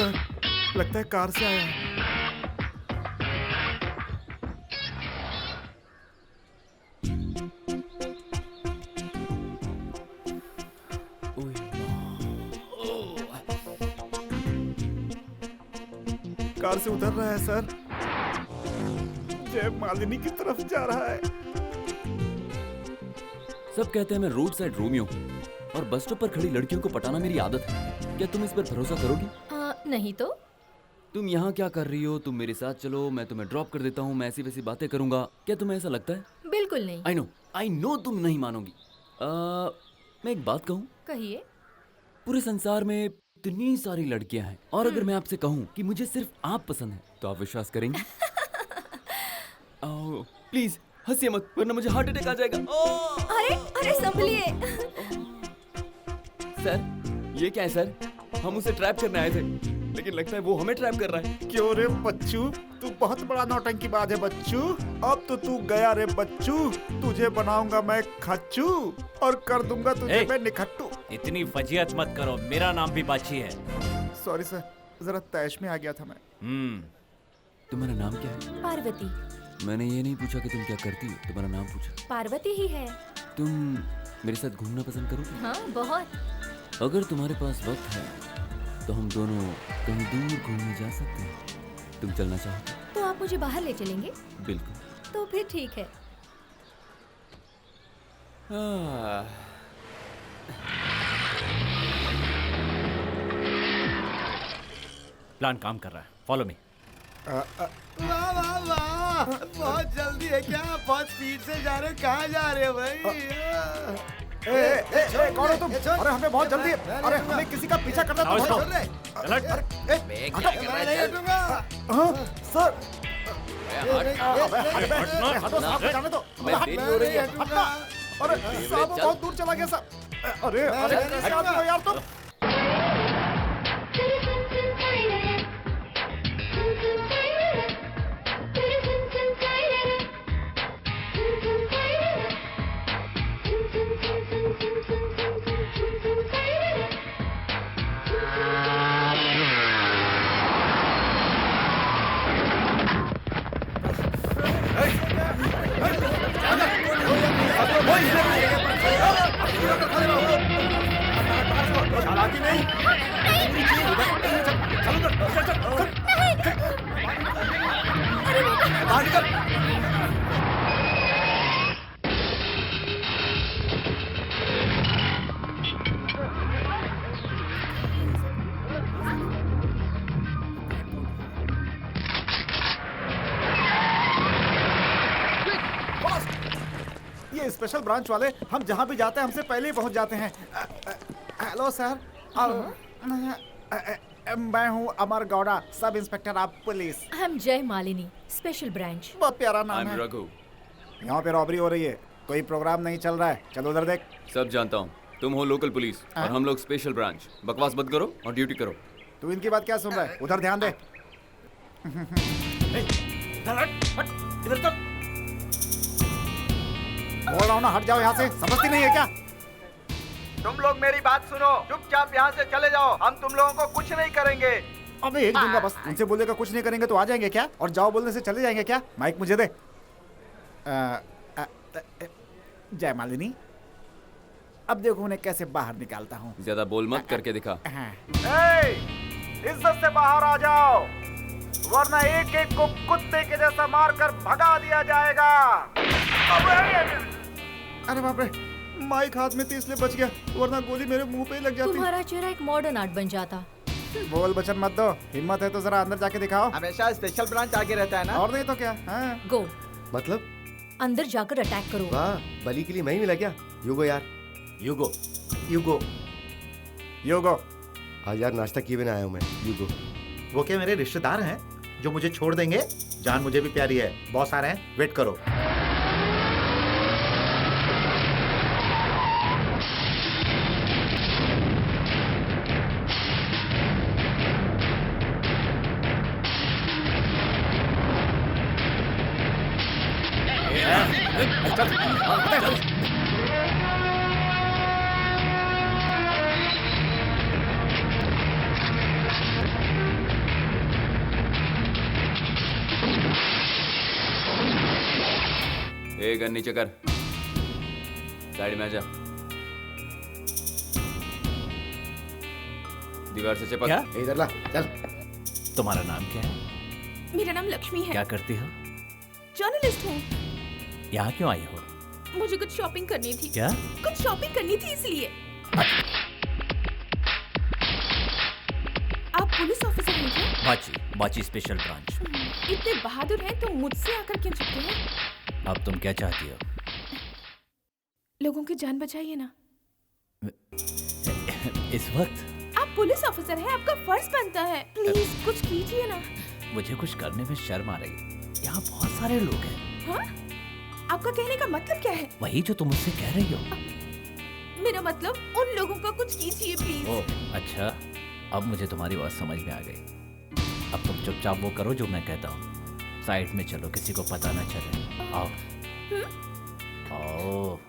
Sir, लगता है car से आया है। कार से उतर रहा है सर, जय मालिनी की तरफ जा रहा है। सब कहते हैं मैं रोड साइड रोमियो हूँ और बस स्टॉप पर खड़ी लड़कियों को पटाना मेरी आदत है। क्या तुम इस पर भरोसा करोगी? नहीं तो। तुम यहाँ क्या कर रही हो? तुम मेरे साथ चलो, मैं तुम्हें ड्रॉप कर देता हूँ, मैं ऐसी वैसी बातें करूंगा। क्या तुम्हें ऐसा लगता है? बिल्कुल नहीं। आई नो तुम नहीं मानोगी। मैं एक बात कहूँ? कहिए। पूरे संसार में इतनी सारी लड़कियां हैं और अगर मैं आपसे कहूँ कि मुझे सिर्फ आप पसंद है तो आप विश्वास करेंगी? प्लीज हंसिए मत वरना मुझे हार्ट अटैक आ जाएगा। अरे संभलिए। सर ये क्या है सर? हम उसे ट्रैप करने आए थे लेकिन लगता है वो हमें ट्रैप कर रहा है। क्यों रे बच्चू, तू बहुत बड़ा नौटंकीबाज है बच्चू। अब तो तू गया रे बच्चू, तुझे बनाऊंगा मैं खच्चू और कर दूंगा तुझे मैं निखट्टू। इतनी फजीहत मत करो, मेरा नाम भी बाची है। सॉरी सर, जरा तैश में आ गया था मैं। तुम्हारा नाम क्या है? पार्वती। मैंने ये नहीं पूछा कि तुम क्या करती हो, तुम्हारा नाम पूछा। पार्वती ही है। तुम मेरे साथ घूमना पसंद करोगी? हाँ बहुत। अगर तुम्हारे पास वक्त है तो हम दोनों कहीं दूर घूमने जा सकते हैं। तुम चलना चाहो तो आप मुझे बाहर ले चलेंगे? बिल्कुल। तो फिर ठीक है। प्लान काम कर रहा है, फॉलो मी। वाह वाह वाह, बहुत जल्दी है क्या? बहुत स्पीड से जा रहे हो, कहाँ जा रहे हो भाई? कौन हो तुम? अरे हमें बहुत जल्दी है। अरे हमें किसी का पीछा करना है। सर हटो साहब, जाने दो। अरे साहब बहुत दूर चला गया साहब। अरे कैसे आदमी हो यार तुम? चालाकी नहीं। ये स्पेशल ब्रांच वाले हम जहाँ भी जाते हैं हमसे पहले ही पहुँच जाते हैं। हेलो सर, मैं हूँ अमर Gowda, sub inspector of police. हम जय मालिनी, स्पेशल ब्रांच। बहुत प्यारा नाम है। रघु। यहाँ पे रॉबरी हो रही है, कोई प्रोग्राम नहीं चल रहा है, चलो उधर देख। सब जानता हूँ, तुम हो लोकल पुलिस और हम लोग स्पेशल ब्रांच। बकवास मत करो और ड्यूटी करो। तू इनकी बात क्या सुन रहा है? उधर ध्यान दे। बोल रहा हूँ ना, हट जाओ यहाँ से, समझती नहीं है क्या? तुम लोग मेरी बात सुनो, चुपचाप यहाँ से चले जाओ, हम तुम लोगों को कुछ नहीं करेंगे। अबे एक दूंगा बस, उनसे बोलेगा कुछ नहीं करेंगे तो आ जाएंगे क्या? और जाओ बोलने से चले जाएंगे क्या? माइक मुझे दे। जय मालिनी, अब देखो उन्हें कैसे बाहर निकालता हूँ। ज्यादा बोल मत, करके दिखा। इज्जत से बाहर आ जाओ, वरना एक एक को कुत्ते के जैसा मारकर भगा दिया जाएगा। अरे बाप रे, माइक हाथ में थी इसलिए बच गया, वरना गोली मेरे मुंह पे ही लग जाती। तुम्हारा चेहरा एक मॉडर्न आर्ट बन जाता। बोल बचन मत दो, हिम्मत है तो जरा अंदर जाके दिखाओ। हमेशा स्पेशल ब्रांच आगे रहता है ना। और नहीं तो क्या? हाँ। गो, मतलब अंदर जाकर अटैक करो। वाह, बली के लिए मैं ही मिला क्या? युगो यार, युगो। युगो योगो। आज यार नाश्ता किए बिना आया हूँ मैं। युगो। वो क्या मेरे रिश्तेदार हैं जो मुझे छोड़ देंगे? जान मुझे भी प्यारी है, बॉस आ रहे हैं, वेट करो। ए गन नीचे कर, साइड में आ जा, दीवार से चिपक। क्या? इधर ला चल। तुम्हारा नाम क्या है? मेरा नाम लक्ष्मी है। क्या करती हो? जर्नलिस्ट हूँ। यहाँ क्यों आई हो? मुझे कुछ शॉपिंग करनी थी। क्या? कुछ शॉपिंग करनी थी इसलिए। आप पुलिस ऑफिसर हैं क्या? बाची, बाची स्पेशल ब्रांच। इतने बहादुर हैं तो मुझसे आकर क्यों छुपते हैं? अब तुम क्या चाहती हो? लोगों की जान बचाइए ना। इस वक्त? आप पुलिस ऑफिसर हैं, आपका फर्ज बनता है। प्लीज कुछ कीजिए ना। मुझे कुछ करने में शर्म आ रही है। यहाँ बहुत सारे लोग हैं। हाँ? आपका कहने का मतलब क्या है? वही जो तुम मुझसे कह रही हो। मेरा मतलब उन लोगों का कुछ कीजिए प्लीज। ओह अच्छा, अब मुझे तुम्हारी बात समझ में आ गई। अब तुम चुपचाप वो करो जो मैं कहता हूँ। साइड में चलो, किसी को पता ना चले। आओ आओ।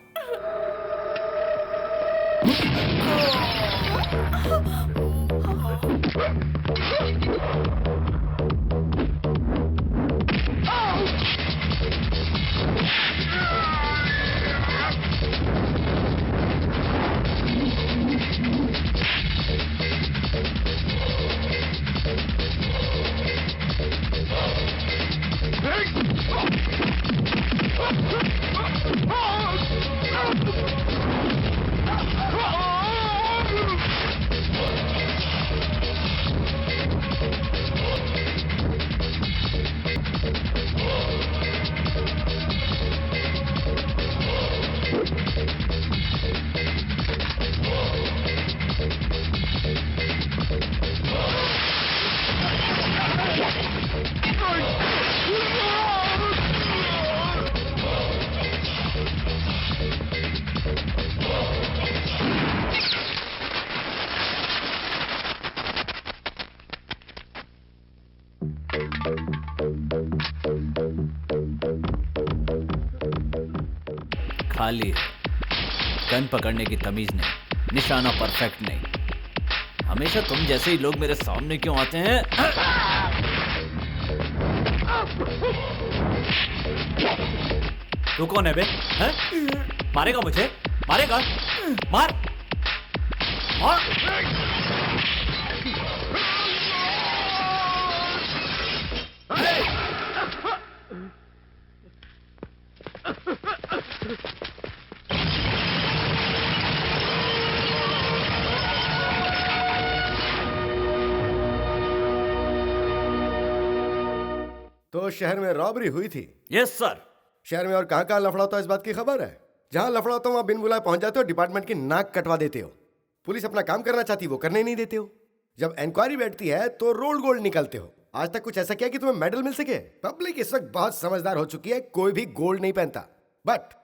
खाली है। गन पकड़ने की तमीज नहीं, निशाना परफेक्ट नहीं। हमेशा तुम जैसे ही लोग मेरे सामने क्यों आते हैं? तू कौन है बे? हैं? मारेगा मुझे? मारेगा? मार! मार! तो शहर में रॉबरी हुई थी? Yes sir. शहर में और कहाँ कहाँ लफड़ा होता है इस बात की खबर है? जहाँ लफड़ा होता है वहाँ बिन बुलाए पहुंच जाते हो, डिपार्टमेंट की नाक कटवा देते हो। पुलिस अपना काम करना चाहती, वो करने नहीं देते हो। जब इंक्वायरी बैठती है तो रोल गोल्ड निकलते हो। आज तक कुछ ऐसा किया कि तुम्हें मेडल मिल सके? पब्लिक इस वक्त बहुत समझदार हो चुकी है, कोई भी गोल्ड नहीं पहनता। बट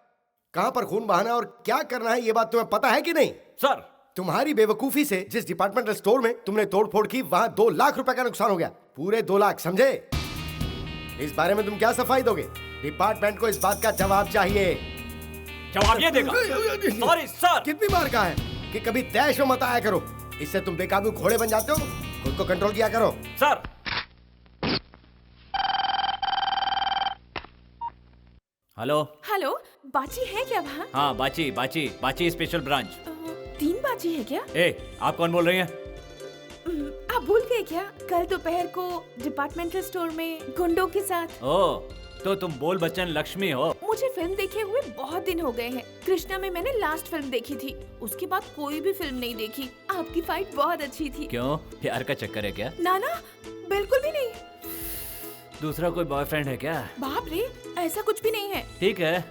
कहां पर खून बहाना और क्या करना है ये बात तुम्हें पता है कि नहीं? सर तुम्हारी बेवकूफी से जिस डिपार्टमेंटल स्टोर में तुमने तोड़फोड़ की, वहां 2 लाख रुपए का नुकसान हो गया। पूरे 2 लाख, समझे? इस बारे में तुम क्या सफाई दोगे? डिपार्टमेंट को इस बात का जवाब चाहिए। जवाब ये देगा। Sorry sir. कितनी बार कहा है कि कभी तैश में मत आया करो, इससे तुम बेकाबू घोड़े बन जाते हो। खुद को कंट्रोल किया करो। Sir hello. हेलो, बाची है क्या वहाँ? हाँ बाची, बाची, बाची स्पेशल ब्रांच। 3 बाची है क्या? ए, आप कौन बोल रही हैं? आप भूल गए क्या? कल दोपहर को डिपार्टमेंटल स्टोर में गुंडों के साथ। ओह, तो तुम बोल बच्चन लक्ष्मी हो। मुझे फिल्म देखे हुए बहुत दिन हो गए हैं। कृष्णा में मैंने लास्ट फिल्म देखी थी, उसके बाद कोई भी फिल्म नहीं देखी। आपकी फाइट बहुत अच्छी थी। क्यों, प्यार का चक्कर है क्या? ना ना, बिल्कुल भी नहीं। दूसरा कोई बॉयफ्रेंड है क्या? बाप रे, ऐसा कुछ भी नहीं है। ठीक है,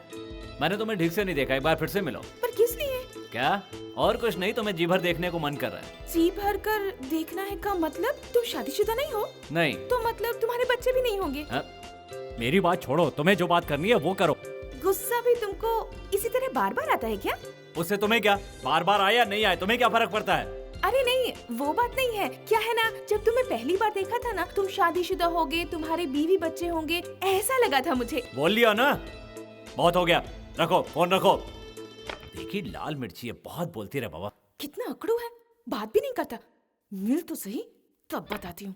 मैंने तुम्हें ठीक से नहीं देखा, एक बार फिर से मिलो। पर किस लिए? क्या? और कुछ नहीं, तुम्हें जी भर देखने को मन कर रहा है। जी भर कर देखना है का मतलब तुम शादीशुदा नहीं हो? नहीं। तो मतलब तुम्हारे बच्चे भी नहीं होंगे? हाँ? मेरी बात छोड़ो, तुम्हें जो बात करनी है वो करो। गुस्सा भी तुमको इसी तरह बार बार आता है क्या? उससे तुम्हें क्या, बार बार आए या नहीं आए तुम्हें क्या फर्क पड़ता है? अरे नहीं, वो बात नहीं है। क्या है ना, जब तुम्हें पहली बार देखा था ना, तुम शादीशुदा होगे, तुम्हारे बीवी बच्चे होंगे, ऐसा लगा था मुझे। बोल लिया ना, बहुत हो गया। रखो फोन, रखो। देखी लाल मिर्ची है, बहुत बोलती रहे बाबा। कितना अकड़ू है, बात भी नहीं करता। मिल तो सही, तब बताती हूँ।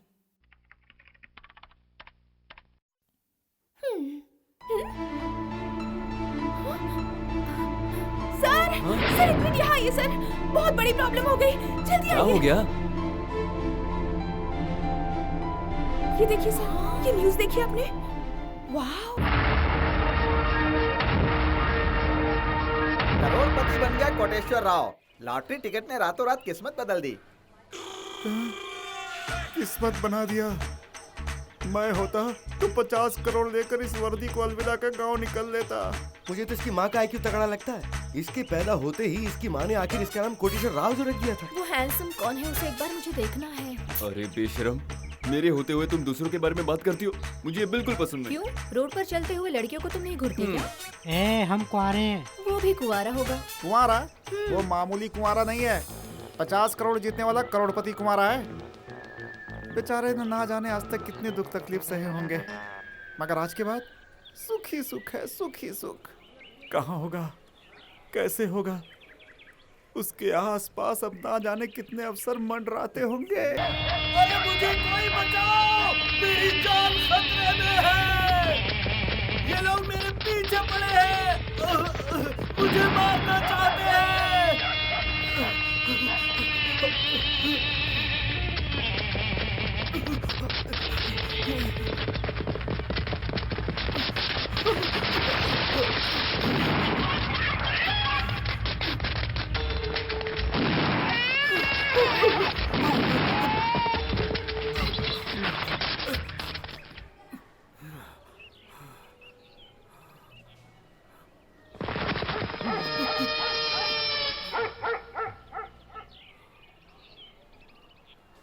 सर एक मिनट यहाँ आइए सर, बहुत बड़ी प्रॉब्लम हो गई, जल्दी क्या हो आइए। गया? ये देखिए सर, ये न्यूज़ देखी आपने? वाह, करोड़पति बन गया कोटेश्वर राव। लॉटरी टिकट ने रातों रात किस्मत बदल दी। किस्मत बना दिया। मैं होता तो 50 करोड़ लेकर इस वर्दी को अलविदा कर गांव निकल लेता। मुझे तो इसकी माँ का IQ तगड़ा लगता है। इसके पैदा होते ही इसकी माँ ने आखिर इसका नाम कोटेश्वर राव जो रख दिया था। वो हैंडसम कौन है उसे एक बार मुझे देखना है। अरे बेशरम, मेरे होते हुए तुम दूसरों के बारे में बात करती हो, मुझे ये बिल्कुल पसंद नहीं। क्यों? रोड पर चलते हुए लड़कियों को तुम नहीं घूरती क्या? हम कुआरे हैं। वो भी कुंवारा होगा। कुंवारा? वो मामूली कुंवारा नहीं है, 50 करोड़ जीतने वाला करोड़पति कुंवारा है। बेचारे ने ना जाने आज तक कितने दुख तकलीफ सहे होंगे, मगर आज के बाद सुख ही सुख है, सुख ही सुख। कहाँ होगा, कैसे होगा, उसके आसपास अब ना जाने कितने अफसर मंडराते होंगे। अरे मुझे कोई बचाओ, मेरी जान खतरे में है। ये लोग मेरे पीछे पड़े हैं, मुझे मारना चाहते हैं।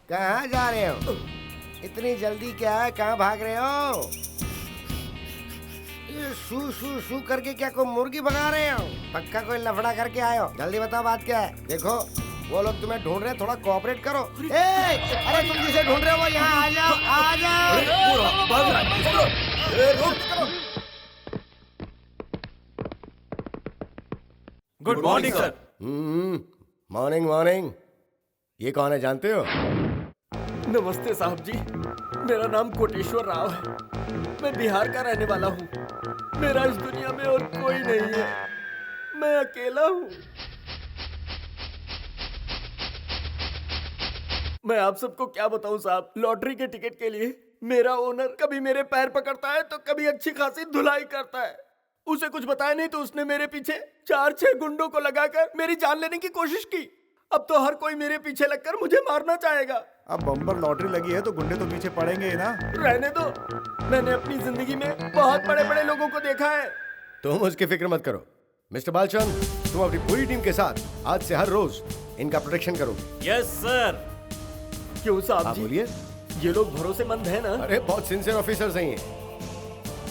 कहाँ जा रहे हो? इतनी जल्दी क्या है, कहाँ भाग रहे हो? ये शू शू शू करके क्या कोई मुर्गी भगा रहे हो? पक्का कोई लफड़ा करके आए हो? जल्दी बताओ बात क्या है। देखो वो लोग तुम्हें ढूंढ रहे हैं, थोड़ा कोऑपरेट करो। अरे तुम जिसे ढूंढ रहे हो वो यहाँ आ जाओ, आ जाओ। Good morning sir. Morning morning. ये कौन है जानते हो? नमस्ते साहब जी, मेरा नाम कोटेश्वर राव है। मैं बिहार का रहने वाला हूँ। मेरा इस दुनिया में और कोई नहीं है, मैं अकेला हूँ। मैं आप सबको क्या बताऊं साहब, लॉटरी के टिकट के लिए मेरा ओनर कभी मेरे पैर पकड़ता है तो कभी अच्छी खासी धुलाई करता है। उसे कुछ बताया नहीं तो उसने मेरे पीछे 4-6 गुंडों को लगाकर मेरी जान लेने की कोशिश की। अब तो हर कोई मेरे पीछे लगकर मुझे मारना चाहेगा। अब बम्पर लॉटरी लगी है तो गुंडे तो पीछे पड़ेंगे ही ना। रहने दो, मैंने अपनी जिंदगी में बहुत बड़े बड़े लोगों को देखा है। तुम उसकी फिक्र मत करो मिस्टर बालचंद, तुम अपनी पूरी टीम के साथ आज से हर रोज इनका प्रोटेक्शन करो। Yes sir. क्यों साहब आप जी? बोलिए। ये लोग भरोसेमंद है ना? अरे बहुत सिंसियर ऑफिसर्स हैं ये।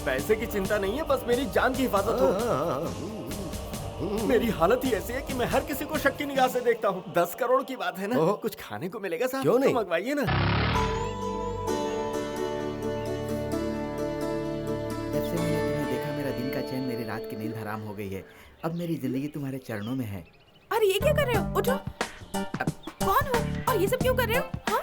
पैसे की चिंता नहीं है, बस मेरी जान की हिफाजत हो। मेरी हालत ही ऐसी है कि मैं हर किसी को शक की निगाह से देखता हूँ। 10 करोड़ की बात है ना, ओहो। कुछ खाने को मिलेगा साहब? क्यों नहीं? तो मंगवाइए ना। जब से मैंने तुम्हें देखा मेरा दिन का चैन, मेरी रात की नींद हराम हो गई है। अब मेरी जिंदगी तुम्हारे चरणों में है। अरे ये क्या कर रहे हो? उठो। कौन हो और ये सब क्यों कर रहे हो? हाँ?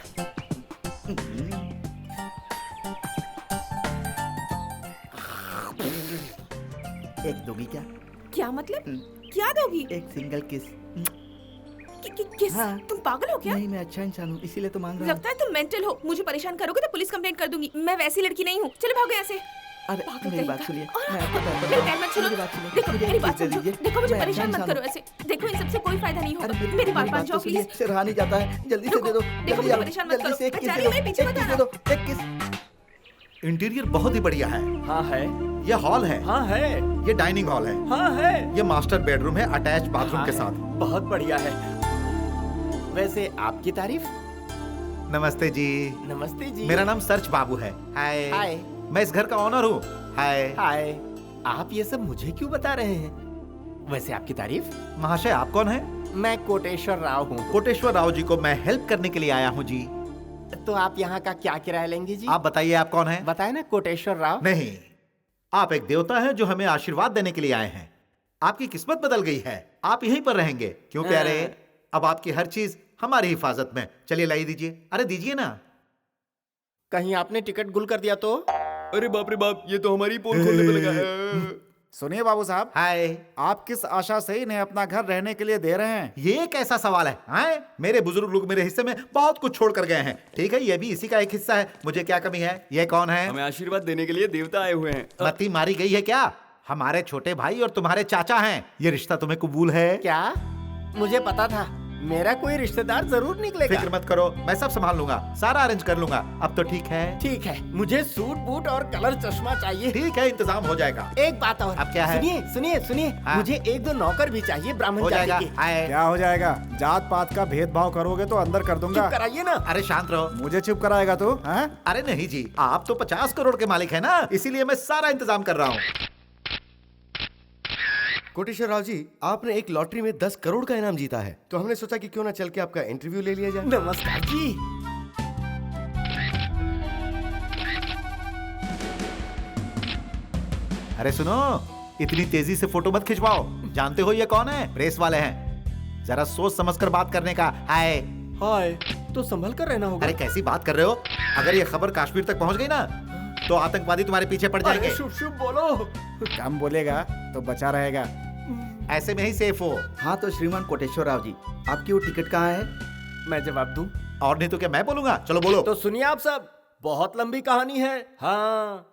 एक दोगी क्या? क्या मतलब? क्या दोगी? एक सिंगल किस। किस? हाँ। तुम पागल हो क्या? नहीं, मैं अच्छा इंसान हूँ, इसीलिए तो मांग रहा हूँ। लगता है तुम मेंटल हो। मुझे परेशान करोगे तो पुलिस कंप्लेंट कर दूंगी। मैं वैसी लड़की नहीं हूँ। चलो भागो यहाँ से। अरे पागल मेरी बात कहीं सुनिए, का। मैं आपको बताता मेरी हूँ। बात मत सुनो। मेरी बात सुनिए, देखो मुझे मेरी एक बात किस दे समझो। दीजिए। देखो मुझे मैं परेशान अच्छा मत करो इंसान ऐसे। देखो इन सबसे कोई फायदा नहीं हूँ। होगा। अरे मेरी बात मान तो जाओ सुनिए, प्लीज। सिर रहा नहीं जाता है, जल्दी से दे दो। देखो जल्दी मुझे आओ, परेशान मत जल्दी करो। से एक किस जा दे रही हूँ, दो, मेरे पीछे एक मत किस दे आना। दो, एक किस। इंटीरियर बहुत ही बढ़िया है। हाँ है। ये हॉल है, हाँ है। ये डाइनिंग हॉल है, हाँ है। ये मास्टर बेडरूम है अटैच बाथरूम हाँ के है। साथ। बहुत बढ़िया है। वैसे आपकी तारीफ? नमस्ते जी। नमस्ते जी। मेरा नाम सर्च बाबू है। हाय। हाय। मैं इस घर का ओनर हूँ। हाय। हाय। आप ये सब मुझे क्यों बता रहे हैं? वैसे आपकी तारीफ? महाशय आप कौन है? मैं कोटेश्वर राव हूँ। कोटेश्वर राव जी को मैं हेल्प करने के लिए आया हूँ जी। तो आप यहाँ का क्या किराया लेंगे जी? आप बताइए आप कौन है? बताए ना, कोटेश्वर राव। नहीं, आप एक देवता हैं जो हमें आशीर्वाद देने के लिए आए हैं। आपकी किस्मत बदल गई है, आप यहीं पर रहेंगे। क्यों प्यारे? अब आपकी हर चीज हमारी हिफाजत में। चलिए लाई दीजिए। अरे दीजिए ना। कहीं आपने टिकट गुल कर दिया तो? अरे बाप रे बाप, ये तो हमारी पोल खोलने पे लगा है। सुनिए बाबू साहब, हाय। आप किस आशा से इन्हें अपना घर रहने के लिए दे रहे हैं? ये कैसा सवाल है? हाय, मेरे बुजुर्ग लोग मेरे हिस्से में बहुत कुछ छोड़ कर गए हैं। ठीक है, ये भी इसी का एक हिस्सा है। मुझे क्या कमी है? ये कौन है? हमें आशीर्वाद देने के लिए देवता आए हुए हैं। मत्ती मारी गई है क्या? हमारे छोटे भाई और तुम्हारे चाचा हैं। ये रिश्ता तुम्हें कबूल है? क्या? मुझे पता था मेरा कोई रिश्तेदार जरूर निकलेगा। फिक्र मत करो, मैं सब संभाल लूंगा, सारा अरेंज कर लूंगा। अब तो ठीक है? ठीक है, मुझे सूट बूट और कलर चश्मा चाहिए। ठीक है, इंतजाम हो जाएगा। एक बात और। अब क्या है? सुनिए सुनिए सुनिए, हाँ। मुझे एक दो नौकर भी चाहिए ब्राह्मण हो जाति जाएगा। के। हाय। क्या हो जाएगा? जात पात का भेदभाव करोगे तो अंदर कर दूंगा। चुप कराइए ना। अरे शांत रहो। मुझे चुप कराएगा तू? हैं? अरे नहीं जी, आप तो 50 करोड़ के मालिक है ना, इसीलिए मैं सारा इंतजाम कर रहा हूँ। कोटेश्वर राव जी, आपने एक लॉटरी में 10 करोड़ का इनाम जीता है, तो हमने सोचा कि क्यों ना चल के आपका इंटरव्यू ले लिया जाए। नमस्कार जी। अरे सुनो, इतनी तेजी से फोटो मत खिंचवाओ। जानते हो ये कौन है? प्रेस वाले हैं। जरा सोच समझकर बात करने का। हाय। हाय, तो संभल कर रहना होगा। अरे कैसी बात कर रहे हो? अगर ये खबर कश्मीर तक पहुंच गई ना, तो आतंकवादी तुम्हारे पीछे पड़ जाएंगे। शुभ शुभ बोलो। कम बोलेगा तो बचा रहेगा। ऐसे में ही सेफ हो। हाँ तो श्रीमान कोटेश्वर राव जी, आपकी वो टिकट कहाँ है? मैं जवाब दूं? और नहीं तो क्या मैं बोलूंगा? चलो बोलो। तो सुनिए आप सब, बहुत लंबी कहानी है। हाँ,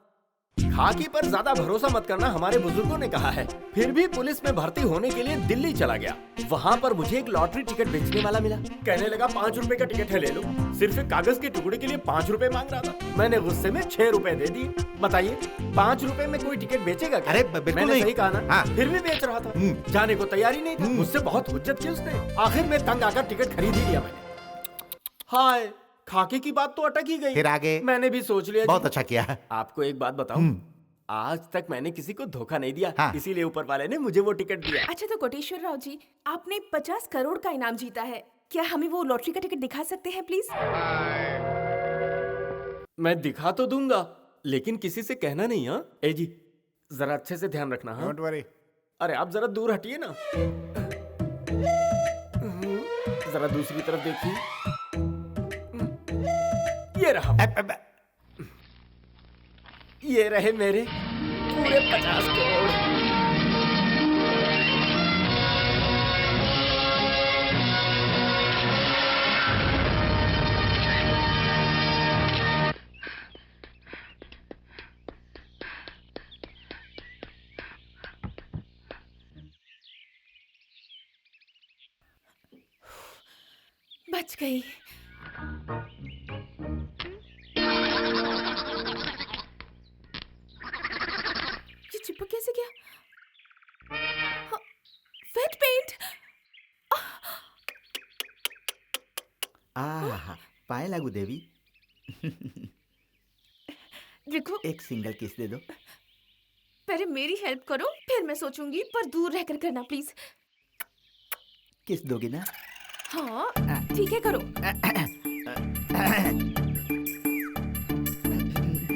खाकी पर ज्यादा भरोसा मत करना, हमारे बुजुर्गों ने कहा है। फिर भी पुलिस में भर्ती होने के लिए दिल्ली चला गया। वहाँ पर मुझे एक लॉटरी टिकट बेचने वाला मिला। कहने लगा 5 रुपए का टिकट है, ले लो। सिर्फ एक कागज के टुकड़े के लिए 5 रुपए मांग रहा था। मैंने गुस्से में 6 रुपए दे दिए। बताइए, 5 रुपए में कोई टिकट बेचेगा क्या? अरे बिल्कुल मैंने नहीं। सही कहा ना? हाँ। फिर भी बेच रहा था। जाने को तैयारी नहीं था। मुझसे बहुत हुज्जत की उसने। आखिर में तंग आकर टिकट खरीद ही लिया मैंने। हाय, खाके की बात तो अटक ही गई। फिर आगे? मैंने भी सोच लिया। बहुत अच्छा किया। आपको एक बात बताऊं, आज तक मैंने किसी को धोखा नहीं दिया। हाँ। इसीलिए ऊपर वाले ने मुझे वो टिकट दिया। अच्छा तो कोटेश्वर राव जी, आपने 50 करोड़ का इनाम जीता है। क्या हमें वो लॉटरी का टिकट दिखा सकते हैं प्लीज? मैं दिखा तो दूंगा, लेकिन किसी से कहना नहीं। हाँ ए जी, जरा अच्छे से ध्यान रखना। हाँ? Don't worry. अरे आप जरा दूर हटिए ना। जरा दूसरी तरफ देखिए। ये रहा। ये रहे मेरे पूरे 50 करोड़। बच गई। ये चिपक कैसे गया? हाँ, वेट पेंट। आहा, पाए लागू देवी। देखो, एक सिंगल किस दे दो। पहले मेरी हेल्प करो, फिर मैं सोचूंगी, पर दूर रहकर करना प्लीज। किस दोगी ना? हाँ ठीक है, करो।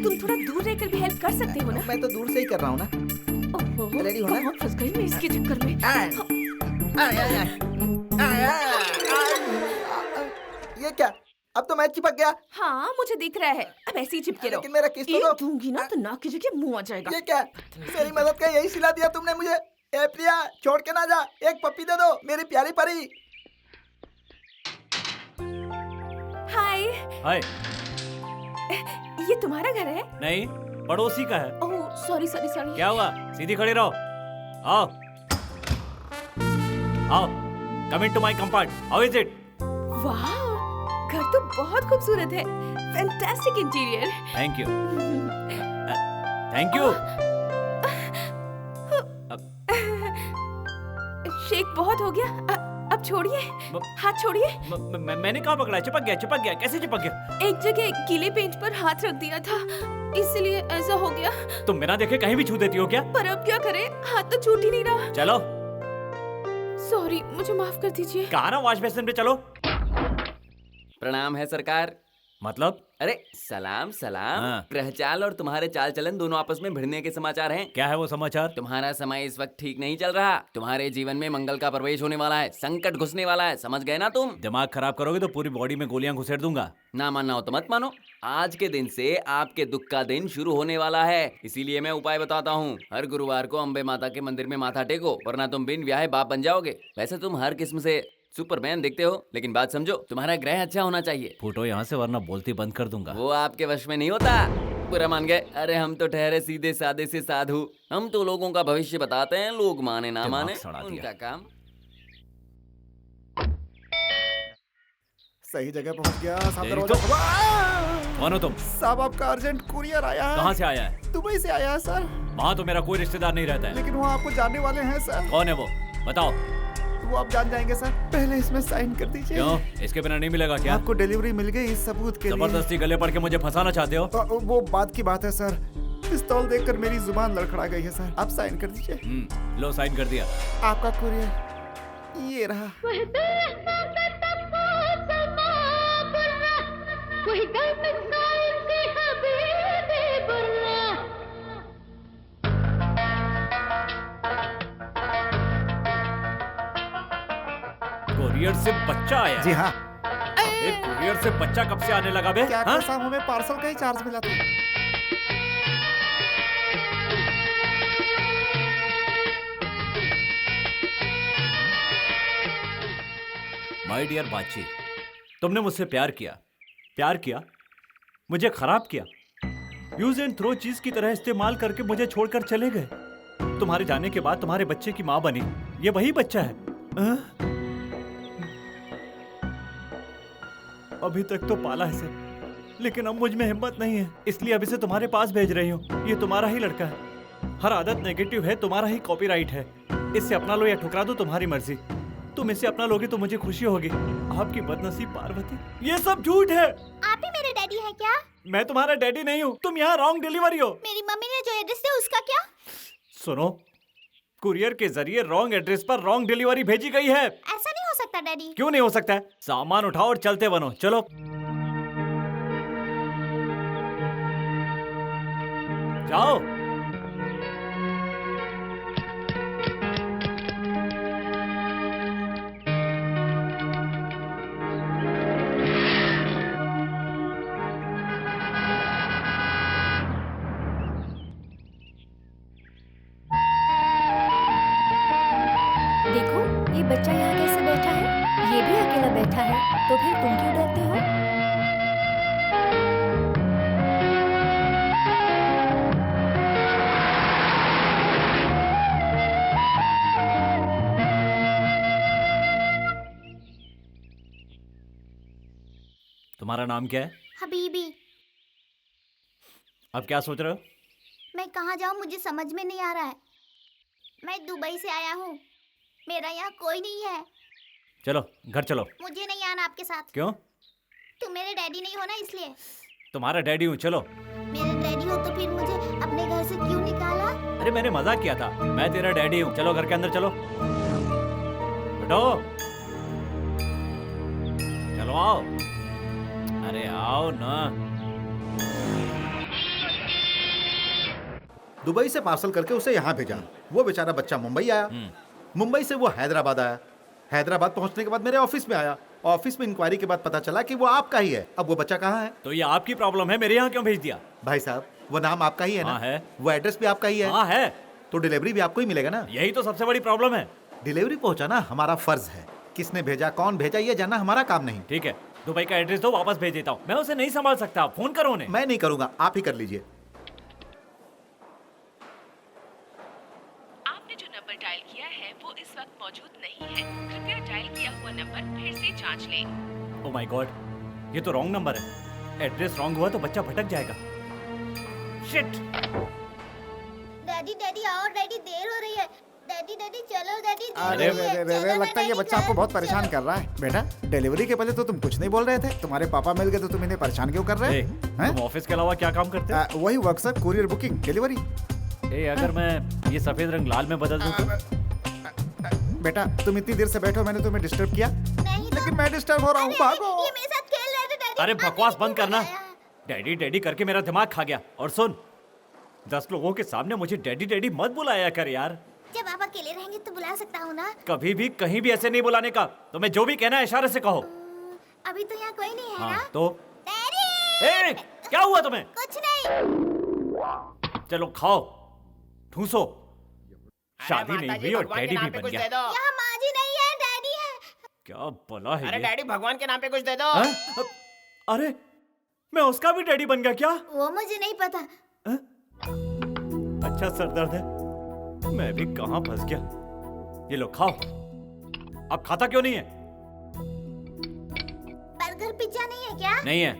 तुम थोड़ा दूर रहकर भी हेल्प कर सकते हो ना? मैं तो दूर से ही कर रहा हूँ ना। ओहो, रेडी हो ना? कहाँ फंस गई मैं इसके चक्कर में। ये क्या? अब तो मैं चिपक गया। हाँ मुझे दिख रहा है, अब ऐसे ही चिपके रहो। लेकिन मेरा किस तो एक दो। दूंगी ना तो नाक की जगह मुंह आ जाएगा। ये क्या? मेरी मदद का यही सिला दिया तुमने मुझे। ए प्रिया, छोड़ के ना जा, एक पप्पी दे दो मेरी प्यारी परी। हाय, हाय। ये तुम्हारा घर है? नहीं, पड़ोसी का है। Oh sorry sorry sorry. क्या हुआ? सीधी खड़ी रहो। आओ आओ, come in to my compart. How is it? वाह, घर तो बहुत खूबसूरत है। Fantastic interior. Thank you thank you. Shake बहुत हो गया, अब छोड़िए, हाथ छोड़िए। मैंने कहाँ पकड़ा? चिपक गया। कैसे चिपक गया? एक जगह गीले पेंट पर हाथ रख दिया था, इसलिए ऐसा हो गया। तुम बिना देखे कहीं भी छू देती हो क्या? पर अब क्या करें, हाथ तो छूट ही नहीं रहा। चलो। सॉरी, मुझे माफ कर दीजिए। कहा ना वॉश बेसिन पे चलो। प्रणाम है सरकार। मतलब? अरे सलाम सलाम। हाँ। ग्रहचाल और तुम्हारे चाल चलन दोनों आपस में भिड़ने के समाचार हैं। क्या है वो समाचार? तुम्हारा समय इस वक्त ठीक नहीं चल रहा। तुम्हारे जीवन में मंगल का प्रवेश होने वाला है, संकट घुसने वाला है, समझ गए ना तुम? दिमाग खराब करोगे तो पूरी बॉडी में गोलियां घुसेड़ दूंगा। ना मानना हो तो मत मानो। आज के दिन से आपके दुख का दिन शुरू होने वाला है, इसीलिए मैं उपाय बताता हूँ। हर गुरुवार को अम्बे माता के मंदिर में माथा टेको, वरना तुम बिन ब्याहे बाप बन जाओगे। वैसे तुम हर किस्म से सुपरमैन दिखते हो, लेकिन बात समझो, तुम्हारा ग्रह अच्छा होना चाहिए। फूटो यहाँ से वरना बोलती बंद कर दूंगा। वो आपके वश में नहीं होता। बुरा मान गए? अरे हम तो ठहरे सीधे सादे से साधु। हम तो लोगों का भविष्य बताते हैं, लोग माने ना दिमाग माने सड़ा दिया। उनका काम। सही जगह पहुंच गया। साहब तेरी दरवाजा तो- कौन हो तुम? साहब आपका अर्जेंट कुरियर आया है। कहाँ से आया है? दुबई से आया है सर। वहाँ तो मेरा कोई रिश्तेदार नहीं रहता है। लेकिन वो आपको जानने वाले हैं सर। कौन है वो? बताओ। वो आप जान जाएंगे सर। पहले इसमें साइन कर दीजिए। क्यों? इसके बिना नहीं मिलेगा क्या? आपको डिलीवरी मिल गई इस सबूत के लिए। जबरदस्ती गले पड़ के मुझे फंसाना चाहते हो? वो बात की बात है सर। पिस्तौल देखकर मेरी जुबान लड़खड़ा गई है सर। आप साइन कर दीजिए। लो साइन कर दिया। आपका कुरियर ये रहा। कुरियर से बच्चा आया? जी हाँ। एक कुरियर से बच्चा कब से आने लगा बे? क्या हाँ? साहब हमें पार्सल का ही चार्ज मिला था। माय डियर बाची, तुमने मुझसे प्यार किया, प्यार किया, मुझे खराब किया, यूज एंड थ्रो चीज की तरह इस्तेमाल करके मुझे छोड़कर चले गए। तुम्हारे जाने के बाद तुम्हारे बच्चे की माँ बनी, ये वही बच्चा है। अभी तक तो पाला है सर, लेकिन अब मुझ में हिम्मत नहीं है, इसलिए अभी से तुम्हारे पास भेज रही हूँ। ये तुम्हारा ही लड़का है, हर आदत नेगेटिव है, तुम्हारा ही कॉपीराइट है। इससे अपना लो या ठुकरा दो, तुम्हारी मर्जी। तुम इसे अपना लोगे तो मुझे खुशी होगी। आपकी बदनसीब पार्वती। ये सब झूठ है। आप ही मेरे डैडी हैं क्या? मैं तुम्हारा डैडी नहीं हूँ, तुम यहाँ रॉन्ग डिलीवरी हो। मेरी मम्मी ने जो एड्रेस दिया उसका क्या? सुनो, कुरियर के जरिए रॉन्ग एड्रेस पर रॉन्ग डिलीवरी भेजी गई है। ऐसा नहीं हो सकता डैडी। क्यों नहीं हो सकता है? सामान उठाओ और चलते बनो, चलो। जाओ। देखो ये बच्चा यहाँ कैसे बैठा है, ये भी अकेला बैठा है, तो फिर तुम क्यों डरते हो? तुम्हारा नाम क्या है? हबीबी। अब क्या सोच रहे हो? मैं कहाँ जाऊँ मुझे समझ में नहीं आ रहा है। मैं दुबई से आया हूँ, मेरा यहाँ कोई नहीं है। चलो घर चलो। मुझे नहीं आना आपके साथ। क्यों? तुम मेरे डैडी नहीं हो ना, इसलिए। तुम्हारा डैडी हूँ, चलो। मेरे डैडी हो तो फिर मुझे अपने घर से क्यों निकाला? अरे मैंने मजाक किया था, मैं तेरा डैडी हूँ। चलो घर के अंदर चलो, बैठो। चलो आओ, अरे आओ ना। दुबई से पार्सल करके उसे यहाँ भेजा। वो बेचारा बच्चा मुंबई आया, मुंबई से वो हैदराबाद आया, हैदराबाद पहुंचने के बाद मेरे ऑफिस में आया। ऑफिस में इंक्वायरी के बाद पता चला कि वो आपका ही है। अब वो बच्चा कहाँ है? तो ये आपकी प्रॉब्लम है, मेरे यहाँ क्यों भेज दिया? भाई साहब, वो नाम आपका ही है ना? हाँ है। वो एड्रेस भी आपका ही है? हाँ है। तो डिलीवरी भी आपको ही मिलेगा ना? यही तो सबसे बड़ी प्रॉब्लम है। डिलीवरी पहुंचाना हमारा फर्ज है, किसने भेजा, कौन भेजा, ये जानना हमारा काम नहीं। ठीक है, दुबई का एड्रेस दो, वापस भेज देता हूँ। मैं उसे नहीं संभाल सकता, फोन करो उन्हें। मैं नहीं करूंगा, आप ही कर लीजिए। आपने जो नंबर डायल किया है वो इस वक्त मौजूद नहीं है, कृपया डायल किया हुआ नंबर फिर से जांच लें। ओह माय गॉड, ये तो रॉन्ग नंबर है। एड्रेस रॉन्ग हुआ तो बच्चा भटक जाएगा। शिट। डैडी डैडी आओ, डैडी देर हो रही है। डैडी डैडी चलो डैडी। अरे वे लगता है ये बच्चा आपको बहुत परेशान कर रहा है। बेटा डिलीवरी के पहले तो तुम कुछ नहीं बोल रहे थे, तुम्हारे पापा मिल गए तो तुम इन्हें परेशान क्यों कर रहे हैं? तुम ऑफिस के अलावा क्या काम करते हो? वही work sir, courier booking delivery. अगर मैं ये सफेद रंग लाल में बदल दूं तो? बेटा तुम इतनी देर से बैठो, मैंने तुम्हें डिस्टर्ब किया? नहीं तो। लेकिन मैं डिस्टर्ब हो रहा हूँ, भागो। ये मेरे साथ खेल रहे थे डैडी। अरे बकवास बंद करना। डैडी डैडी करके मेरा दिमाग खा गया। और सुन, 10 लोगों के सामने मुझे डैडी डैडी मत बुलाया कर यार। जब आप अकेले रहेंगे तो बुला सकता हूँ ना। कभी भी कहीं भी ऐसे नहीं बुलाने का। तुम्हें जो भी कहना है इशारे से कहो। अभी तो यहाँ कोई नहीं है हाँ ना। तो डैडी! ए, क्या हुआ तुम्हें? कुछ नहीं। चलो खाओ, ठूसो। शादी नहीं हुई और डैडी भी बन गया। यहाँ माँ जी नहीं है, डैडी है। क्या भला है अरे ये? डैडी भगवान के नाम पे कुछ दे दो। हाँ? अरे मैं उसका भी डैडी बन गया क्या? वो मुझे नहीं पता। अच्छा सरदर्द है, मैं भी कहाँ फंस गया। ये लो खाओ। अब खाता क्यों नहीं है? बर्गर पिज्जा नहीं है क्या? नहीं है।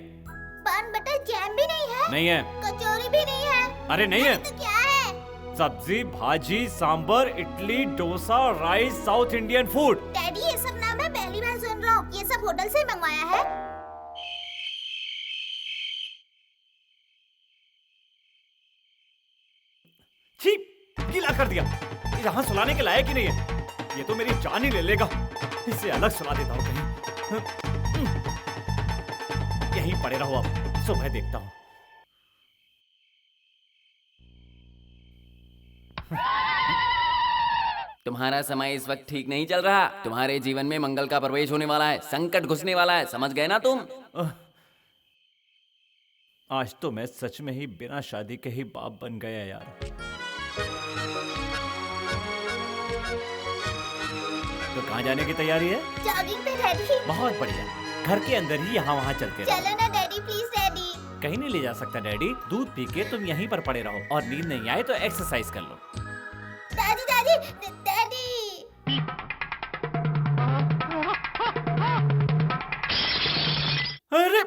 पान बटर जैम भी नहीं है? नहीं है। कचौरी भी नहीं है? अरे नहीं है। तो क्या है? सब्जी, भाजी, sambar, idli, dosa, rice, South Indian food. Daddy ये सब नाम मैं पहली बार सुन रहा हूँ। ये सब होटल से मंगवाया है? छी, गीला कर दिया। यहाँ सुलाने के लायक ही नहीं है। ये तो मेरी जान ही ले लेगा। इसे अलग सुला देता हूँ कहीं। यहीं पड़े रहो, अब सुबह देखता हूँ। तुम्हारा समय इस वक्त ठीक नहीं चल रहा। तुम्हारे जीवन में मंगल का प्रवेश होने वाला है, संकट घुसने वाला है, समझ गए ना तुम? आज तो मैं सच में ही बिना शादी के ही बाप बन गया यार। तो कहाँ जाने की तैयारी है? जॉगिंग पे डैडी। बहुत बढ़िया। घर के अंदर ही यहाँ वहाँ चलते रहो। चलो ना डैडी, प्लीज डैडी। कहीं नहीं ले जा सकता डैडी। दूध पी के तुम यहीं पर पड़े रहो और नींद नहीं आए तो एक्सरसाइज कर लो। Daddy daddy daddy. अरे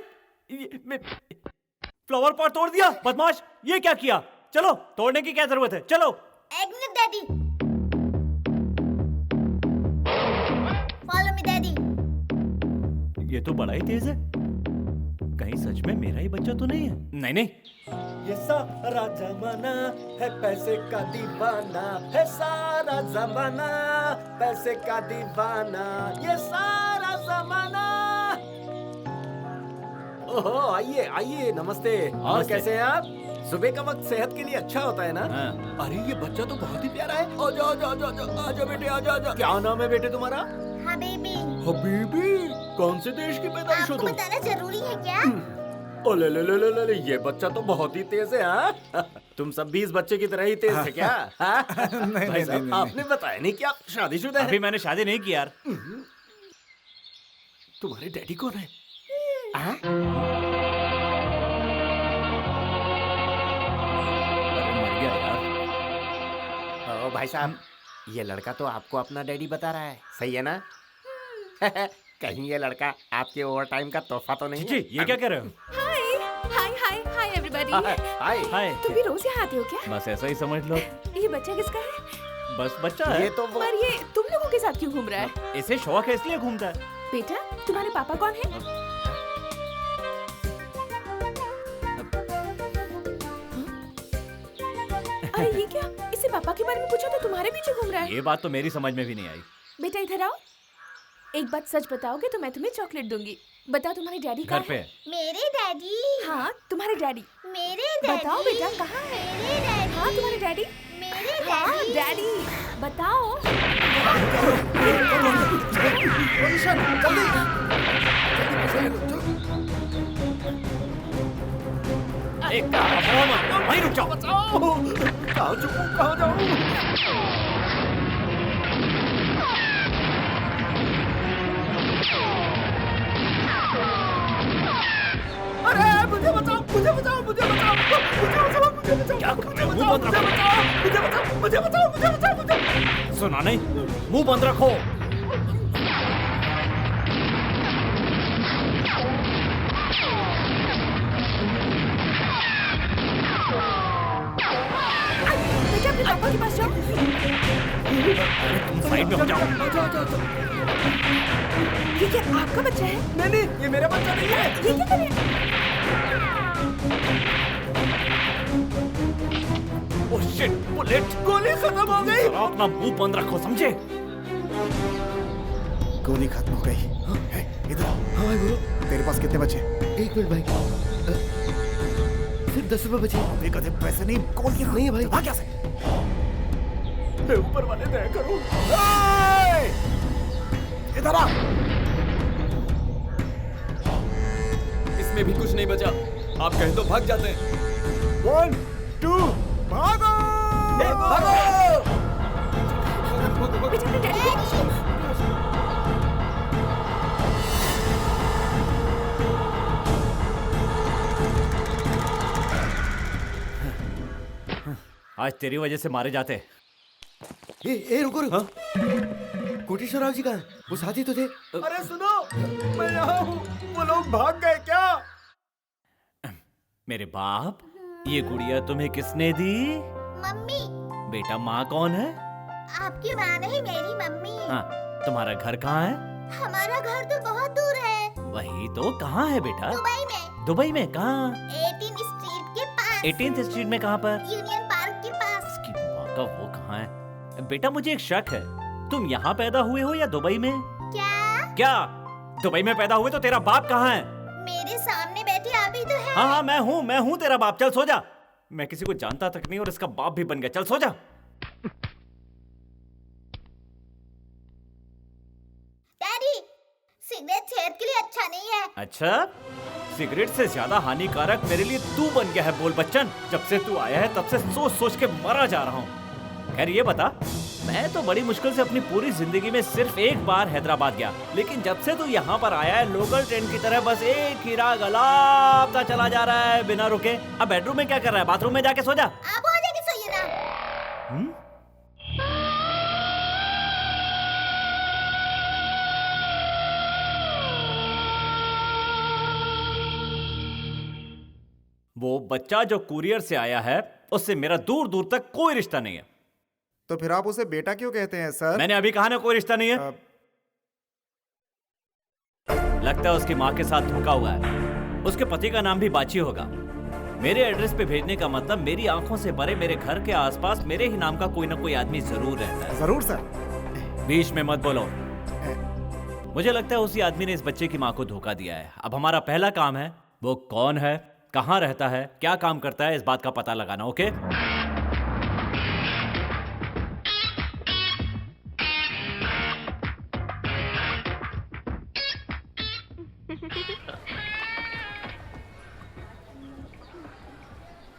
फ्लावर पॉट तोड़ दिया बदमाश। ये क्या किया? चलो, तोड़ने की क्या जरूरत है, चलो। एक minute daddy. Follow me daddy. ये तो बड़ा ही तेज है। कहीं सच में मेरा ही बच्चा तो नहीं है? नहीं नहीं। ये सारा जमाना है पैसे का दीवाना, है सारा जमाना पैसे का दीवाना, ये सारा जमाना। ओहो, आइए आइए, नमस्ते। और नमस्ते। कैसे हैं आप? सुबह का वक्त सेहत के लिए अच्छा होता है ना? हाँ। अरे ये बच्चा तो बहुत ही प्यारा है। आजा आजा आजा आजा आजा बेटे, आजा आजा। क्या नाम है बेटे तुम्हारा? हबीबी। हबीबी? कौन से देश की पैदाइश हो आपको तुम? बताना जरूरी है क्या? ओले ले ले ले ले, ये बच्चा तो बहुत ही तेज है। हाँ? तुम सब 20 बच्चे की तरह ही तेज है क्या? हाँ? भाई साहब, आपने बताया नहीं कि आप शादीशुदा हैं? अभी मैंने शादी नहीं की यार। तुम्हारे डैडी कौन है? हाँ? अरे मर गया यार। ओ भाई साहब, ये लड़का तो आपको अपना डैडी बता रहा है, सही है ना? कहीं ये लड़का आपके ओवर टाइम का तोहफा तो नहीं जी, है? ये क्या कह रहे हो? हाय हाय हाय हाय एवरीबॉडी। हाय। हाय। तुम भी रोज यहाँ आते हो क्या? बस ऐसा ही समझ लो। ये बच्चा किसका है? बस बच्चा है। ये तो वो पर ये तुम लोगों के साथ क्यों घूम रहा है? इसे शौक है इसलिए घूमता है। बेटा, तुम्हारे पापा कौन है? अरे ये क्या? इससे पापा के बारे में पूछा तो तुम्हारे पीछे घूम रहा है। ये बात तो मेरी समझ में भी नहीं आई। बेटा इधर आओ। एक बात सच बताओगे तो मैं तुम्हें चॉकलेट दूंगी। बताओ तुम्हारे डैडी कहाँ घर पे है? है। मेरे डैडी। हाँ, तुम्हारे डैडी। मेरे डैडी। बताओ बेटा कहाँ है? मेरे डैडी। हाँ, तुम्हारे डैडी। मेरे हाँ, डैडी। डैडी बताओ। एक वहीं रुक जाओ। कहाँ जाऊँ, कहाँ जाऊँ? अरे मुझे बचाओ, मुझे बचाओ, मुझे बचाओ, मुझे बचाओ, मुझे बचाओ, क्या कर रहे हो? मुंह बंद मुझे रखो। बचाओ, मुझे बचाओ, मुझे बचाओ, मुझे बचाओ, मुझे बचाओ। सुना नहीं? मुंह बंद रखो। बेटा अपने पापा के पास जाओ। तुम साइड में हो जाओ। ये क्या आपका बच्चा है? नहीं नहीं, ये मेरा बच्चा नहीं है। ये क्या कर रहे हैं? Oh shit, bullet. गोली खत्म हो गई। जरा अपना मुंह बंद रखो, समझे? गोली खत्म हो गई। हे, इधर आओ। हाँ गुरु। तेरे पास कितने बचे? एक मिनट भाई, सिर्फ 10 रुपए बचे। अबे गधे, पैसे नहीं, कॉल किया नहीं है भाई। भाग यहाँ से। ऊपर वाले दया करो। इधर आ। इसमें भी कुछ नहीं बचा, आप कहें तो भाग जाते हैं। 1 2 भागो। बेटा, डैडी आज तेरी वजह से मारे जाते। ए रुको रुको। कोटेश्वरराव जी कहाँ हैं? वो साथी तो थे। अरे सुनो, मैं यहाँ हूँ, वो लोग भाग गए क्या? मेरे बाप, ये गुड़िया तुम्हें किसने दी? मम्मी। बेटा, माँ कौन है? आपकी माँ नहीं, मेरी मम्मी। हाँ, तुम्हारा घर कहाँ है? हमारा घर तो बहुत दूर है। वही तो, कहाँ है बेटा? दुबई में। दुबई में कहाँ? 18th स्ट्रीट के पास। 18th स्ट्रीट में कहाँ पर? यूनियन पार्क के पास। इसकी माँ का वो कहाँ है? बेटा, मुझे एक शक है, तुम यहाँ पैदा हुए हो या दुबई में? क्या दुबई में पैदा हुए तो तेरा बाप कहाँ है? मेरे सामने बैठे अभी तो है। हाँ, मैं हूँ तेरा बाप। चल सो जा। मैं किसी को जानता तक नहीं और इसका बाप भी बन गया। चल सो जा। डैडी, सिगरेट सेहत के लिए अच्छा नहीं है। अच्छा, सिगरेट से ज्यादा हानिकारक मेरे लिए तू बन गया है। बोल बच्चन, जब से तू आया है तब से सोच सोच के मरा जा रहा हूँ। खैर ये बता, मैं तो बड़ी मुश्किल से अपनी पूरी जिंदगी में सिर्फ एक बार हैदराबाद गया, लेकिन जब से तू यहाँ पर आया है लोकल ट्रेन की तरह बस एक ही राग अलापता चला जा रहा है बिना रुके। अब बेडरूम में क्या कर रहा है? बाथरूम में जाके सो जा। आप हो जाके सोइए ना। वो बच्चा जो कुरियर से आया है उससे मेरा दूर दूर तक कोई रिश्ता नहीं है। तो फिर आप उसे बेटा क्यों कहते हैं सर? मैंने अभी कहा ना कोई रिश्ता नहीं है। लगता है उसकी माँ के साथ धोखा हुआ है। उसके पति का नाम भी बाची होगा। मेरे एड्रेस पे भेजने का मतलब मेरी आंखों से भरे मेरे घर के आसपास मेरे ही नाम का कोई ना कोई आदमी जरूर रहता है। जरूर सर। बीच में मत बोलो। मुझे लगता है उसी आदमी ने इस बच्चे की माँ को धोखा दिया है। अब हमारा पहला काम है, वो कौन है, कहाँ रहता है, क्या काम करता है, इस बात का पता लगाना। Okay?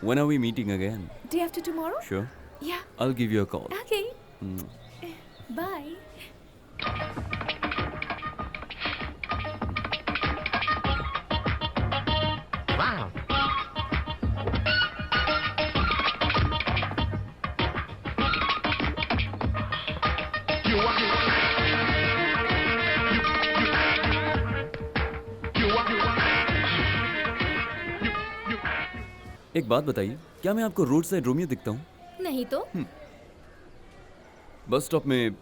When are we meeting again? Day after tomorrow? Sure. Yeah. I'll give you a call. Okay. Bye. एक बात बताइए, क्या मैं आपको रोड साइड रोमियो दिखता हूँ? नहीं तो? बस स्टॉप में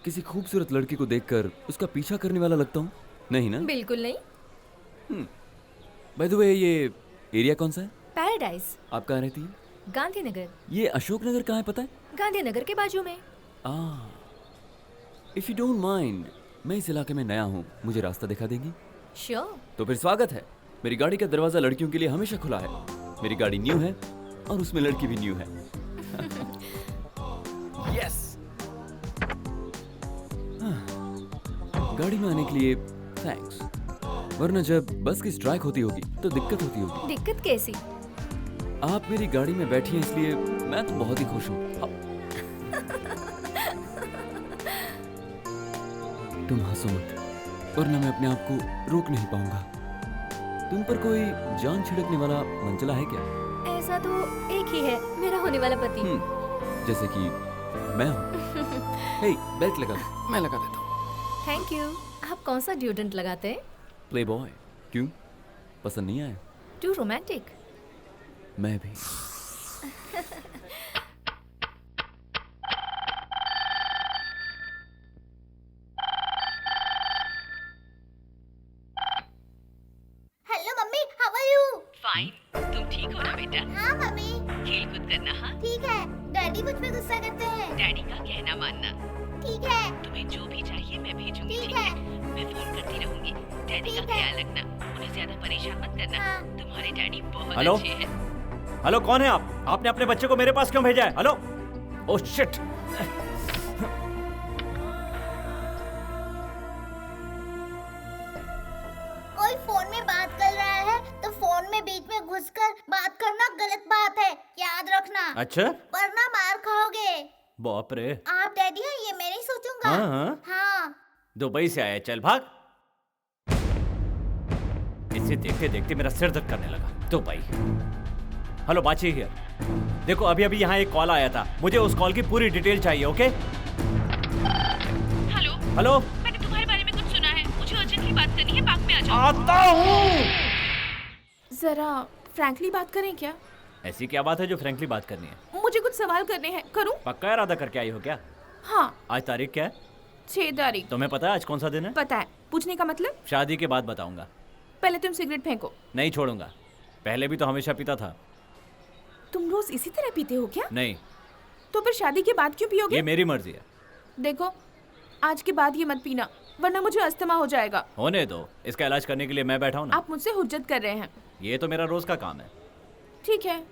किसी खूबसूरत लड़की को देखकर उसका पीछा करने वाला लगता हूँ? नहीं ना? बिल्कुल नहीं। बाय द वे, ये एरिया कौन सा है? पैराडाइज। आप कहाँ रहती हैं? गांधीनगर। ये अशोक नगर कहाँ है पता है? गांधीनगर के बाजू में। इफ यू डोंट माइंड, मैं इस इलाके में नया हूँ, मुझे रास्ता दिखा देंगी? श्योर। तो फिर स्वागत है। मेरी गाड़ी का दरवाजा लड़कियों के लिए हमेशा खुला है। मेरी गाड़ी न्यू है और उसमें लड़की भी न्यू है। यस। गाड़ी में आने के लिए थैंक्स, वरना जब बस की स्ट्राइक होती होगी तो दिक्कत होती होगी। दिक्कत कैसी? आप मेरी गाड़ी में बैठी हैं इसलिए मैं तो बहुत ही खुश हूँ। तुम हंसो मत, वरना मैं अपने आप को रोक नहीं पाऊंगा। तुम पर कोई जान छिड़कने वाला मंचला है क्या? ऐसा तो एक ही है, मेरा होने वाला पति। जैसे कि मैं हूँ। हे, बेल्ट लगा दो, मैं लगा देता हूँ। Thank you. आप कौन सा डिओड्रेंट लगाते हैं? Playboy. क्यों, पसंद नहीं आया? Too romantic. मैं भी। Hello mummy, how are you? Fine. तुम ठीक हो ना बेटा? हाँ मम्मी। खेल कूद करना। हाँ ठीक है। डैडी मुझ पे गुस्सा करते हैं। डैडी का कहना मानना। ठीक है। तुम्हें जो भी चाहिए मैं भेजूंगी। ठीक है। मैं फोन करती रहूंगी। डैडी का ख्याल रखना, उन्हें ज्यादा परेशान मत करना। तुम्हारे डैडी बहुत हेलो? अच्छे हैं। हेलो, कौन है आप? आपने अपने बच्चे को मेरे पास क्यों भेजा है? हेलो? Oh shit! कोई फोन में बात कर रहा है तो फोन में बीच में घुसकर बात करना गलत बात है, याद रखना। अच्छा? वरना मार खाओगे। बाप रे। आप डैडी हैं ये मैं नहीं सोचूंगा। हाँ? हाँ। दुबई से आया, चल भाग। इसे देखते देखते मेरा सिर दर्द करने लगा। दुबई। हेलो बाची हियर। देखो अभी अभी यहाँ एक कॉल आया था, मुझे उस कॉल की पूरी डिटेल चाहिए, ओके? हेलो? हेलो? मैंने तुम्हारे बारे में कुछ सुना है, मुझे अर्जेंटली बात करनी है, पार्क में आ जाओ। आता हूँ। जरा फ्रैंकली बात करें क्या? ऐसी क्या बात है जो फ्रैंकली बात करनी है? मुझे कुछ सवाल करने हैं, करूं? पक्का इरादा करके आई हो क्या? हाँ। आज तारीख क्या है? 6 तारीख। तुम्हें पता है आज कौन सा दिन है? पता है। पूछने का मतलब? शादी के बाद बताऊंगा। पहले तुम सिगरेट फेंको। नहीं छोड़ूंगा। पहले भी तो हमेशा पीता था। तुम रोज इसी तरह पीते हो क्या? नहीं। तो फिर शादी के बाद क्यों पियोगे? ये मेरी मर्जी है। देखो आज के बाद ये मत पीना, वरना मुझे अस्थमा हो जाएगा। होने दो, इसका इलाज करने के लिए मैं बैठा हूँ ना। आप मुझसे हुज्जत कर रहे हैं। ये तो मेरा रोज का काम है। ठीक है,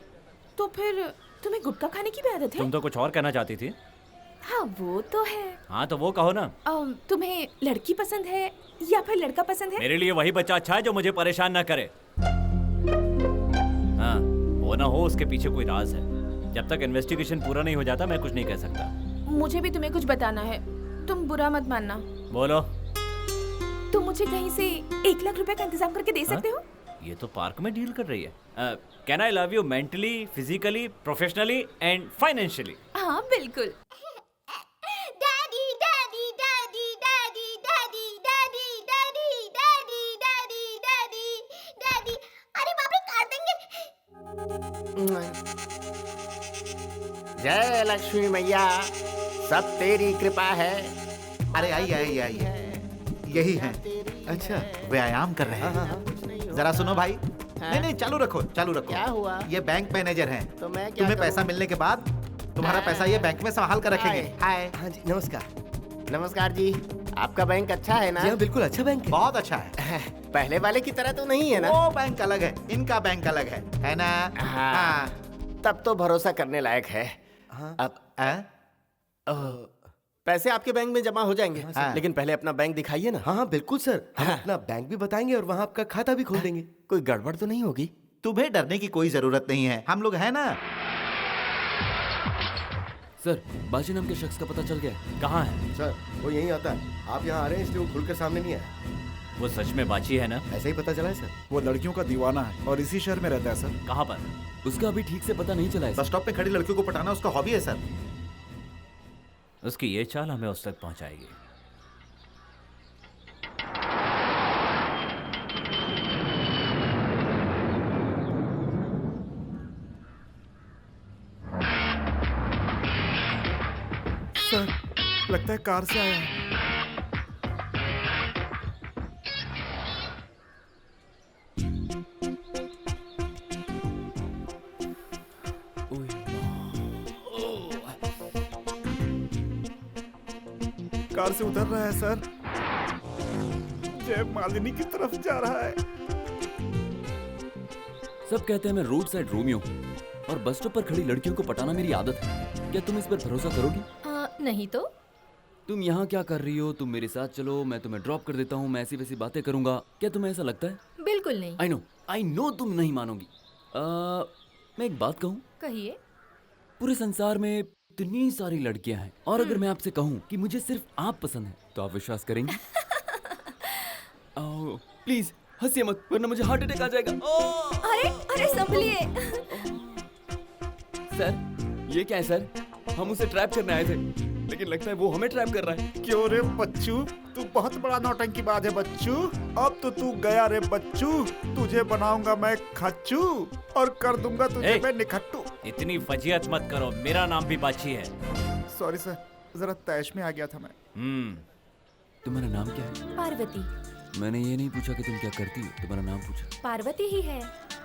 तो फिर तुम्हें गुटखा खाने की भी आदत है? तुम तो कुछ और कहना चाहती थी। हाँ वो तो है। हाँ तो वो कहो ना। तुम्हें लड़की पसंद है या फिर लड़का पसंद है? मेरे लिए वही बच्चा अच्छा है जो मुझे परेशान ना करे। हाँ, वो ना हो उसके पीछे कोई राज है। जब तक इन्वेस्टिगेशन पूरा नहीं हो जाता मैं कुछ नहीं कह सकता। मुझे भी तुम्हें कुछ बताना है, तुम बुरा मत मानना। बोलो। तुम मुझे कहीं से 1 लाख रुपए का इंतजाम करके दे सकते हो? ये तो पार्क में डील कर रही है। Can I love you mentally, physically, professionally and financially? हाँ बिल्कुल। Daddy daddy daddy daddy daddy daddy daddy daddy daddy daddy daddy. अरे बाप रे काट देंगे। जय लक्ष्मी मैया, सब तेरी कृपा है। अरे आइए आइए आइए, यही है। अच्छा, व्यायाम कर रहे हैं। जरा सुनो भाई। नहीं नहीं, चालू रखो चालू रखो। क्या हुआ? ये बैंक मैनेजर हैं। तो मैं क्या तुम्हें करूं? पैसा मिलने के बाद तुम्हारा पैसा ये बैंक में संभाल कर रखेंगे। हाय। हाँ जी नमस्कार। नमस्कार जी, आपका बैंक अच्छा है ना? जी हाँ, बिल्कुल अच्छा बैंक है। बहुत अच्छा है। पहले वाले की तरह तो नहीं है ना? वो बैंक अलग है, इनका बैंक अलग है ना? हाँ। तब तो भरोसा करने लायक है। हाँ। अब पैसे आपके बैंक में जमा हो जाएंगे। हाँ। लेकिन पहले अपना बैंक दिखाइए ना। हाँ हाँ बिल्कुल सर, हम अपना बैंक भी बताएंगे और वहाँ आपका खाता भी खोल देंगे। कोई गड़बड़ तो नहीं होगी? तुम्हें डरने की कोई जरूरत नहीं है, हम लोग हैं ना। सर, बाजी नाम के शख्स का पता चल गया है। कहाँ है? सर वो यहीं आता है, आप यहाँ आ रहे हैं इसलिए वो खुलकर सामने नहीं आया। वो सच में बाची है ना? ऐसा ही पता चला है सर। वो लड़कियों का दीवाना है और इसी शहर में रहता है सर। कहाँ पर? उसका अभी ठीक से पता नहीं चला है। बस स्टॉप पे खड़ी लड़कियों को पटाना उसका हॉबी है सर। उसकी ये चाल हमें उस तक पहुंचाएगी। सर लगता है कार से आया है। कार से उतर रहा है सर। जय मालिनी की तरफ जा रहा है। सब कहते हैं मैं रोड साइड रोमियो हूँ और बस स्टॉप पर खड़ी लड़कियों को पटाना मेरी आदत है। क्या तुम इस पर भरोसा करोगी? नहीं तो। तुम यहाँ क्या कर रही हो? तुम मेरे साथ चलो, मैं तुम्हें ड्रॉप कर देता हूँ, मैं ऐसी वैसी बातें करूंगा। क्या तुम्हें ऐसा लगता है? बिल्कुल नहीं। आई नो तुम नहीं मानोगी। मैं एक बात कहूँ? कहिए। पूरे संसार में इतनी सारी लड़कियां हैं और अगर मैं आपसे कहूँ कि मुझे सिर्फ आप पसंद है तो आप विश्वास करेंगे? प्लीज हंसिए मत वरना मुझे हार्ट अटैक आ जाएगा। अरे अरे संभलिए। सर ये क्या है सर? हम उसे ट्रैप करने आए थे लेकिन लगता है वो हमें ट्रैप कर रहा है। क्यों रे बच्चू, तू बहुत बड़ा नौटंकीबाज है बच्चू। अब तो तू गया रे बच्चू, तुझे बनाऊंगा मैं खच्चू और कर दूंगा तुझे मैं निखट्टू। इतनी फजीहत मत करो, मेरा नाम भी बाची है। सॉरी सर, जरा तैश में आ गया था मैं। तुम्हारा नाम क्या है? पार्वती। मैंने ये नहीं पूछा कि तुम क्या करती हो, तुम्हारा नाम पूछा। पार्वती ही है।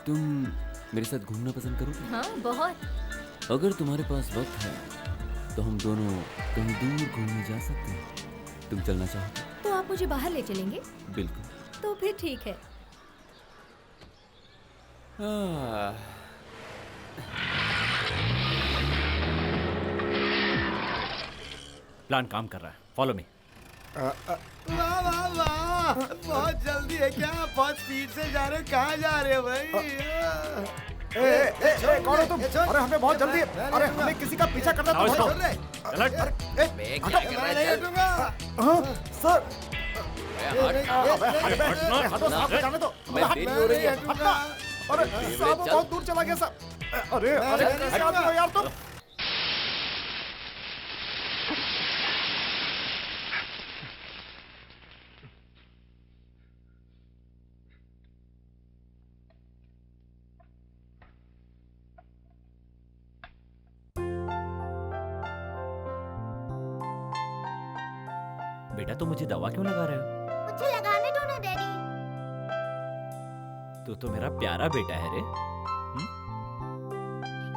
तुम मेरे साथ घूमना पसंद करोगी? हाँ बहुत। अगर तुम्हारे पास वक्त है तो हम दोनों कहीं दूर घूमने जा सकते हैं। तुम चलना चाहो? तो आप मुझे बाहर ले चलेंगे? बिल्कुल। तो फिर ठीक है। प्लान काम कर रहा है, फॉलो मी। वाह वाह वाह, बहुत जल्दी है क्या? बहुत स्पीड से जा रहे हो, कहाँ जा रहे हो भाई? कौन हो तुम? अरे हमें बहुत जल्दी है। अरे हमें किसी का पीछा करना आओ इसको। बे, क्या कर रहा है? चल। सर हट। हटो साहब, जाने दो। मैं देरी हो रही है। हटना। अरे साहब वो बहुत दूर चला गया साहब। अरे अरे कैसे आदमी हो यार तुम? बेटा तुम मुझे दवा क्यों लगा रहे हो? मुझे लगाने दो ना डैडी। तू तो मेरा प्यारा बेटा है रे।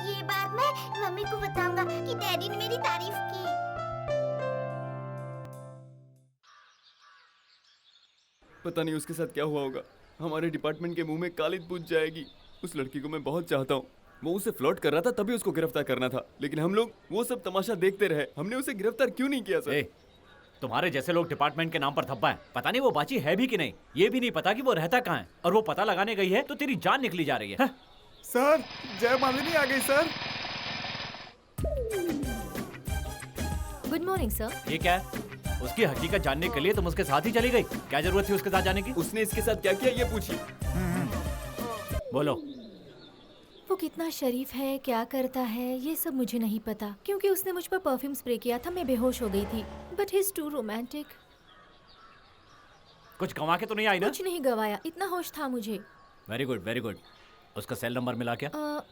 ये बात मैं मम्मी को बताऊंगा कि डैडी ने मेरी तारीफ की। पता नहीं उसके साथ क्या हुआ होगा। हमारे डिपार्टमेंट के मुंह में कालिद पूछ जाएगी। उस लड़की को मैं बहुत चाहता हूँ। वो उसे फ्लर्ट कर रहा था, तभी उसको गिरफ्तार करना था, लेकिन हम लोग वो सब तमाशा देखते रहे। हमने उसे गिरफ्तार क्यों नहीं किया सर? तुम्हारे जैसे लोग डिपार्टमेंट के नाम पर थप्पा है। पता नहीं वो बाची है भी कि नहीं, ये भी नहीं पता कि वो रहता कहाँ है, और वो पता लगाने गई है तो तेरी जान निकली जा रही है। सर जय मालिनी आ गई सर। Good morning sir. ये क्या है? उसकी हकीकत जानने के लिए तुम उसके साथ ही चली गई? क्या जरूरत थी उसके साथ जाने की? उसने इसके साथ क्या किया ये पूछिए। बोलो। वो कितना शरीफ है, क्या करता है, ये सब मुझे नहीं पता, क्योंकि उसने मुझ पर परफ्यूम स्प्रे किया था, मैं बेहोश हो गई थी। But he is too romantic. कुछ गंवा के तो नहीं आई ना? कुछ नहीं गवाया, इतना होश था मुझे। Very good very good. उसका सेल नंबर मिला क्या?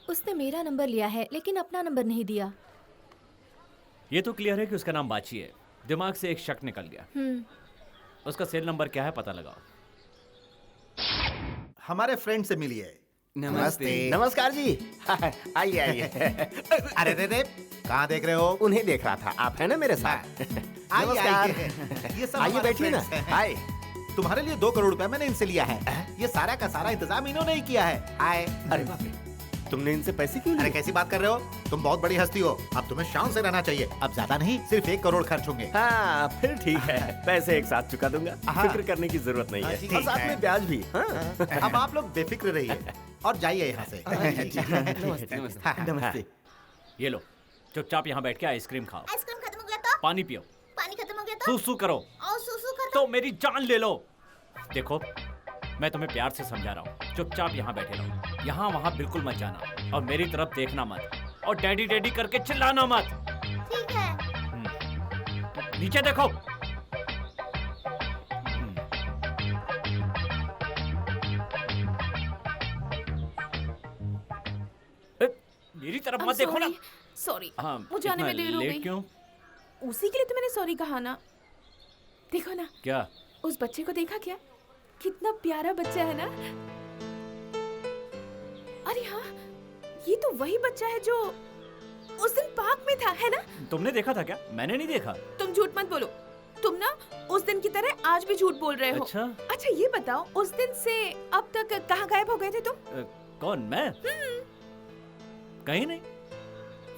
उसने मेरा नंबर लिया है, लेकिन अपना नंबर नहीं दिया। ये तो क्लियर है कि उसका नाम बाची है। दिमाग से एक शक निकल गया। उसका सेल नंबर क्या है, पता लगाओ। हमारे फ्रेंड से मिलिए। नमस्ते। नमस्कार जी। आइए आइए। अरे रे रे, कहाँ देख रहे हो? उन्हें देख रहा था। आप है ना मेरे साथ? नमस्कार। ये सब आइए बैठिए ना। हाय। तुम्हारे लिए 2 करोड़ रुपए मैंने इनसे लिया है। ये सारा का सारा इंतजाम इन्होंने ही किया है। हाय। अरे बाप रे, तुमने इनसे पैसे क्यों लिए? अरे कैसी बात कर रहे हो? तुम बहुत बड़ी हस्ती हो, अब तुम्हें शान से रहना चाहिए। अब ज्यादा नहीं, सिर्फ 1 करोड़ खर्च होंगे। हाँ फिर ठीक है, पैसे एक साथ चुका दूंगा, फिक्र करने की जरूरत नहीं है। और साथ में ब्याज भी। अब आप लोग बेफिक्र रहिए और जाइए यहाँ से। नमस्ते। ये लो, चुपचाप यहाँ बैठ के आइसक्रीम खाओ, आइसक्रीम खत्म हो गया तो? पानी पियो, पानी खत्म हो गया तो? सूसू करो और सूसू कर तो मेरी जान ले लो। देखो मैं तुम्हें प्यार से समझा रहा हूँ, चुपचाप यहाँ बैठे रहो, यहाँ वहाँ बिल्कुल मत जाना, और मेरी तरफ देखना मत, और डैडी डैडी करके चिल्लाना मत। ठीक है। नीचे देखो। मेरी तरफ मत देखो ना। सॉरी, हाँ, मुझे आने में देर हो गई। क्यों? उसी के लिए तो मैंने सॉरी कहा ना। देखो ना, क्या? उस बच्चे को देखा क्या? कितना प्यारा बच्चा है ना। अरे हाँ, ये तो वही बच्चा है जो उस दिन पार्क में था, है ना? तुमने देखा था क्या? मैंने नहीं देखा। तुम झूठ मत बोलो। तुम ना उस दिन की तरह आज भी झूठ बोल रहे हो। अच्छा ये बताओ, उस दिन से अब तक कहाँ गायब हो गए थे तुम? कौन, मैं? कहीं नहीं।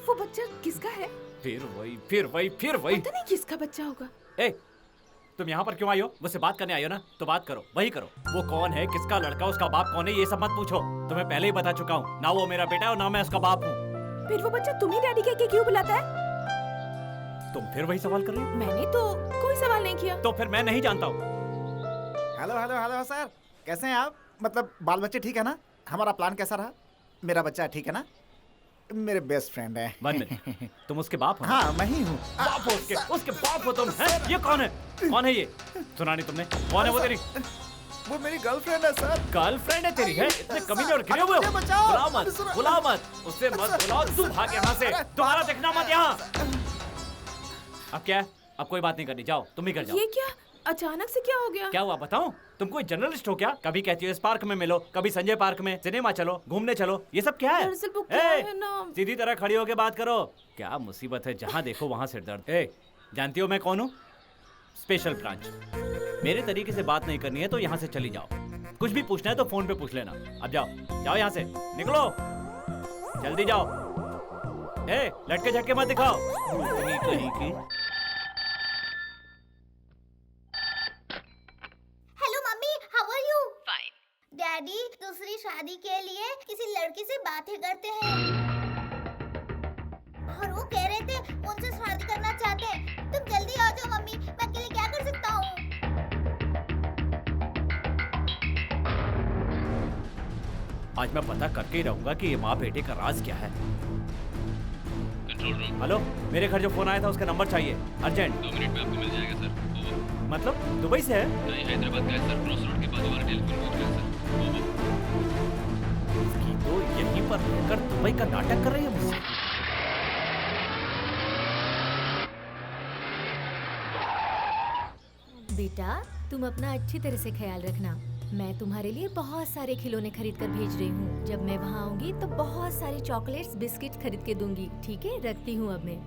वो बच्चा किसका है? फिर वही। पता नहीं किसका बच्चा होगा। ए, तुम यहाँ पर क्यों आई हो? मुझसे बात करने आई हो ना, तो बात करो, वही करो। वो कौन है, किसका लड़का, उसका बाप कौन है, ये सब मत पूछो। तुम्हें पहले ही बता चुका हूँ, ना वो मेरा बेटा है और ना मैं उसका बाप हूँ। फिर वो बच्चा तुम्हें डैडी कह के क्यों बुलाता है? तुम फिर वही सवाल कर रही हो? मैंने तो कोई सवाल नहीं किया। तो फिर मैं नहीं जानता हूँ। हेलो हेलो हेलो सर, कैसे हैं आप? मतलब बाल बच्चे ठीक है ना? हमारा प्लान कैसा रहा? मेरा बच्चा ठीक है ना? मेरे बेस्ट फ्रेंड है। 1 मिनट, तुम उसके बाप हो? हाँ मैं ही हूँ। बाप हो उसके बाप हो तुम? हैं? ये कौन है? कौन है ये? सुना नहीं तुमने? कौन है वो तेरी? वो मेरी गर्लफ्रेंड है सर। गर्लफ्रेंड है तेरी? है इतने कमीने और गिरे हुए हो? बुलाओ मत, उससे मत बुलाओ। तू भाग यहाँ से, तुम्हारा देखना मत यहाँ। अब क्या है? अब कोई बात नहीं करनी, जाओ तुम ही कर जाओ। ये क्या अचानक से क्या हो गया? क्या हुआ बताऊं? तुम कोई जर्नलिस्ट हो क्या? कभी कहती हो इस पार्क में मिलो, कभी संजय पार्क में, सिनेमा चलो, घूमने चलो, ये सब क्या है? दरअसल वो क्या है ना, सीधी तरह खड़ी होके बात करो। क्या मुसीबत है, जहाँ देखो वहाँ सिर दर्द। जानती हो मैं कौन हूँ? Special branch. मेरे तरीके से बात नहीं करनी है तो यहाँ से चली जाओ। कुछ भी पूछना है तो फोन पे पूछ लेना। अब जाओ जाओ यहाँ से, निकलो जल्दी जाओ। ए लटके झटके मत दिखाओ कहीं की। Hello mummy, how are you? Fine. Daddy दूसरी शादी के लिए किसी लड़की से बातें करते हैं और वो कह रहे थे उनसे शादी करना चाहते हैं। तुम जल्दी आ जाओ मम्मी, मैं अकेले क्या कर सकता हूँ? आज मैं पता करके ही रहूंगा कि ये माँ बेटे का राज क्या है। Control room. हेलो, मेरे घर जो फोन आया था उसका नंबर चाहिए अर्जेंट। 2 मिनट में आपको मिल जाएगा सर। ओवर। मतलब दुबई से है? नहीं, हैदराबाद का है सर, क्रॉस रोड के बाद वाला टेलीफोन बूथ का है सर। ओवर। इसकी तो यहीं पर रहकर दुबई का नाटक कर रही है मुझसे। बेटा तुम अपना अच्छी तरह से ख्याल रखना। मैं तुम्हारे लिए बहुत सारे खिलौने खरीद कर भेज रही हूँ। जब मैं वहाँ आऊंगी तो बहुत सारे चॉकलेट्स बिस्किट खरीद के दूंगी। ठीक है, रखती हूँ अब मैं।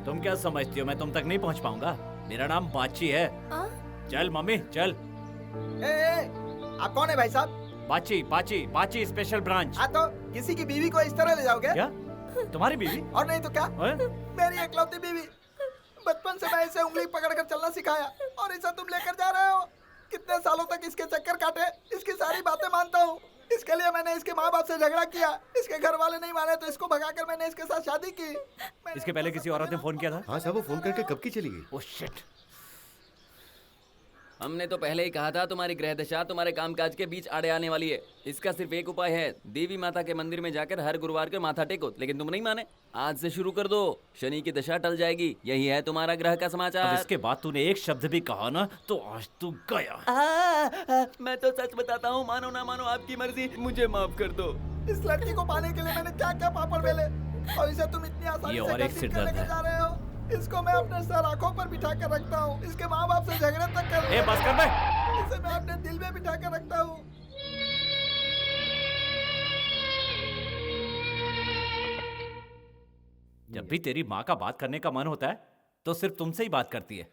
तुम क्या समझती हो मैं तुम तक नहीं पहुँच पाऊंगा? मेरा नाम बाची है। चल मम्मी चल। आप कौन है भाई साहब? बाची बाची बाची स्पेशल ब्रांच। हाँ तो किसी की बीवी को इस तरह ले जाओगे? क्या तुम्हारी बीवी? और नहीं तो क्या, मेरी इकलौती बीवी। बचपन से मैं इसे उंगली पकड़कर चलना सिखाया और इसे तुम लेकर जा रहे हो। कितने सालों तक इसके चक्कर काटे, इसकी सारी बातें मानता हूँ। इसके लिए मैंने इसके माँ बाप से झगड़ा किया, इसके घर वाले नहीं माने तो इसको भगाकर मैंने इसके साथ शादी की। इसके पहले किसी औरत ने फोन किया था? हाँ साहब, वो फोन करके कब की चली गई। Oh shit. हमने तो पहले ही कहा था तुम्हारी ग्रह दशा तुम्हारे कामकाज के बीच आड़े आने वाली है। इसका सिर्फ एक उपाय है, देवी माता के मंदिर में जाकर हर गुरुवार को माथा टेको। लेकिन तुम नहीं माने। आज से शुरू कर दो, शनि की दशा टल जाएगी। यही है तुम्हारा ग्रह का समाचार। अब इसके बाद तूने एक शब्द भी कहा ना तो आज तू गया। मैं तो सच बताता हूँ, मानो ना मानो आपकी मर्जी, मुझे माफ कर दो। इस लड़की को पाने के लिए मैंने क्या क्या पापड़ बेले और इसे तुम इतनी आसानी ये से और एक घसीट सिरदर्द कर लेके है। जा रहे हो। इसको मैं अपने सर आंखों पर बिठा कर रखता हूँ। इसके माँ बाप से झगड़े तक कर ए बस कर बे। इसे मैं अपने दिल में बिठा कर रखता हूँ। जब भी तेरी माँ का बात करने का मन होता है तो सिर्फ तुमसे ही बात करती है।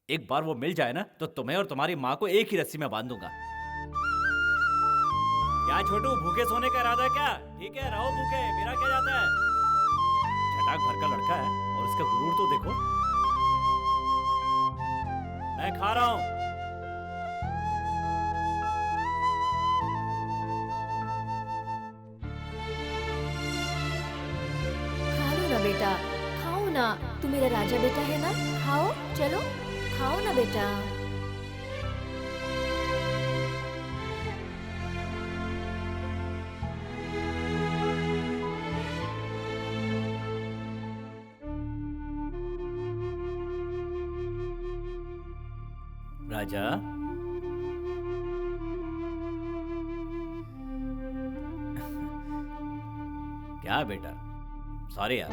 एक बार वो मिल जाए ना तो तुम्हें और तुम्हारी माँ को एक ही रस्सी में बांध दूंगा। क्या छोटू, भूखे सोने का इरादा है क्या? ठीक है रहो भूखे, मेरा क्या जाता है। छटाक भर का लड़का है और उसका गुरूर तो देखो। मैं खा रहा हूं। खा लो ना बेटा, खाओ ना। तू मेरा राजा बेटा है ना, खाओ। चलो खाओ ना बेटा। राजा, क्या बेटा? सॉरी यार,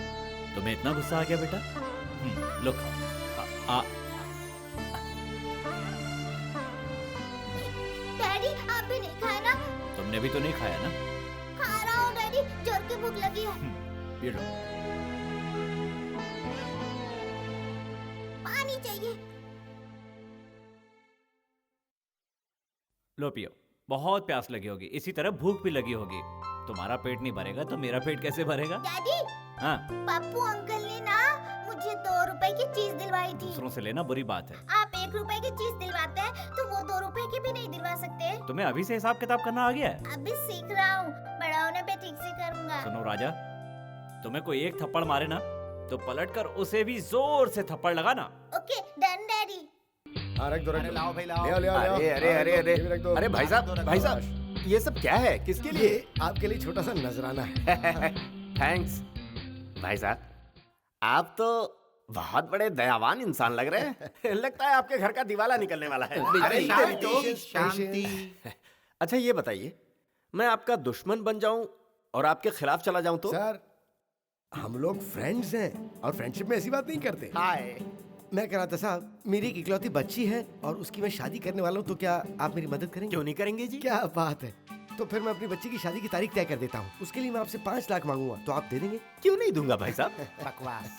तुम्हें इतना गुस्सा आ गया बेटा? लो खाओ। डैडी आप भी नहीं खाए ना? तुमने भी तो नहीं खाया ना? खा रहा हूँ डैडी, जोर की भूख लगी है। ये लो। पानी चाहिए। लो पियो, बहुत प्यास लगी होगी, इसी तरह भूख भी लगी होगी। तुम्हारा पेट नहीं भरेगा तो मेरा पेट कैसे भरेगा? डैडी, हाँ, पप्पू अंकल ने ना मुझे 2 रुपए की चीज दिलवाई थी। दूसरों से लेना बुरी बात है। आप 1 रुपए की चीज दिलवाते हैं तो वो 2 रुपए की भी नहीं दिलवा सकते। तुम्हें अभी से हिसाब किताब करना आ गया है? अभी सीख रहा हूँ, बड़ा होने पे ठीक से करूँगा। सुनो राजा, तुम्हें कोई एक थप्पड़ मारे ना तो पलटकर उसे भी जोर से थप्पड़ लगाना। Okay done daddy. रख दो, लाओ भाई लाओ। ले आओ। अरे भाई साहब ये सब क्या है, किसके लिए? आपके लिए छोटा सा नजराना है। थैंक्स भाई साहब, आप तो बहुत बड़े दयावान इंसान लग रहे हैं। लगता है आपके घर का दिवाला निकलने वाला है। अरे शांति। अच्छा ये बताइए, मैं आपका दुश्मन बन जाऊं और आपके खिलाफ चला जाऊं तो? सर हम लोग फ्रेंड्स हैं और फ्रेंडशिप में ऐसी बात नहीं करते। हाय, मैं कह रहा था साहब, मेरी एक इकलौती बच्ची है और उसकी मैं शादी करने वाला हूँ, तो क्या आप मेरी मदद करेंगे? क्यों नहीं करेंगे जी? क्या बात है। तो फिर मैं अपनी बच्ची की शादी की तारीख तय कर देता हूँ। उसके लिए मैं आपसे 5 लाख मांगूंगा, तो आप दे देंगे? क्यों नहीं दूंगा भाई साहब। बकवास।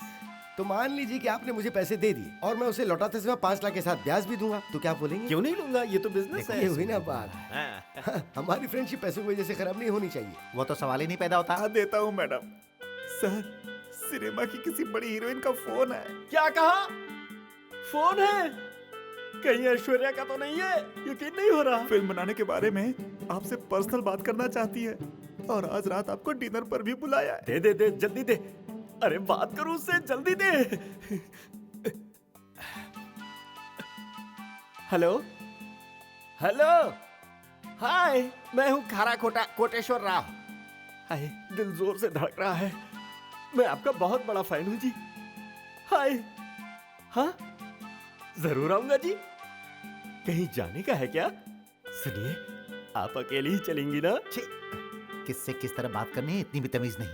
तो मान लीजिए कि आपने मुझे पैसे दे दिए और मैं उसे लौटाते समय 5 लाख के साथ ब्याज भी दूंगा, तो क्या आप बोलेंगे? क्यों नहीं लूंगा, ये तो बिजनेस देखो, है। ये हुई ना बात। हमारी फ्रेंडशिप पैसों की वजह से खराब नहीं होनी चाहिए। वो तो सवाल ही नहीं पैदा होता। देता हूँ मैडम। सर, सिनेमा की किसी बड़ी हीरोइन का फोन है। क्या कहा? फोन है? कहीं ऐश्वर्या का तो नहीं है? यकीन नहीं हो रहा। फिल्म बनाने के बारे में आपसे पर्सनल बात करना चाहती है और आज रात आपको डिनर पर भी बुलाया है। दे दे दे, जल्दी दे। अरे बात करो उससे, जल्दी दे। हेलो हेलो, हाय, मैं हूँ खारा खोटा कोटेश्वर राव। हाय, दिल जोर से धड़क रहा है। मैं आपका बहुत बड़ा फैन हूँ जी। हाय, हाँ जरूर आऊंगा जी। कहीं जाने का है क्या? सुनिए, आप अकेले ही चलेंगी ना? किससे किस तरह बात करनी है, इतनी भी तमीज नहीं।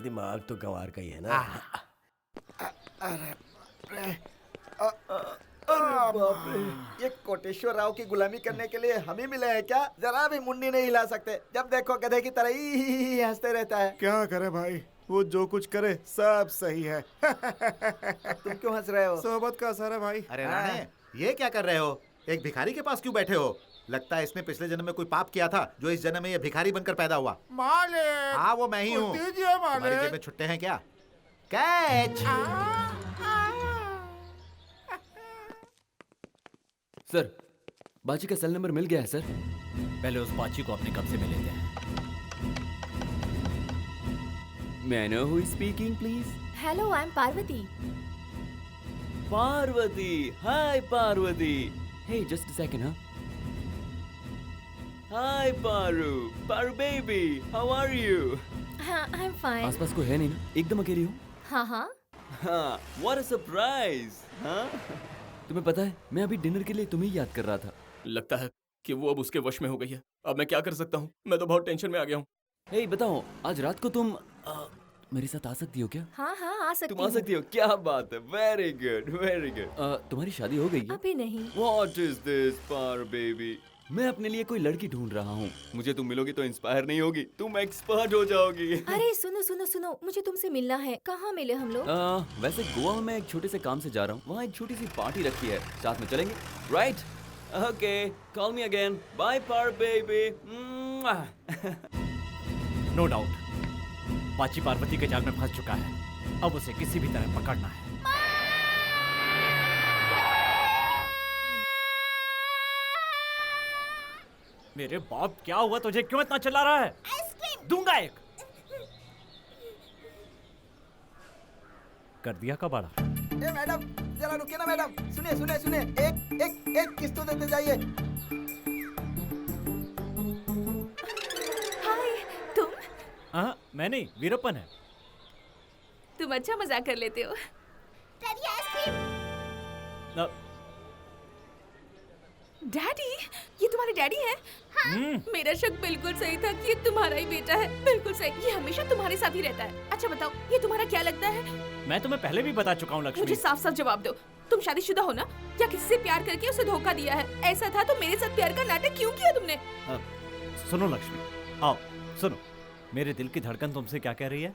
दिमाग तो गंवार का ही है ना। अरे बाप रे, ये कोटेश्वर राव की गुलामी करने के लिए हम ही मिले हैं क्या? जरा भी मुंडी नहीं हिला सकते, जब देखो गधे की तरह ही हंसते रहता है। क्या करे भाई, वो जो कुछ करे सब सही है। तुम क्यों हंस रहे हो? सोहबत का असर है भाई। अरे राणे, ये क्या कर रहे हो? एक भिखारी के पास क्यों बैठे हो? लगता है इसने पिछले जन्म में कोई पाप किया था, जो इस जन्म में ये भिखारी बनकर पैदा हुआ। मालिक, हाँ, वो मैं ही हूँ। तुम्हारी जेब में छुट्टे हैं क्या? कैच। सर, बाची का सेल नंबर मिल गया है सर। पहले उस बाची को अपने कब्जे में लेते हैं। May I know who is speaking, please? Hello, I am Parvati. Parvati, hi Parvati. Hey, just a second, huh? Hi Paru, Paru baby, how are you? हाँ, आई एम फाइन। आसपास कोई है नहीं ना? एकदम अकेली हूँ। हाँ हाँ। हाँ, what a surprise, हाँ? तुम्हें पता है, मैं अभी डिनर के लिए तुम्हें याद कर रहा था। लगता है कि वो अब उसके वश में हो गई है। अब मैं क्या कर सकता हूँ? मैं तो बहुत टेंशन में आ गया हूँ। हे बताओ, आज रात को तुम मेरे साथ आ सकती हो क्या? हाँ हाँ, आ सकती तुम आ सकती हो? क्या बात है, वेरी गुड वेरी गुड। तुम्हारी शादी हो गई है? अभी नहीं। What is this, पार बेबी? मैं अपने लिए कोई लड़की ढूंढ रहा हूँ। मुझे तुम मिलोगी तो इंस्पायर नहीं होगी, तुम एक्सपर्ट हो जाओगी। अरे सुनो सुनो सुनो, मुझे तुमसे मिलना है। कहाँ मिले हम लोग? वैसे गोवा में मैं एक छोटे से काम से जा रहा हूँ, वहाँ एक छोटी सी पार्टी रखी है, साथ में चलेंगे? Right? Okay, call me again. Bye पार बेबी। नो डाउट, बाची पार्वती के जाल में फंस चुका है। अब उसे किसी भी तरह पकड़ना है। मेरे बाप, क्या हुआ तुझे? क्यों इतना चिल्ला रहा है? दूंगा एक। कर दिया कबाड़ा। ए मैडम, जरा रुकिए ना मैडम। सुनिए सुनिए सुनिए, एक एक एक किस्त तो देते जाइए। हाय, तुम? हाँ, मैं नहीं, वीरप्पन है। तुम अच्छा मजाक कर लेते हो। डैडी, ये तुम्हारे डैडी हैं? हाँ। मेरा शक बिल्कुल सही था कि ये तुम्हारा ही बेटा है। बिल्कुल सही, ये हमेशा तुम्हारे साथ ही रहता है। अच्छा बताओ, ये तुम्हारा क्या लगता है? मैं तुम्हें पहले भी बता चुका हूँ लक्ष्मी। मुझे साफ साफ जवाब दो, तुम शादीशुदा हो ना? या किसी से प्यार करके उसे धोखा दिया है? ऐसा था तो मेरे साथ प्यार का नाटक क्यों किया तुमने? सुनो लक्ष्मी, आओ सुनो। मेरे दिल की धड़कन तुमसे क्या कह रही है?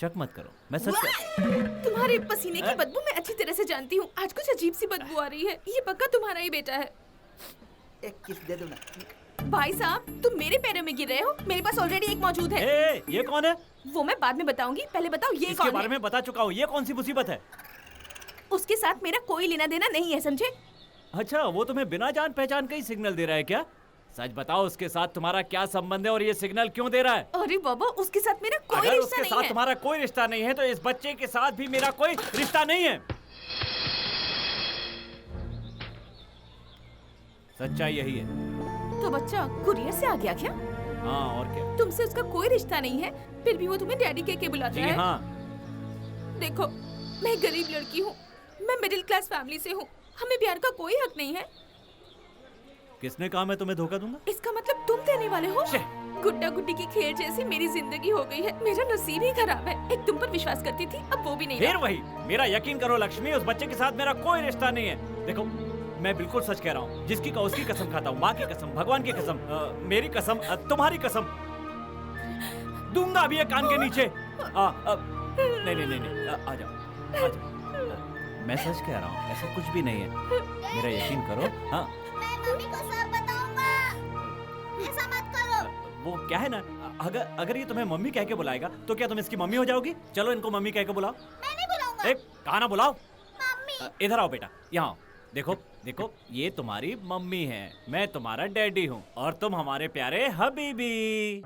शक मत करो, मैं सच तुम्हारे पसीने की बदबू मैं अच्छी तरह से जानती हूँ। आज कुछ अजीब सी बदबू आ रही है। ये पक्का तुम्हारा ही बेटा है। एक किस दे दो ना। भाई साहब, तुम मेरे पैरों में गिर रहे हो। मेरे पास ऑलरेडी एक मौजूद है। ये कौन है? वो मैं बाद में बताऊंगी, पहले बताओ ये इसके कौन बारे है? में बता चुका हूँ। ये कौन सी मुसीबत है? उसके साथ मेरा कोई लेना देना नहीं है, समझे? अच्छा, वो तुम्हें बिना जान पहचान का ही सिग्नल दे रहा है क्या? सच बताओ, उसके साथ तुम्हारा क्या संबंध है और ये सिग्नल क्यों दे रहा है? अरे बाबा, उसके साथ मेरा कोई अगर रिश्ता उसके नहीं साथ है। तुम्हारा कोई रिश्ता नहीं है तो इस बच्चे के साथ भी मेरा कोई रिश्ता नहीं है। सच्चाई यही है। तो बच्चा कुरियर से आ गया क्या? हाँ, और क्या? तुमसे उसका कोई रिश्ता नहीं है, फिर भी वो तुम्हें डैडी कह के बुलाता जी है। हाँ। देखो, मैं गरीब लड़की हूँ, मैं मिडिल क्लास फैमिली से हूँ, हमें प्यार का कोई हक नहीं है। किसने कहा मैं तुम्हें धोखा दूंगा? इसका मतलब तुम देने वाले हो? गुड्डा गुड्डी की खेल जैसी मेरी जिंदगी हो गई है। मेरा नसीब ही खराब है। एक तुम पर विश्वास करती थी, अब वो भी नहीं फिर रहा। वही, मेरा यकीन करो लक्ष्मी, उस बच्चे के साथ मेरा कोई रिश्ता नहीं है। देखो, मैं बिल्कुल सच कह रहा हूँ। जिसकी का उसकी कसम खाता हूँ, माँ की कसम, भगवान की कसम, मेरी कसम, तुम्हारी कसम। दूंगा भी ये कान के नीचे। नहीं नहीं नहीं, नहीं, आ जाओ। मैं सच कह रहा हूँ, ऐसा कुछ भी नहीं है, मेरा यकीन करो। हाँ मैं मम्मी को सब बताऊंगा। ऐसा मत करो। वो क्या है ना, अगर ये तुम्हें मम्मी कह के बुलाएगा तो क्या तुम इसकी मम्मी हो जाओगी? चलो इनको मम्मी कह के बुलाओ। मैं नहीं बुलाऊंगा। एक कहा ना बुलाओ। मम्मी। इधर आओ बेटा, यहाँ आओ। देखो देखो, ये तुम्हारी मम्मी है, मैं तुम्हारा डैडी हूँ और तुम हमारे प्यारे हबीबी।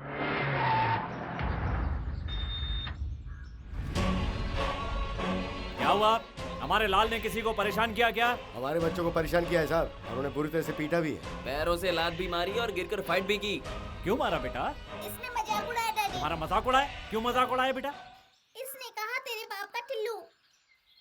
क्या हुआ? हमारे लाल ने किसी को परेशान किया क्या? हमारे बच्चों को परेशान किया है साहब, और उन्हें बुरी तरह से पीटा भी है। पैरों से लात भी मारी और गिरकर फाइट भी की। क्यों मारा बेटा? इसने मजाक उड़ाया डैडी। तुम्हारा मजाक उड़ाया? क्यों मजाक उड़ाया बेटा? इसने कहा तेरे बाप का टिल्लू।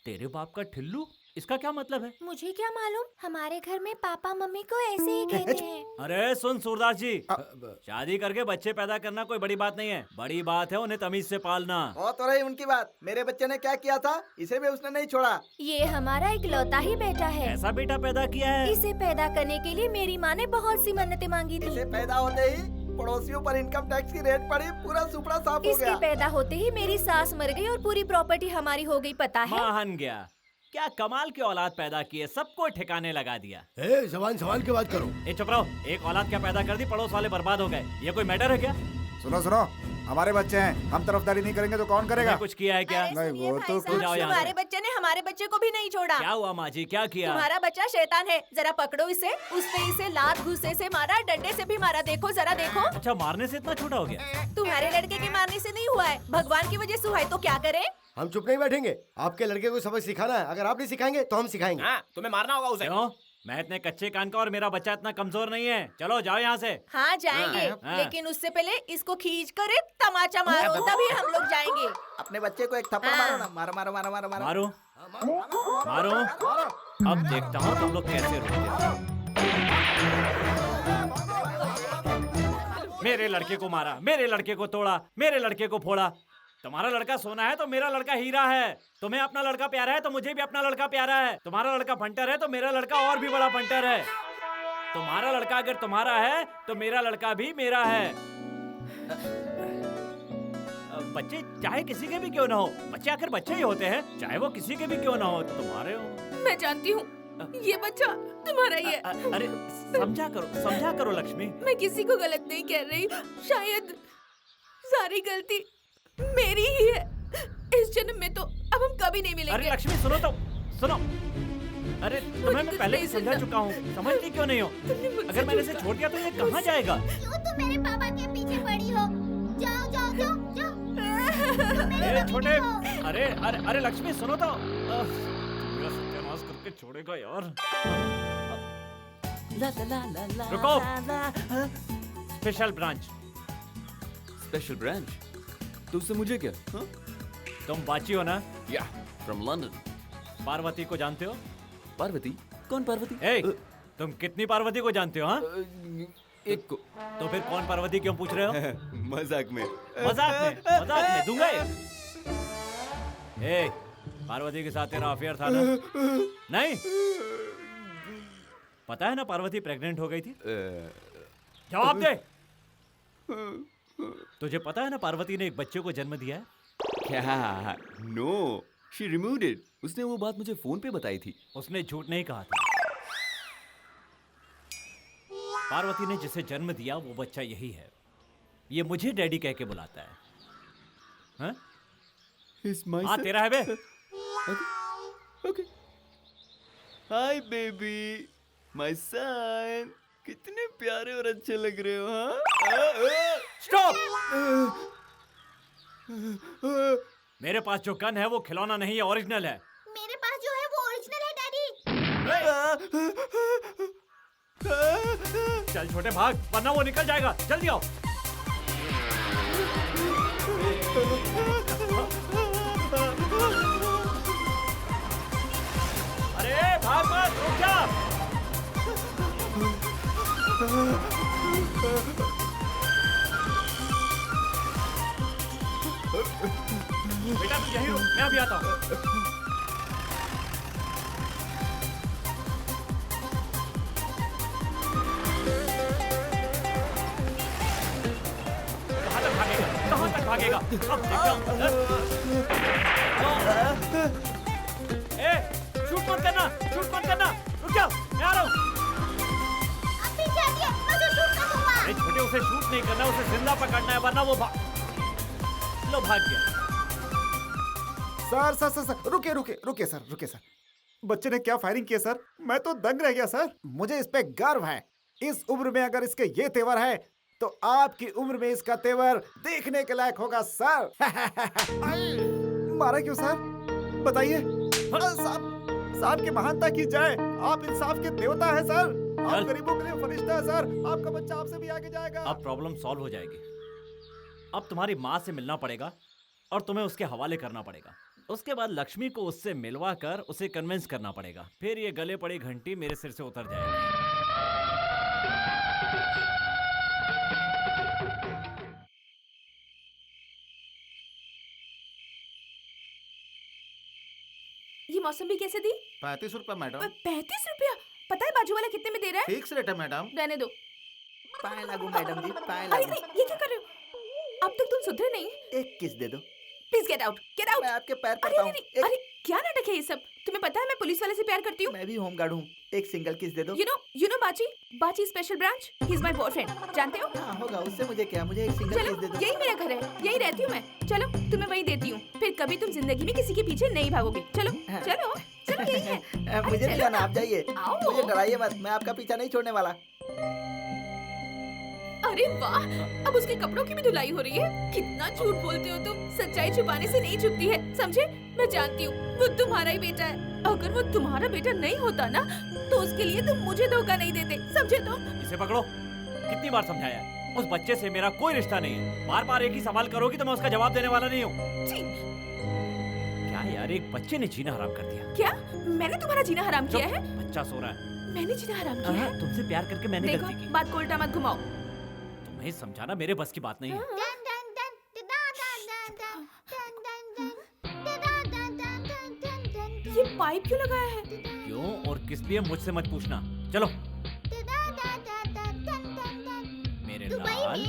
तेरे बाप का ठिल्लू? इसका क्या मतलब है? मुझे क्या मालूम, हमारे घर में पापा मम्मी को ऐसे ही कहते हैं। अरे सुन सूरदास जी, शादी करके बच्चे पैदा करना कोई बड़ी बात नहीं है, बड़ी बात है उन्हें तमीज से पालना। और तो रही उनकी बात, मेरे बच्चे ने क्या किया था, इसे भी उसने नहीं छोड़ा। ये हमारा इकलौता ही बेटा है। ऐसा बेटा पैदा किया है? इसे पैदा करने के लिए मेरी माँ ने बहुत सी मन्नतें मांगी थी। इसे पैदा होते ही पड़ोसियों पर इनकम टैक्स की रेट पड़ी, पूरा सुपड़ा साफ हो इसके गया। पैदा होते ही मेरी सास मर गई और पूरी प्रॉपर्टी हमारी हो गई, पता है? महान गया, क्या कमाल की औलाद पैदा की है, सबको ठिकाने लगा दिया। जवान सवाल की बात करो। चुप रहो, एक औलाद क्या पैदा कर दी, पड़ोस वाले बर्बाद हो गए, ये कोई मैटर है क्या? सुनो सुनो, हमारे बच्चे हैं, हम तरफदारी नहीं करेंगे तो कौन करेगा? कुछ किया है क्या? नहीं वो तो कुछ। जाओ यहाँ हमारे से। बच्चे ने हमारे बच्चे को भी नहीं छोड़ा। क्या हुआ माँ जी, क्या किया? तुम्हारा बच्चा शैतान है, जरा पकड़ो इसे। उसने इसे लात घुसे से मारा, डंडे से भी मारा, देखो जरा देखो। अच्छा, मारने से इतना छोटा हो गया? तुम्हारे लड़के के मारने से नहीं हुआ है, भगवान की वजह से हुआ है, तो क्या करे? हम चुप नहीं बैठेंगे, आपके लड़के को सबक सिखाना है, अगर आप नहीं सिखाएंगे तो हम सिखाएंगे। हाँ, तुम्हें मारना होगा उसे। क्यों? मैं इतने कच्चे कान का और मेरा बच्चा इतना कमजोर नहीं है। चलो जाओ यहाँ से। हाँ जाएंगे, हाँ। लेकिन उससे पहले इसको खींच कर एक तमाचा मारो, तभी हम लोग जाएंगे। अपने बच्चे को एक थप्पड़ मारो ना, मारो मारो मारो मारो मारो। मारो मारो, अब देखता हूँ तुम लोग कैसे रुकते हो। मेरे लड़के को मारा, मेरे लड़के को तोड़ा, मेरे लड़के को फोड़ा। तुम्हारा लड़का सोना है तो मेरा लड़का हीरा है। तुम्हें अपना लड़का प्यारा है तो मुझे भी अपना लड़का प्यारा है। तुम्हारा लड़का फंटर है तो मेरा लड़का और भी बड़ा फंटर है। तुम्हारा लड़का अगर तुम्हारा है तो मेरा लड़का भी मेरा है। बच्चे चाहे किसी के भी क्यों ना हो, बच्चे आखिर बच्चे ही होते हैं, चाहे वो किसी के भी क्यों ना हो। तुम्हारे हो। मैं जानती हूँ ये बच्चा तुम्हारा ही है। अरे समझा करो लक्ष्मी। मैं किसी को गलत नहीं कह रही, शायद सारी गलती मेरी ही है। इस जन्म में तो अब हम कभी नहीं मिलेंगे। अरे लक्ष्मी सुनो तो, सुनो। अरे तुम्हें मैं पहले ही समझा चुका हूँ, समझती क्यों नहीं हो? अगर मैंने इसे छोड़ दिया तो ये कहाँ जाएगा? क्यों तुम मेरे पापा के पीछे पड़ी हो? जाओ जाओ जाओ जाओ। अरे छोटे, अरे लक्ष्मी सुनो तो। मेरा सत्यानाश करके छोड़ेगा यार। रुको। Special branch. Special branch? तो उससे मुझे क्या? हाँ? तुम बाची हो ना? या, फ्रॉम लंदन। पार्वती को जानते हो? पार्वती? कौन पार्वती? तुम कितनी पार्वती को जानते हो? हाँ? एक को। तो फिर कौन पार्वती क्यों पूछ रहे हो? मजाक में। मजाक में दूंगा ये। पार्वती के साथ तेरा अफेयर था ना? नहीं? पता है ना पार्वती प्रेग्नेंट हो गई थी? जवाब दे। तुझे पता है ना पार्वती ने एक बच्चे को जन्म दिया है? क्या? No, she removed it. उसने वो बात मुझे फोन पे बताई थी। उसने झूठ नहीं कहा था। पार्वती ने जिसे जन्म दिया वो बच्चा यही है। ये मुझे डैडी कह के बुलाता है। हाँ? हाँ तेरा है बे। Okay. Hi baby, my son. कितने प्यारे और अच्छे लग रहे हो। हाँ? स्टॉप। मेरे पास जो गन है वो खिलौना नहीं है, ओरिजिनल है। मेरे पास जो है वो ओरिजिनल है डैडी। चल छोटे भाग, वरना वो निकल जाएगा। जल्दी आओ। अरे भाग मत, रुक जा। बेटा तू यहीं रुक, मैं अभी आता हूँ। कहाँ तक भागेगा? अब देखो। करना, शूट मत करना, रुक जाओ, मैं आ रहा हूँ। आप पीछे हटिए, मैं उसे शूट कर दूंगा। अरे छोटे, उसे शूट नहीं करना, उसे जिंदा पकड़ना है, वरना वो लो भाग गया। सर रुके रुके रुके सर, रुके सर। बच्चे ने क्या फायरिंग की है सर, मैं तो दंग रह गया सर। मुझे इस पे गर्व है। इस उम्र में अगर इसके ये तेवर है तो आपकी उम्र में इसका तेवर देखने के लायक होगा सर। मारा क्यों सर, बताइए। साहब की महानता की जय। आप इंसाफ के देवता हैं सर। आप गरीबों के लिए फरिश्ता है सर। आपका बच्चा आपसे भी आगे जाएगा। अब प्रॉब्लम सॉल्व हो जाएगी। अब तुम्हारी माँ से मिलना पड़ेगा और तुम्हें उसके हवाले करना पड़ेगा। उसके बाद लक्ष्मी को उससे मिलवा कर उसे कन्विंस करना पड़ेगा। फिर ये गले पड़ी घंटी मेरे सिर से उतर जाएगी। ये मौसमी कैसे दी? 35 रुपए मैडम। 35 रुपया? पता है बाजू वाला कितने में दे रहा है? फिक्स रेट है मैडम। रहने दो। पाए लागू मैडम जी, पाए अरे लागू। ये क्या कर रहे हो? अब तक तुम सुधरे नहीं। एक किस दे दो। Please get out, get out. मैं आपके पैर अरे पड़ता हूँ। अरे क्या नाटक है ये सब? तुम्हें पता है मैं पुलिस वाले से प्यार करती हूँ। मैं भी होमगार्ड हूँ। एक सिंगल किस दे दो। यू नो बाची special branch, he is my boyfriend, जानते हो? हाँ होगा, उससे मुझे क्या, मुझे एक सिंगल चलो किस दे दो। यही मेरा घर है, यही रहती हूँ मैं। चलो तुम्हें वही देती हूँ, फिर कभी तुम जिंदगी में किसी के पीछे नहीं भागोगे। चलो चलो चलो, यही है। मुझे नहीं जाना, आप जाइए। आओ। मुझे डराइए मत, मैं आपका पीछा नहीं छोड़ने वाला। अरे वाह, अब उसके कपड़ों की भी धुलाई हो रही है। कितना झूठ बोलते हो तुम। सच्चाई छुपाने से नहीं छुपती है, समझे? मैं जानती हूँ वो तुम्हारा ही बेटा है। अगर वो तुम्हारा बेटा नहीं होता ना तो उसके लिए तुम मुझे धोखा नहीं देते, समझे? तो इसे पकड़ो। कितनी बार समझाया है? उस बच्चे से मेरा कोई रिश्ता नहीं है। बार बार एक ही सवाल करोगी तो मैं उसका जवाब देने वाला नहीं हूँ। क्या यार, एक बच्चे ने जीना हराम कर दिया। क्या मैंने तुम्हारा जीना हराम किया है? बच्चा सो रहा है। मैंने जीना हराम किया है? तुमसे प्यार करके मैंने देखो, गलती की। बात को उल्टा मत घुमाओ। तुम्हें समझाना मेरे बस की बात नहीं है। ये पाइप क्यों लगाया है? क्यों और किस लिए मुझसे मत पूछना। चलो मेरे लाल।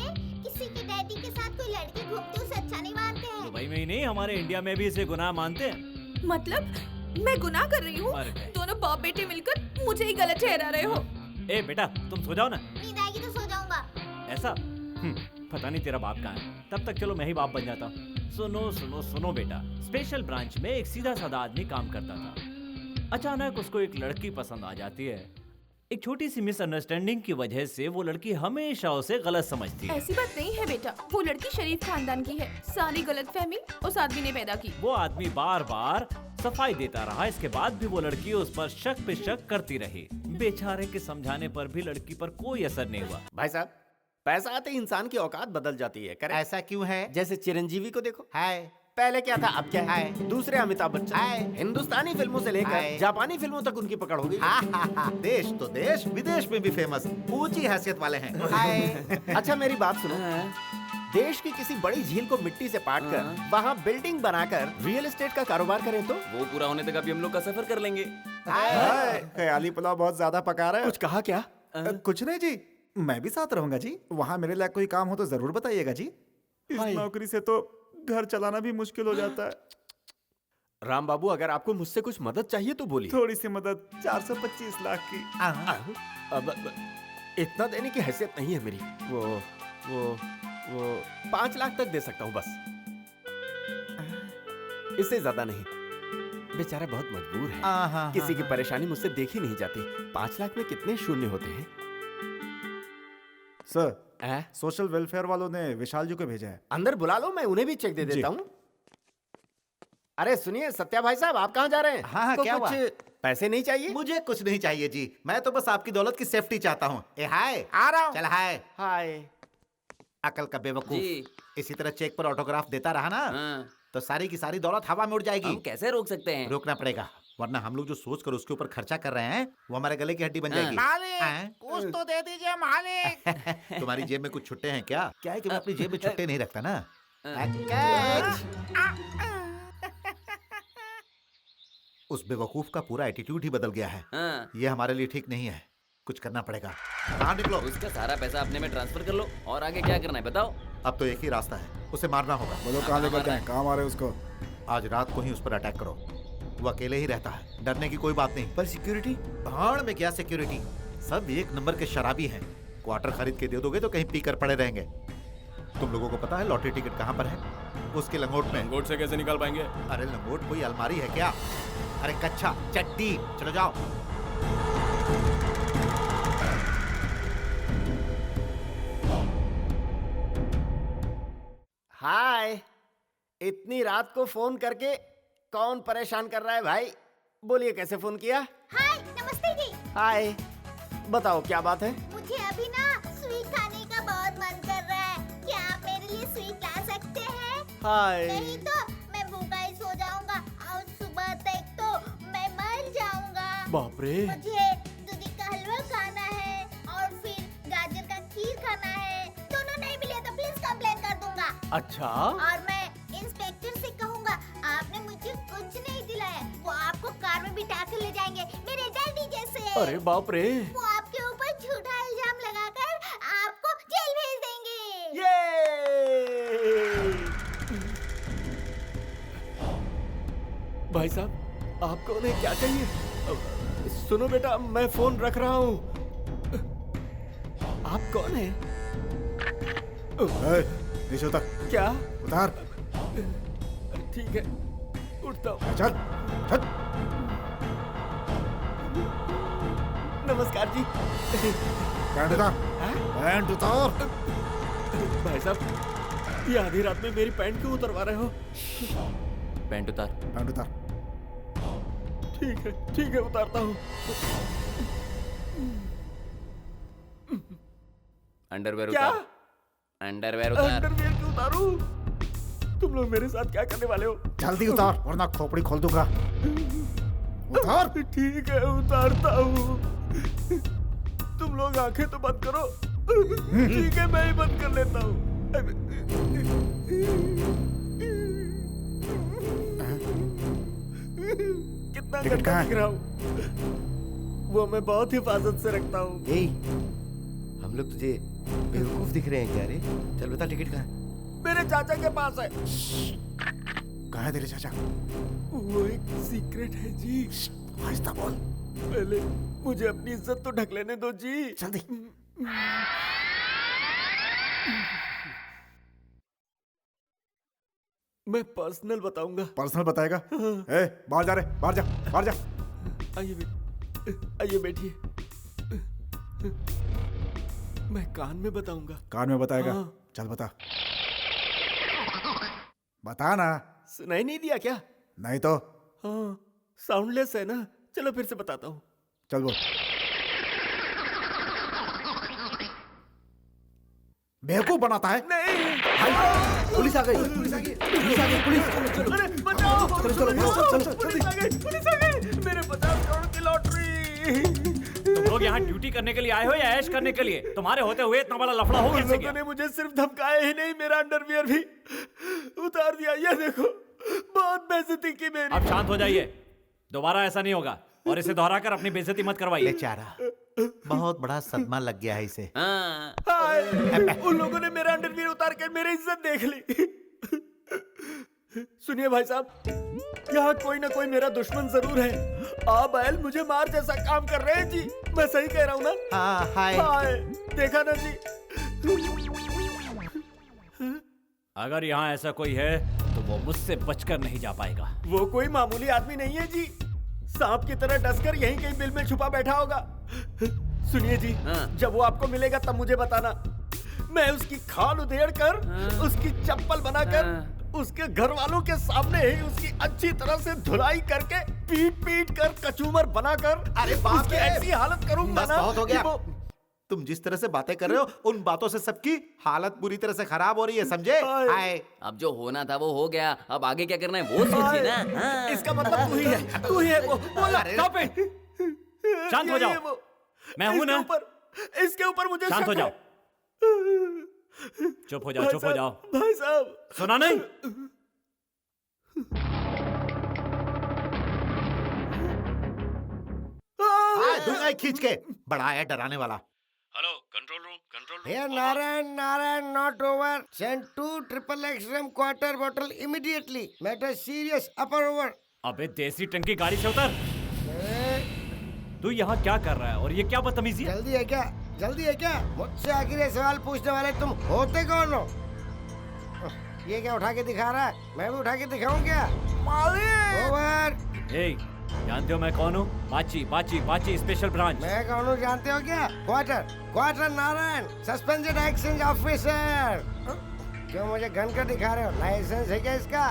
किसी के डैडी के साथ कोई लड़की घूमती उसे अच्छा नहीं मानते हैं। दुबई में ही नहीं, हमारे इंडिया में भी इसे गुनाह मानते हैं। मतलब मैं गुनाह कर रही हूँ? दोनों बाप बेटे मिलकर मुझे ही गलत ठहरा रहे हो। ए बेटा, तुम सो जाओ ना। नींद आएगी तो सो जाऊंगा। ऐसा? पता नहीं तेरा बाप कहाँ है। तब तक चलो मैं ही बाप बन जाता हूँ। सुनो सुनो सुनो बेटा, स्पेशल ब्रांच में एक सीधा साधा आदमी काम करता था। अचानक उसको एक लड़की पसंद आ जाती है। एक छोटी सी मिसअंडरस्टैंडिंग की वजह से वो लड़की हमेशा उसे गलत समझती है। ऐसी बात नहीं है बेटा, वो लड़की शरीफ खानदान की है। सारी गलतफहमी उस आदमी ने पैदा की। वो आदमी बार बार सफाई देता रहा, इसके बाद भी वो लड़की उस पर शक पे शक करती रही। बेचारे के समझाने पर भी लड़की पर कोई असर नहीं हुआ। भाई साहब, पैसा आते ही इंसान की औकात बदल जाती है। करें? ऐसा क्यों है? जैसे चिरंजीवी को देखो। हाय। पहले क्या था, अब क्या है? दूसरे अमिताभ बच्चन। हिंदुस्तानी फिल्मों से लेकर जापानी फिल्मों तक उनकी पकड़ हो गई। देश तो देश, विदेश में भी फेमस, ऊंची हैसियत वाले हैं। हाय। अच्छा मेरी बात सुनो, देश की किसी बड़ी झील को मिट्टी से पाट कर वहाँ बिल्डिंग बनाकर रियल एस्टेट का कारोबार करें तो वो पूरा होने तक अभी हम लोग का सफर कर लेंगे। ख्याली पुलाव बहुत ज्यादा पका रहे हो। कुछ कहा क्या? कुछ नहीं जी, मैं भी साथ रहूंगा जी। वहाँ मेरे लिए कोई काम हो तो जरूर बताइएगा जी। इस नौकरी से तो घर चलाना भी मुश्किल हो जाता है। राम बाबू, अगर आपको मुझसे कुछ मदद चाहिए तो बोलिए। थोड़ी सी मदद, 425 लाख की। अब इतना देने की हैसियत नहीं है मेरी। वो 5 लाख तक दे सकता हूँ बस, इससे ज्यादा नहीं। बेचारा बहुत मजबूर है, किसी की परेशानी मुझसे देखी नहीं जाती। 5 लाख में कितने शून्य होते हैं? सर, सोशल वेलफेयर वालों ने विशाल जी को भेजा है। अंदर बुला लो, मैं उन्हें भी चेक दे देता हूँ। अरे सुनिए सत्या भाई साहब, आप कहाँ जा रहे हैं? हाँ, क्या हुआ? पैसे नहीं चाहिए? मुझे कुछ नहीं चाहिए जी, मैं तो बस आपकी दौलत की सेफ्टी चाहता हूँ। हाय, आ रहा हूँ। चल हाय। हाय। अकल का बेवकूफ, इसी तरह चेक पर ऑटोग्राफ देता रहा ना तो सारी की सारी दौलत हवा में उड़ जाएगी। हम कैसे रोक सकते हैं? रोकना पड़ेगा, वरना हम लोग जो सोच कर उसके ऊपर खर्चा कर रहे हैं वो हमारे गले की हड्डी बन जाएगी। मालिक, कुछ तो दे दीजिए मालिक। तुम्हारी जेब में कुछ छुट्टे हैं क्या? क्या है कि मैं अपनी जेब में छुट्टे नहीं रखता ना। उस बेवकूफ का पूरा एटीट्यूड ही बदल गया है। ये हमारे लिए ठीक नहीं है, कुछ करना पड़ेगा। कहाँ निकलो? उसका सारा पैसा अपने में ट्रांसफर कर लो और आगे क्या करना है बताओ। अब तो एक ही रास्ता है, उसे मारना होगा। बोलो कहाँ लेकर जाएं, कहाँ मारे उसको? आज रात को ही उस पर अटैक करो। वो अकेले ही रहता है, डरने की कोई बात नहीं। पर सिक्योरिटी? भाड़ में क्या सिक्योरिटी, सब एक नंबर के शराबी हैं। क्वार्टर खरीद के दे दोगे तो कहीं पीकर पड़े रहेंगे। तुम लोगों को पता है लॉटरी टिकट कहाँ पर है? उसके लंगोट में। लंगोट से कैसे निकाल पाएंगे? अरे लंगोट कोई अलमारी है क्या? अरे कच्चा चट्टी, चलो जाओ। हाय, इतनी रात को फोन करके कौन परेशान कर रहा है भाई? बोलिए कैसे फोन किया? हाय, नमस्ते जी। हाय, बताओ क्या बात है? मुझे अभी ना स्वीट खाने का बहुत मन कर रहा है। क्या आप मेरे लिए स्वीट ला सकते हैं? हाय। नहीं तो मैं भूखा ही सो जाऊंगा और सुबह तक तो मैं मर जाऊंगा। बाप रे। मुझे दूधी का हलवा खाना है और फिर गाजर का खीर खाना है। दोनों नहीं मिले तो प्लीज कंप्लेन कर दूंगा। अच्छा। और मैं इंस्पेक्टर से कहूँगा आपने मुझे कुछ नहीं दिलाया। वो आपको कार में बिठा के ले जाएंगे मेरे डैडी जैसे। अरे बाप रे। वो आपके ऊपर झूठा इल्जाम लगाकर आपको जेल भेज देंगे। भाई साहब, आपको उन्हें क्या चाहिए? सुनो बेटा, मैं फोन रख रहा हूँ। आप कौन है? नीचे उतर। क्या? उतार। ठीक है, उठता हूँ। चल चल। नमस्कार जी। पैंट उतार। पैंट उतार। भाई साहब, ये आधी रात में मेरी पैंट क्यों उतरवा रहे हो? पैंट उतार। पैंट उतार। ठीक है, उतारता हूँ। अंडरवेयर क्या? उतार। अंडरवेयर उतार। अंडरवेयर क्यों उतारूं? तुम लोग मेरे साथ क्या करने वाले हो? जल्दी उतार वरना खोपड़ी खोल दूंगा। उतार। ठीक है, उतारता हूँ। तुम लोग आंखें तो बंद करो। ठीक है, मैं ही बंद कर लेता हूँ। कितना गंदा दिख रहा हूँ। वो मैं बहुत हिफाजत से रखता हूँ। हम लोग तुझे बेवकूफ दिख रहे हैं क्या रे? चल बता टिकट कहाँ है? मेरे चाचा के पास है। कहाँ है तेरे चाचा? वो एक सीक्रेट है जी। आहिस्ता बोल। पहले मुझे अपनी इज्जत तो ढक लेने दो जी। जल्दी। मैं पर्सनल बताऊंगा। पर्सनल बताएगा? ए, बाहर जा रे, बाहर जा, बाहर जा। आइए बैठिए। मैं कान में बताऊंगा। कान में बताएगा? हाँ। चल बता। बता ना। सुनाई नहीं दिया क्या? नहीं तो? हाँ, साउंडलेस है ना। चलो फिर से बताता हूँ। चल बोल। बेवकूफ बनाता है? नहीं। पुलिस आ गई, पुलिस आ गई, पुलिस आ गई, पुलिस। अरे बचाओ। चलो चलो चलो पुलिस आ गई, पुलिस आ गई। मेरे 50 करोड़ की लॉटरी। तुम लोग यहाँ ड्यूटी करने के लिए आए हो या ऐश करने के लिए? तुम्हारे होते हुए इतना बड़ा लफड़ा हो कैसे गया? ने मुझे सिर्फ धमकाया ही नहीं, मेरा अंडरवियर भी उतार दिया। ये देखो, बहुत बेइज्जती की मेरी। अब शांत हो जाइए, दोबारा ऐसा नहीं होगा और इसे दोहराकर अपनी बेइज्जती मत करवाइए। बेचारा, बहुत बड़ा सदमा लग गया है इसे। हाय, उन लोगों ने मेरा अंडरवियर उतार कर मेरी इज्जत देख ली। सुनिए भाई साहब, यहाँ कोई ना कोई मेरा दुश्मन जरूर है। आप बैल मुझे मार जैसा काम कर रहे हैं जी। मैं सही कह रहा हूँ ना? हाँ, हाय। हाय, देखा ना जी। अगर यहाँ ऐसा कोई है तो वो मुझसे बचकर नहीं जा पाएगा। वो कोई मामूली आदमी नहीं है जी। सांप की तरह डसकर यहीं कहीं बिल में छुपा बैठा होगा। सुनिए जी, जब वो आपको मिलेगा तब मुझे बताना। मैं उसकी खाल उधेड़ कर, उसकी चप्पल बनाकर, उसके घर वालों के सामने ही उसकी अच्छी तरह से धुलाई करके, पीट पीट कर कचूमर बनाकर, अरे बाप उसकी रे, ऐसी हालत करूंगा बस ना। बहुत हो गया। कि वो तुम जिस तरह से बातें कर रहे हो, उन बातों से सबकी हालत बुरी तरह से खराब हो रही है, समझे? हाय। अब जो होना था वो हो गया, अब आगे क्या करना है वो सोचिए ना। हाँ। इसका मतलब तू ही है, तू ही है वो। बोला। Stop it! शांत हो जाओ। मैं हूं ना? इसके ऊपर मुझे शांत हो शक है। जाओ। चुप हो जाओ, चुप हो जाओ। भाई साहब, सुना नहीं? दूंगा खींच के। बड़ा है डराने वाला। Hello control room, control room. Here Narayan, Narayan, not over. Send 2 XXX rum quarter bottle immediately. Matter serious. Upper over. अबे देसी टंकी गाड़ी से उतर। तू यहाँ क्या कर रहा है और ये क्या बदतमीजी है? जल्दी है क्या? जल्दी है क्या? मुझसे आखिर ये सवाल पूछने वाले तुम होते कौन हो? ये क्या उठा के दिखा रहा है? मैं भी उठा के दिखाऊं क्या? ओवर। जानते हो मैं कौन हूँ? बाची बाची बाची स्पेशल ब्रांच। मैं कौन हूँ जानते हो क्या? Quarter Narayan, suspended exchange officer. क्यों मुझे गन का दिखा रहे हो? लाइसेंस है क्या इसका?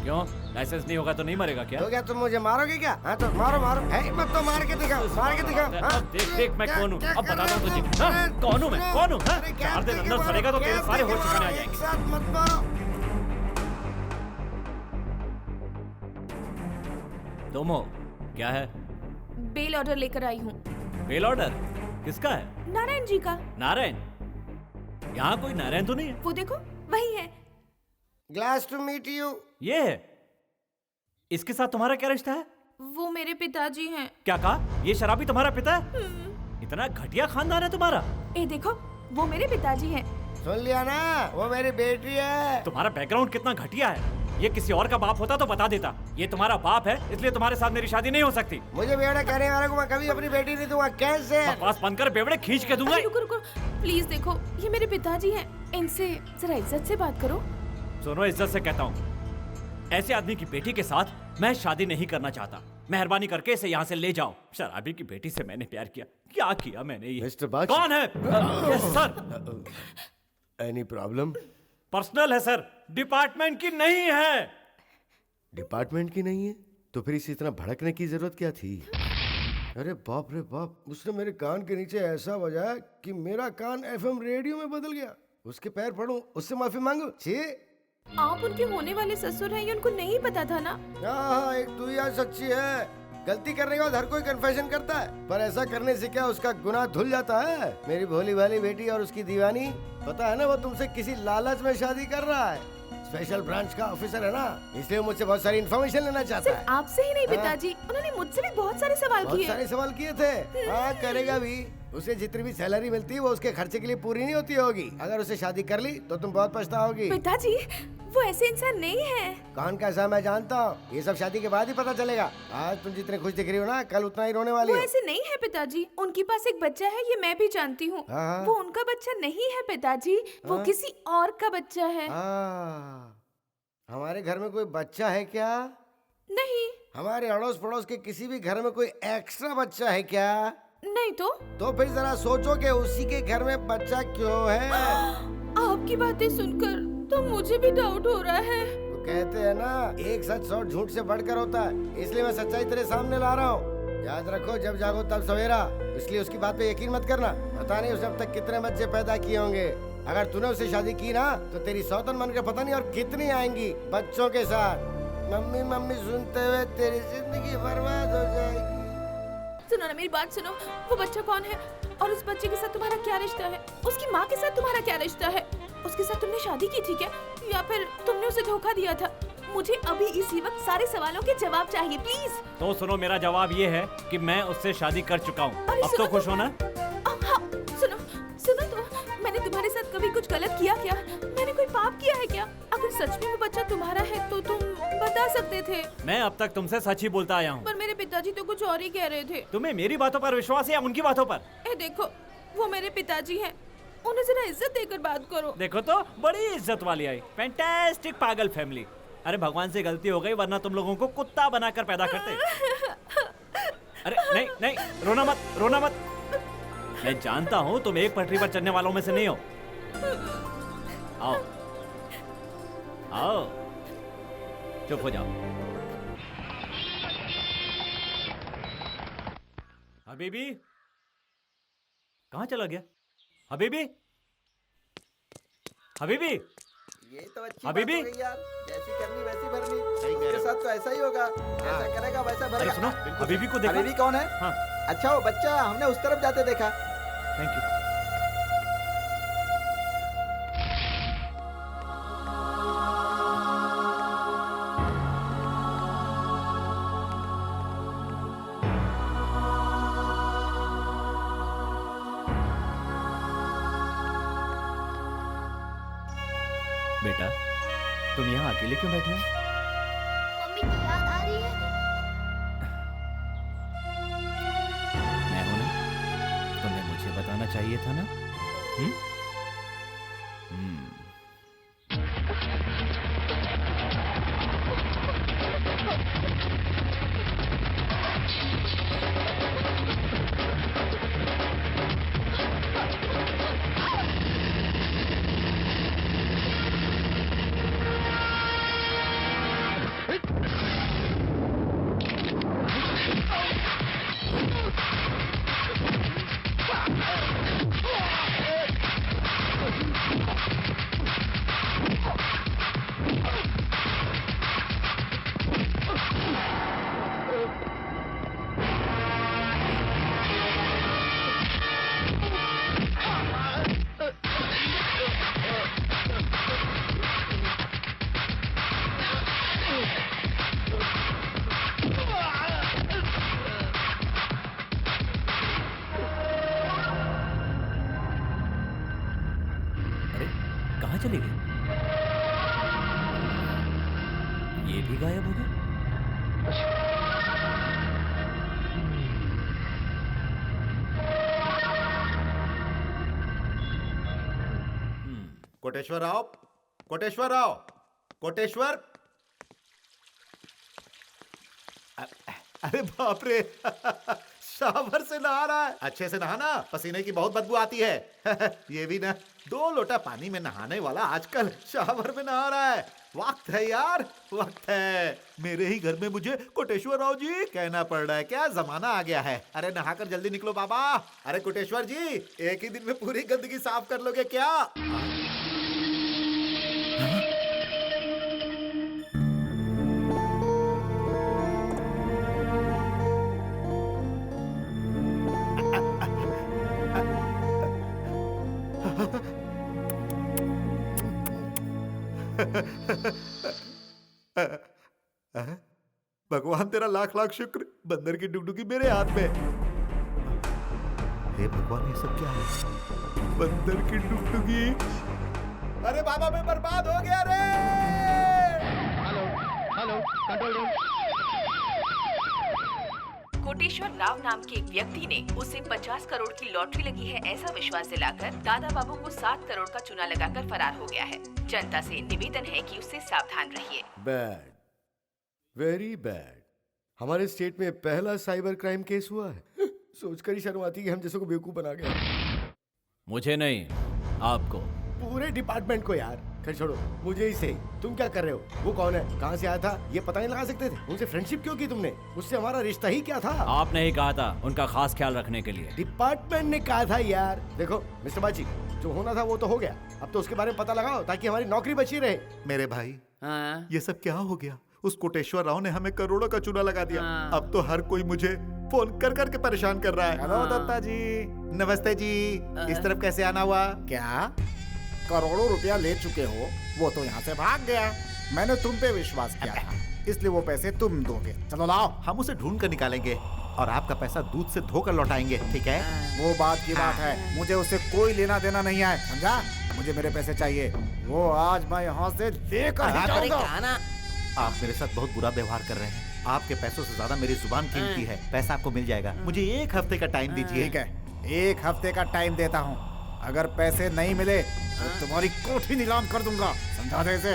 क्यों? लाइसेंस नहीं होगा तो नहीं मरेगा क्या? तो क्या तुम मुझे मारोगे क्या? हाँ तो मारो मारो। है मत तो मार के दिखाओ, मार के दिखाओ। हाँ? देख देख मैं कौन हूँ, अब बताता हूँ तुझे। हाँ? कौन हूँ मैं? कौन हूँ? हाँ? 4 दिन अंदर सड़ेगा तो तेरे सारे होश ठिकाने आ जाएंगे। एक साथ मत मारो। तुम हो? क्या है? बेल ऑर्डर लेकर आई हूँ। Bail order? किसका है? नारायण जी का। नारायण? यहाँ कोई नारायण तो नहीं है? वो देखो वही है। Glad to meet you. ये है? इसके साथ तुम्हारा क्या रिश्ता है? वो मेरे पिताजी हैं। क्या कहा? ये शराबी तुम्हारा पिता है? इतना घटिया खानदान है तुम्हारा। ए देखो वो मेरे पिताजी हैं। सुन लिया ना, वो मेरी बेटी है। तुम्हारा बैकग्राउंड कितना घटिया है। ये किसी और का बाप होता तो बता देता। ये तुम्हारा बाप है इसलिए तुम्हारे साथ मेरी शादी नहीं हो सकती। मुझे बेवड़े कहने वाले को मैं कभी अपनी बेटी नहीं दूंगा। कैसे? बकवास बंद कर, बेवड़े खींच के दूंगा। रुको रुको प्लीज, देखो ये मेरे पिताजी हैं, इनसे जरा इज्जत से बात करो। सुनो, इज्जत से कहता हूँ, ऐसे आदमी की बेटी के साथ मैं शादी नहीं करना चाहता। मेहरबानी करके इसे यहाँ से ले जाओ। शराबी की बेटी से मैंने प्यार किया। क्या किया मैंने ये? मिस्टर बाची। कौन है? Yes sir. Any problem? Personal है सर, डिपार्टमेंट की नहीं है। डिपार्टमेंट की नहीं है तो फिर इसे इतना भड़कने की जरूरत क्या थी? अरे बाप रे बाप, उसने मेरे कान के नीचे ऐसा बजाया कि मेरा कान एफएम रेडियो में बदल गया। उसके पैर पड़ूं, उससे माफी मांगू? छी। आप उनके होने वाले ससुर हैं, ये उनको नहीं पता था ना? हाँ, एक तू यार सच्ची है। गलती करने के बाद हर कोई कन्फेशन करता है, पर ऐसा करने से क्या उसका गुनाह धुल जाता है? मेरी भोली भाली बेटी और उसकी दीवानी, पता है ना वो तुमसे किसी लालच में शादी कर रहा है। स्पेशल ब्रांच का ऑफिसर है ना, इसलिए मुझसे बहुत सारी इन्फॉर्मेशन लेना चाहता है। आपसे ही नहीं पिताजी, उन्होंने मुझसे भी बहुत सारे सवाल किए। बहुत सारे सवाल किए थे। हाँ, करेगा भी। उसे जितनी भी सैलरी मिलती है वो उसके खर्चे के लिए पूरी नहीं होती होगी। अगर उसे शादी कर ली तो तुम बहुत पछताओगी। पिताजी वो ऐसे इंसान नहीं है। कौन कैसा मैं जानता हूँ, ये सब शादी के बाद ही पता चलेगा। आज तुम जितने खुश दिख रही हो ना, कल उतना ही रोने वाली वो हो। ऐसे नहीं है पिताजी, उनके पास एक बच्चा है, ये मैं भी जानती हूँ। वो उनका बच्चा नहीं है पिताजी, वो किसी और का बच्चा है। हमारे घर में कोई बच्चा है क्या? नहीं। हमारे अड़ोस पड़ोस के किसी भी घर में कोई एक्स्ट्रा बच्चा है क्या? नहीं। तो फिर जरा सोचो कि उसी के घर में बच्चा क्यों है। आपकी बातें सुनकर तो मुझे भी डाउट हो रहा है। तो कहते हैं ना, एक सच 100 झूठ से बढ़कर होता है, इसलिए मैं सच्चाई तेरे सामने ला रहा हूँ। याद रखो, जब जागो तब सवेरा। इसलिए उसकी बात पे यकीन मत करना। पता नहीं उसने अब तक कितने बच्चे पैदा किए होंगे। अगर तूने उससे शादी की ना तो तेरी सौतन बनकर पता नहीं और कितनी आएंगी बच्चों के साथ। मम्मी मम्मी सुनते हुए तेरी जिंदगी बर्बाद हो जाएगी। सुनो ना, मेरी बात सुनो। वो बच्चा कौन है और उस बच्चे के साथ तुम्हारा क्या रिश्ता है? उसकी माँ के साथ तुम्हारा क्या रिश्ता है? उसके साथ तुमने शादी की थी क्या, या फिर तुमने उसे धोखा दिया था? मुझे अभी इसी वक्त सारे सवालों के जवाब चाहिए, प्लीज। तो सुनो, मेरा जवाब ये है कि मैं उससे शादी कर चुका हूँ। अब तो खुश हो ना? हाँ, सुनो तो, मैंने तुम्हारे साथ कभी कुछ गलत किया क्या? मैंने कोई पाप किया है क्या? अगर सच में वो बच्चा तुम्हारा है तो तुम बता सकते थे। मैं अब तक तुमसे सच ही बोलता आया हूँ। पर मेरे पिताजी तो कुछ और ही कह रहे थे। तुम्हें मेरी बातों पर विश्वास है या उनकी बातों पर? देखो, वो मेरे पिताजी हैं, उन्हें जरा इज्जत देकर बात करो। देखो तो, बड़ी इज्जत वाली आई। फैंटास्टिक पागल फैमिली। अरे भगवान से गलती हो गई, वरना तुम लोगों को कुत्ता बनाकर पैदा करते। अरे नहीं नहीं, रोना मत। मैं जानता हूँ तुम एक पटरी पर चलने वालों में से नहीं हो। आओ, चुप हो जाओ। हबीबी कहाँ चला गया? हबीबी ये तो अच्छी हबीबी? बात हो गई यार। जैसी करनी वैसी भरनी। इसके साथ तो ऐसा ही होगा, जैसा करेगा वैसा भरेगा। सुनो, हबीबी को देखा? हबीबी कौन है? हाँ। अच्छा, वो बच्चा, हमने उस तरफ जाते देखा। Thank you. बेटा, तुम यहाँ अकेले क्यों बैठे हो? मम्मी की याद आ रही कराना चाहिए था ना? हम्म? कहाँ चले गए? ये भी गायब हो गए? कोटेश्वर राव, कोटेश्वर राव, कोटेश्वर। अरे बाप रे शावर से नहा रहा है। अच्छे से नहाना, पसीने की बहुत बदबू आती है। ये भी ना 2 लोटा पानी में नहाने वाला आजकल शावर में नहा रहा है। वक्त है यार, वक्त है। मेरे ही घर में मुझे कोटेश्वर राव जी कहना पड़ रहा है क्या? जमाना आ गया है। अरे नहाकर जल्दी निकलो बाबा। अरे कोटेश्वर जी, एक ही दिन में पूरी गंदगी साफ कर लोगे क्या? भगवान तेरा लाख लाख शुक्र, बंदर की डुगडुगी मेरे हाथ में। हे भगवान, ये सब क्या है? बंदर की डुगडुगी। अरे बाबा, मैं बर्बाद हो गया रे। Hello hello, control room. Koteshwar Rao नाम के एक व्यक्ति ने उसे 50 करोड़ की लॉटरी लगी है ऐसा विश्वास दिलाकर दादा बाबू को 7 करोड़ का चूना लगाकर फरार हो गया है। जनता से निवेदन है कि उससे सावधान रहिए। Bad, very bad. हमारे स्टेट में पहला साइबर क्राइम केस हुआ है। सोचकर ही शर्म आती है कि हम जैसों को बेवकूफ बना गया। मुझे नहीं, आपको। पूरे डिपार्टमेंट को यार। खैर छोड़ो, मुझे ही सही। तुम क्या कर रहे हो? वो कौन है, कहाँ से आया था, ये पता नहीं लगा सकते थे? उनसे फ्रेंडशिप क्यों की तुमने? उससे हमारा रिश्ता ही क्या था? आपने ही कहा था उनका खास ख्याल रखने के लिए। डिपार्टमेंट ने कहा था यार। देखो मिस्टर बाची, जो होना था वो तो हो गया। अब तो उसके बारे में पता लगाओ ताकि हमारी नौकरी बची रहे। मेरे भाई, ये सब क्या हो गया? उस कोटेश्वर राव ने हमें करोड़ों का चूना लगा दिया। अब तो हर कोई मुझे फोन कर करके परेशान कर रहा है। हेलो दत्ता जी। नमस्ते जी। इस तरफ कैसे आना हुआ? क्या करोड़ों रुपया ले चुके हो? वो तो यहाँ से भाग गया। मैंने तुम पे विश्वास किया था, इसलिए वो पैसे तुम दोगे। चलो लाओ। हम उसे ढूंढ कर निकालेंगे और आपका पैसा दूध से धोकर लौटाएंगे, ठीक है? वो बात की बात है, मुझे उससे कोई लेना देना नहीं है, समझा? मुझे मेरे पैसे चाहिए। वो आज मैं यहाँ से लेकर ही जाऊंगा। आप मेरे साथ बहुत बुरा व्यवहार कर रहे हैं। आपके पैसों से ज्यादा मेरी जुबान कीमती है। पैसा आपको मिल जाएगा। मुझे 1 हफ्ते का टाइम दीजिए। ठीक है, 1 हफ्ते का टाइम देता हूँ। अगर पैसे नहीं मिले तो तुम्हारी कोठी नीलाम कर दूंगा, समझा दे इसे।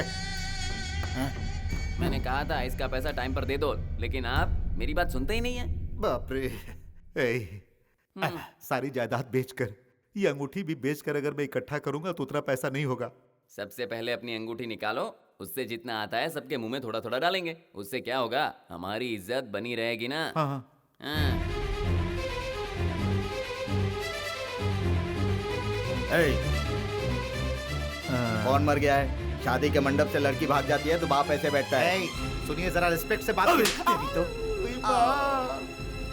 मैंने कहा था इसका पैसा टाइम पर दे दो, लेकिन आप मेरी बात सुनते ही नहीं है। बाप रे। सारी जायदाद बेचकर, ये अंगूठी भी बेचकर अगर मैं इकट्ठा करूंगा तो उतना पैसा नहीं होगा। सबसे पहले अपनी अंगूठी निकालो, उससे जितना आता है सबके मुंह में थोड़ा थोड़ा डालेंगे। उससे क्या होगा, हमारी इज्जत बनी रहेगी ना। हाँ। कौन मर गया है? शादी के मंडप से लड़की भाग जाती है तो बाप ऐसे बैठता है। सुनिए जरा, रिस्पेक्ट से बात कीजिए।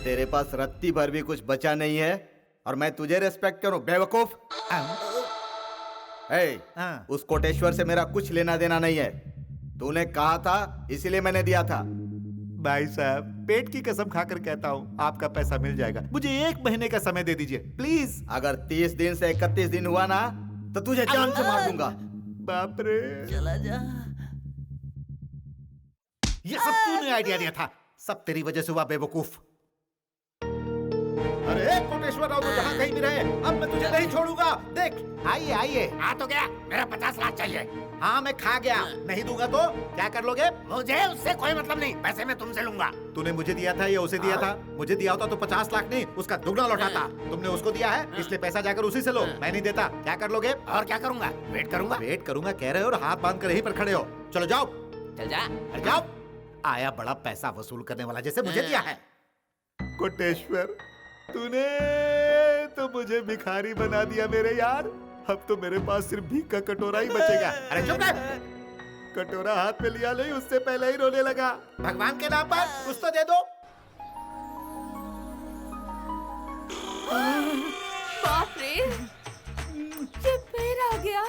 तेरे पास रत्ती भर भी कुछ बचा नहीं है और मैं तुझे रिस्पेक्ट करूं, बेवकूफ। उस कोटेश्वर से मेरा कुछ लेना देना नहीं है। तूने कहा था इसीलिए मैंने दिया था। भाई साहब, पेट की कसम खाकर कहता हूँ, आपका पैसा मिल जाएगा। मुझे 1 महीने का समय दे दीजिए प्लीज। अगर 30 दिन से 31 दिन हुआ ना तो तुझे जान से मार दूंगा। बाप रे, चला जा। ये सब तूने आइडिया दिया था। सब तेरी वजह से हुआ, बेवकूफ। अरे कोटेश्वर कोटेश्वर राव तो जहाँ कहीं भी रहे, अब मैं तुझे नहीं छोड़ूंगा। देख, आइए आइए। आ तो गया, मेरा 50 लाख चाहिए। हाँ मैं खा गया, नहीं दूंगा तो क्या कर लोगे? मुझे उससे कोई मतलब नहीं, पैसे मैं तुमसे लूंगा। तूने मुझे दिया था या उसे दिया था? मुझे दिया होता तो 50 लाख नहीं, उसका दुगना लौटाता। तुमने उसको दिया है, इसलिए पैसा जाकर उसी से लो। मैं नहीं देता। क्या कर लोगे? और क्या करूंगा? वेट करूंगा। वेट करूंगा कह रहे हो और हाथ बांध कर यहीं पर खड़े हो। चलो जाओ, चल जा। अरे जाओ। आया बड़ा पैसा वसूल करने वाला, जैसे मुझे दिया है। कोटेश्वर, तूने तो मुझे भिखारी बना दिया मेरे यार। अब तो मेरे पास सिर्फ भीख का कटोरा ही बचेगा। अरे चुप रह। कटोरा हाथ में लिया नहीं, उससे पहले ही रोने लगा। भगवान के नाम पर कुछ तो दे दो। बाप रे, ये फिर आ गया।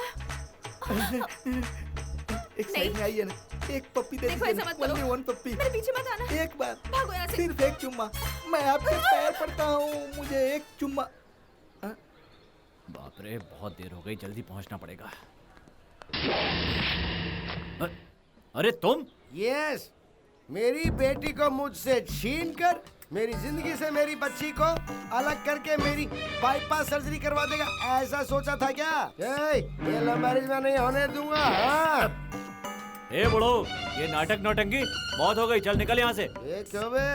एक साइड में आइए ना, एक पप्पी दे देखो, ऐसा मत करो। दीजिए। वन पप्पी मेरे पीछे मत आना। एक बार, भागो यहाँ से। सिर्फ एक चुम्मा। मैं आपके पैर पड़ता हूँ, मुझे एक चुम्मा। बाप रे, बहुत देर हो गई, जल्दी पहुंचना पड़ेगा। अरे तुम? यस, मेरी बेटी को मुझसे छीन कर मेरी जिंदगी से मेरी बच्ची को अलग करके मेरी बाईपास सर्जरी करवा देगा, ऐसा सोचा था क्या? ये लव मैरिज में नहीं होने दूंगा। हाँ? ए बुढ़ो, ये नाटक नौटंकी बहुत हो गई, चल निकल यहाँ से। ये क्यों बे?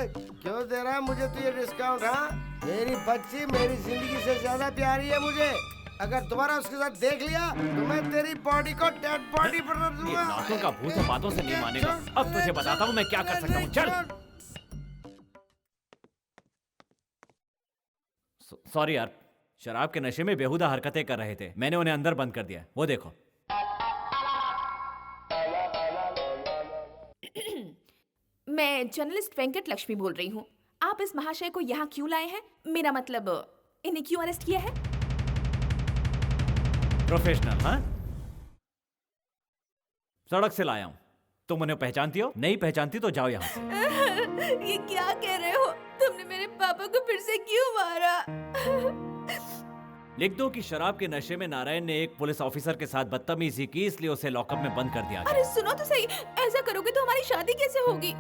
क्यों दे रहा है मुझे तू ये डिस्काउंट? हाँ, मेरी बच्ची मेरी जिंदगी से ज्यादा प्यारी है मुझे। अगर दोबारा उसके साथ देख लिया तो मैं तेरी बॉडी को डेड बॉडी बना ये दूंगा। नाटकों का भूत है, बातों से नहीं मानेगा। अब तुझे बताता हूँ मैं क्या कर सकता हूँ। चल। सॉरी यार, शराब के नशे में बेहुदा हरकतें कर रहे थे, मैंने उन्हें अंदर बंद कर दिया। वो देखो। मैं जर्नलिस्ट वेंकट लक्ष्मी बोल रही हूँ। आप इस महाशय को यहाँ क्यों लाए हैं? मेरा मतलब, इन्हें क्यों अरेस्ट किया है? प्रोफेशनल, हाँ? सड़क से लाया हूँ। तुम उन्हें पहचानती हो? नहीं पहचानती तो जाओ यहाँ से। ये क्या कह रहे हो? तुमने मेरे पापा को फिर से क्यों मारा? लिख दो कि शराब के नशे में नारायण ने एक पुलिस ऑफिसर के साथ बदतमीजी की, इसलिए उसे लॉकअप में बंद कर दिया गया। अरे सुनो तो सही, ऐसा करोगे तो हमारी शादी कैसे होगी?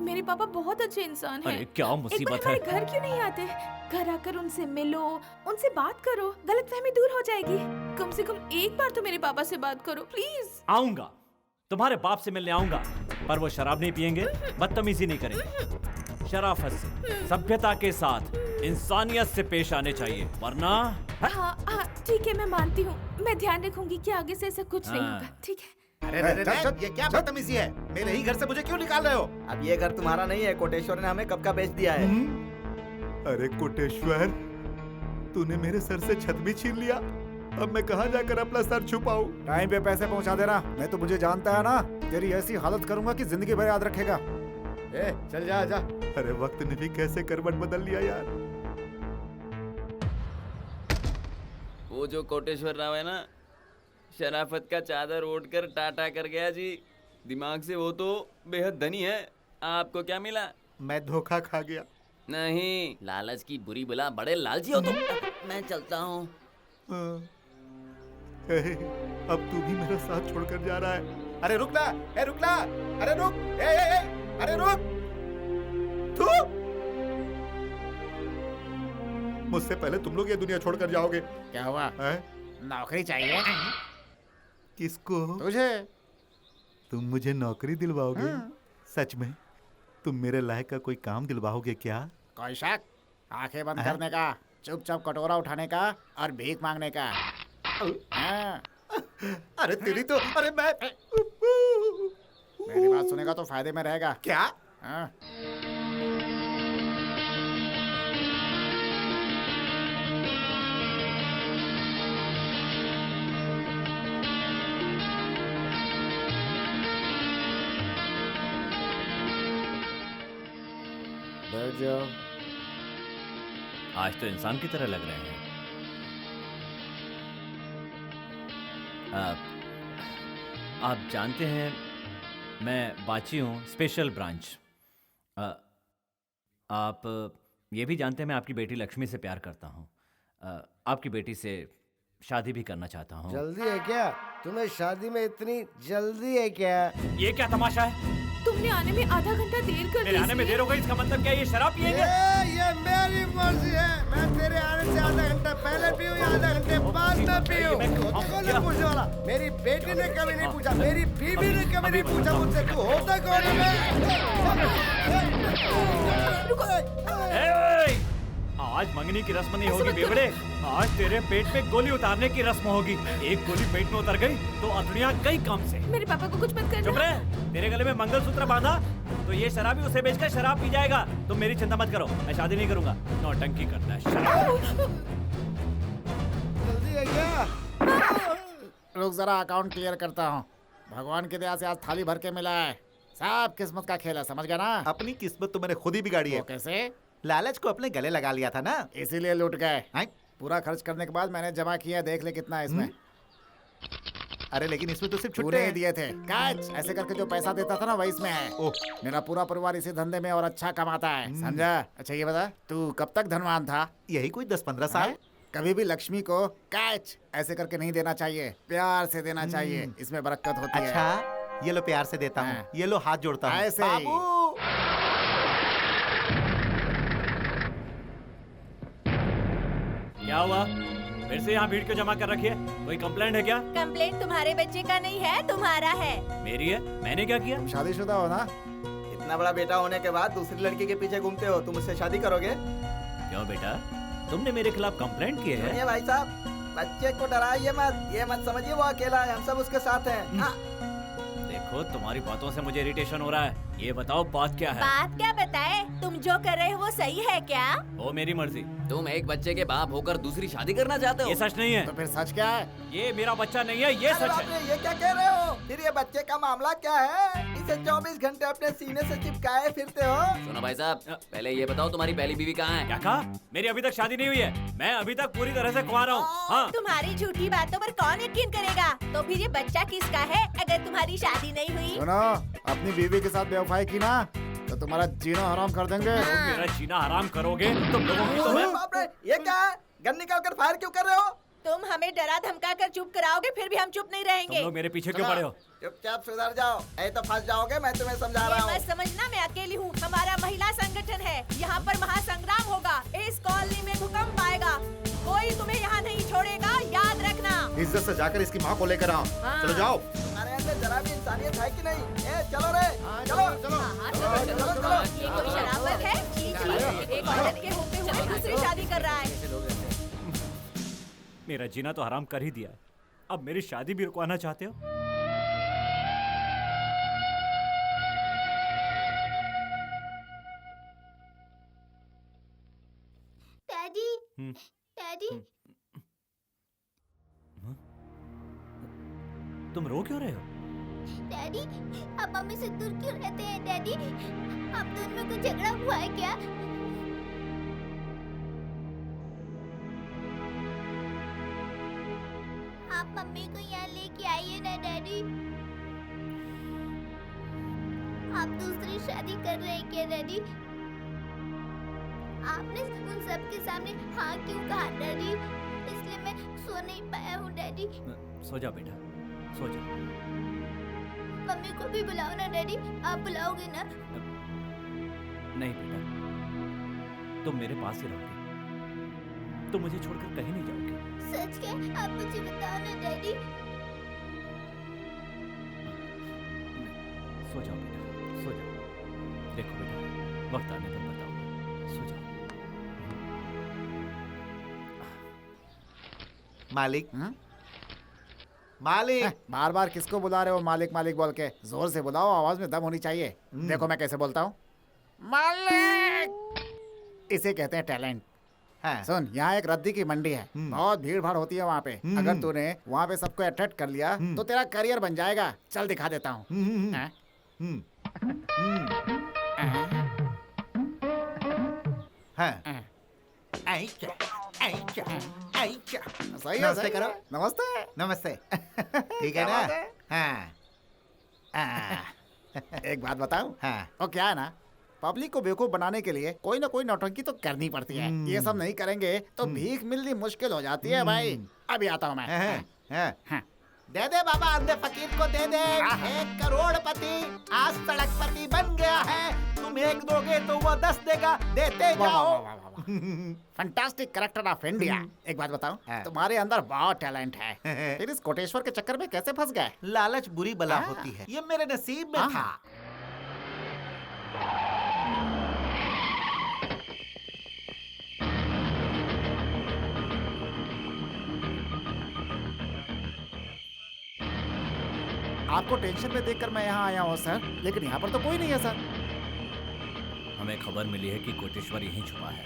मेरे पापा बहुत अच्छे इंसान हैं। अरे क्या मुसीबत है? एक बार हमारे घर क्यों नहीं आते? घर आकर उनसे मिलो, उनसे बात करो, गलतफहमी दूर हो जाएगी। कम से कम एक बार तो मेरे पापा से बात करो प्लीज। आऊंगा, तुम्हारे बाप से मिलने आऊंगा, पर वो शराब नहीं पियेंगे, बदतमीजी नहीं करेंगे। शराफत से, सभ्यता के साथ, इंसानियत से पेश आने चाहिए, वरना। हाँ हाँ ठीक है, मैं मानती हूँ। मैं ध्यान रखूंगी कि आगे से ऐसा कुछ नहीं हाँ। होगा। ठीक है। अरे ये क्या बदतमीजी है? मेरे ही घर से मुझे क्यों निकाल रहे हो? अब ये घर तुम्हारा नहीं है, कोटेश्वर ने हमें कब का बेच दिया है। अरे कोटेश्वर, तूने मेरे सर से छत भी छीन लिया। अब मैं कहाँ जाकर अपना सर छुपाऊं? टाइम पे पैसे पहुंचा देना, नहीं तो मुझे जानता है ना, तेरी ऐसी हालत करूंगा कि जिंदगी भर याद रखेगा। चल जा जा। अरे वक्त ने भी कैसे करवट बदल लिया यार। वो जो कोटेश्वर राव है ना, शराफत का चादर ओढ़कर टाटा कर गया जी। दिमाग से वो तो बेहद धनी है। आपको क्या मिला? मैं धोखा खा गया। नहीं, लालच की बुरी बला, बड़े लालची हो तुम। मैं चलता हूँ। अब तू भी मेरा साथ छोड़कर जा रहा है। अरे रुक ना, रुक ना, अरे रुक, अरे रुक। तू मुझसे पहले तुम लोग ये दुनिया छोड़कर जाओगे। क्या हुआ? नौकरी चाहिए? किसको? तुझे। तुम मुझे नौकरी दिलवाओगे? सच में? तुम मेरे लायक का कोई काम दिलवाओगे क्या? कोई शक? आंखें बंद करने का, चुपचाप कटोरा उठाने का और भीख मांगने का। हाँ। अरे तेरी तो, अरे मैं मेरी बात सुनेगा तो फायदे में रहेगा। क्या? हाँ। बैठ जाओ। आज तो इंसान की तरह लग रहे हैं। आप जानते हैं, मैं बाची हूँ, स्पेशल ब्रांच। आप ये भी जानते हैं मैं आपकी बेटी लक्ष्मी से प्यार करता हूँ। आपकी बेटी से शादी भी करना चाहता हूँ। जल्दी है क्या? तुम्हें शादी में इतनी जल्दी है क्या? ये क्या तमाशा है? तुमने आने में आधा घंटा देर कर दी। मेरे आने में देर हो गई इसका मतलब क्या है? ये शराब पिएंगे? ये मेरी मर्जी है। मैं तेरे आने से आधा घंटा पहले पीऊं या आधा घंटे बाद में पीऊं, कौन है पूछने वाला? मेरी बेटी ने कभी नहीं पूछा, मेरी बीवी ने कभी नहीं पूछा मुझसे तू होता कौन है? आज मंगनी की रस्म नहीं होगी बेवड़े, आज तेरे पेट पे गोली उतारने की रस्म होगी। एक गोली पेट में उतर गई तो अतड़ियाँ गई काम से। मेरे पापा को कुछ मत करना। चुप रहे। तेरे गले में मंगलसूत्र बांधा तो ये शराबी उसे बेचकर शराब पी जाएगा। तुम मेरी चिंता मत करो, मैं शादी नहीं करूंगा। नौटंकी करता है शराब। जल्दी आइए। रुक जरा अकाउंट क्लियर करता हूँ। भगवान की दया से आज थाली भर के मिला है। सब किस्मत का खेल है, समझ गया ना? अपनी किस्मत तो मैंने खुद ही बिगाड़ी है। कैसे? लालच को अपने गले लगा लिया था ना, इसीलिए लूट गए। पूरा खर्च करने के बाद मैंने जमा किया, देख ले कितना है इसमें। अरे लेकिन इसमें तो सिर्फ छुट्टे छुट्टे दिए थे। कैच ऐसे करके जो पैसा देता था ना वही इसमें है। मेरा पूरा परिवार इसी धंधे में और अच्छा कमाता है, समझा? अच्छा ये बता, तू कब तक धनवान था? यही कोई 10-15 साल। कभी भी लक्ष्मी को कैच ऐसे करके नहीं देना चाहिए, प्यार से देना चाहिए, इसमें बरकत होती है। अच्छा ये लो प्यार से देता हूँ, ये लो हाथ जोड़ता हूँ। ऐसे ही। क्या हुआ? फिर से यहाँ भीड़ क्यों जमा कर रखी है? कोई कंप्लेंट है क्या? कंप्लेंट तुम्हारे बच्चे का नहीं है, तुम्हारा है। मेरी है? मैंने क्या किया? शादीशुदा हो ना? इतना बड़ा बेटा होने के बाद दूसरी लड़की के पीछे घूमते हो, तुम उससे शादी करोगे? क्यों बेटा, तुमने मेरे खिलाफ कंप्लेंट की है? सुनिए भाई साहब, बच्चे को डराइए मत, ये मत समझिए वो अकेला है, हम सब उसके साथ हैं। देखो तुम्हारी बातों से मुझे इरिटेशन हो रहा है। ये बताओ बात क्या है? बात क्या बताए? तुम जो कर रहे हो वो सही है क्या? वो मेरी मर्जी। तुम एक बच्चे के बाप होकर दूसरी शादी करना चाहते हो? ये सच नहीं है। तो फिर सच क्या है? ये मेरा बच्चा नहीं है, ये सच है। ये क्या कह रहे हो? फिर ये बच्चे का मामला क्या है? इसे 24 घंटे अपने सीने से चिपकाए फिरते हो। सुनो भाई साहब, पहले ये बताओ तुम्हारी पहली बीवी कहाँ है? क्या कहा? मेरी अभी तक शादी नहीं हुई है, मैं अभी तक पूरी तरह से कुंवारा हूँ। हाँ। तुम्हारी झूठी बातों पर कौन यकीन करेगा? तो फिर ये बच्चा किसका है अगर तुम्हारी शादी नहीं हुई? सुनो, अपनी बीवी के साथ बेवफाई की ना तो तुम्हारा जीना हराम कर देंगे। मेरा जीना हराम करोगे तुम लोगों की तो मैं। बाप रे, ये क्या है? गन निकाल कर फायर क्यों कर रहे हो? तुम हमें डरा धमका कर चुप कराओगे, फिर भी हम चुप नहीं रहेंगे। तुम लोग मेरे पीछे क्यों पड़े हो? चुपचाप सुधर जाओ, नहीं तो फंस जाओगे। मैं तुम्हें समझा रहा हूँ। मत समझना मैं अकेली हूँ, हमारा महिला संगठन है। यहाँ पर महासंग्राम होगा, इस कॉलोनी में भूकंप आएगा, कोई तुम्हें यहाँ नहीं छोड़ेगा, याद रखना। इज्जत से जाकर इसकी माँ को लेकर आओ। चलो जाओ। अरे अंदर जरा भी इंसानियत है कि नहीं? चलो रे, चलो चलो। ये कोई शराबत है? एक औरत के होते हुए दूसरी शादी कर रहा है। मेरा जीना तो हराम कर ही दिया है, अब मेरी शादी भी रुकवाना चाहते हो? डैडी, डैडी, तुम रो क्यों रहे हो? डैडी, आप मम्मी से दूर क्यों रहते हैं? डैडी, आप दोनों में कुछ झगड़ा हुआ है क्या? आप मम्मी को यहाँ लेके आइए ना डैडी। आप दूसरी शादी कर रहे हैं क्या डैडी? आपने उन सब के सामने हाँ क्यों कहा डैडी? इसलिए मैं सो नहीं पाया हूँ डैडी। सो जा बेटा, सो जा। मम्मी को भी बुलाओ ना डैडी, आप बुलाओगे ना? नहीं बेटा, तुम मेरे पास ही रहोगे, तुम मुझे छोड़कर कहीं नहीं जाओगे। सच क्या? आप मुझे बताओ ना डैडी। सो जाओ बेटा, सो जाओ। देखो बेटा, वक्त आने पर बताओ, सो जाओ। मालिक। मालिक। बार बार किसको बुला रहे हो मालिक मालिक बोल के? जोर से बुलाओ, आवाज में दम होनी चाहिए। देखो मैं कैसे बोलता हूँ, मालिक। इसे कहते हैं टैलेंट। हाँ। सुन, यहाँ एक रद्दी की मंडी है, बहुत भीड़ भाड़ होती है वहाँ पे। अगर तूने वहाँ पे सबको अट्रैक्ट कर लिया तो तेरा करियर बन जाएगा। चल दिखा देता हूँ। सही है, नमस्ते सही करो। है। नमस्ते नमस्ते। ठीक है ना? हाँ। एक बात बताऊं? हाँ। और क्या है ना, पब्लिक को बेवकूफ बनाने के लिए कोई ना कोई नौटंकी तो करनी पड़ती है। ये सब नहीं करेंगे तो भीख मिलनी मुश्किल हो जाती है भाई। अभी आता हूँ मैं। दे दे बाबा, अंधे फकीर को दे दे। 1 करोड़पति आज सड़कपति बन गया है। तुम 1 दोगे तो वो 10 देगा, देते जाओ। Fantastic character of India. एक बात बताओ, तुम्हारे अंदर बहुत टैलेंट है, फिर इस कोटेश्वर के चक्कर में कैसे फंस गए? लालच बुरी बला होती है, ये मेरे नसीब में था। आपको टेंशन में देखकर मैं यहाँ आया हूँ सर, लेकिन यहाँ पर तो कोई नहीं है सर। हमें खबर मिली है कि कोटेश्वर यहीं छुपा है।